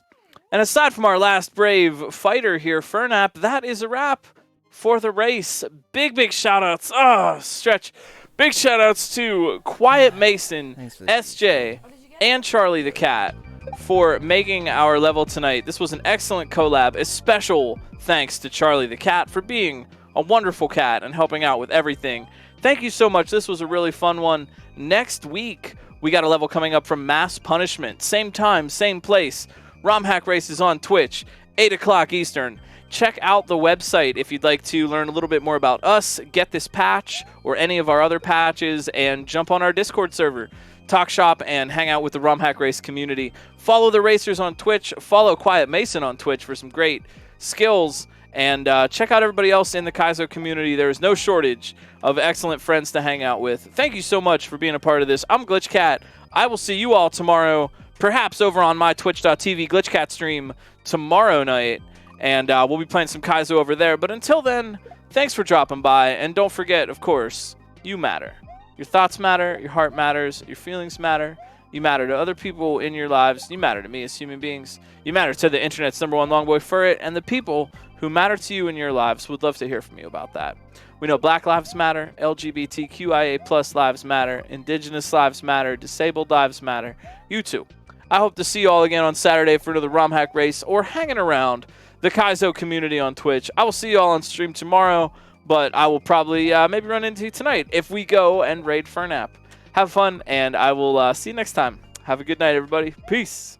And aside from our last brave fighter here, Fernap, that is a wrap for the race. Big shout-outs. Oh, stretch. Big shout-outs to quietmason, SJ, and CharlietheCat for making our level tonight. This was an excellent collab. A special thanks to CharlietheCat for being a wonderful cat and helping out with everything. Thank you so much. This was a really fun one. Next week, we got a level coming up from Mass Punishment. Same time, same place. Romhack races on Twitch, 8 o'clock Eastern. Check out the website if you'd like to learn a little bit more about us, get this patch or any of our other patches, and jump on our Discord server. Talk shop and hang out with the Romhack race community. Follow the racers on Twitch. Follow quietmason on Twitch for some great skills. And check out everybody else in the Kaizo community. There is no shortage of excellent friends to hang out with. Thank you so much for being a part of this. I'm GlitchCat. I will see you all tomorrow, perhaps over on my twitch.tv GlitchCat stream tomorrow night. And we'll be playing some Kaizo over there. But until then, thanks for dropping by. And don't forget, of course, you matter. Your thoughts matter. Your heart matters. Your feelings matter. You matter to other people in your lives. You matter to me as human beings. You matter to the internet's #1 longboy furret, and the people who matter to you in your lives. Would love to hear from you about that. We know Black Lives Matter, LGBTQIA+ lives matter, Indigenous lives matter, disabled lives matter. You too. I hope to see you all again on Saturday for another Romhack race or hanging around the Kaizo community on Twitch. I will see you all on stream tomorrow, but I will probably maybe run into you tonight if we go and raid Fernap. Have fun, and I will see you next time. Have a good night, everybody. Peace.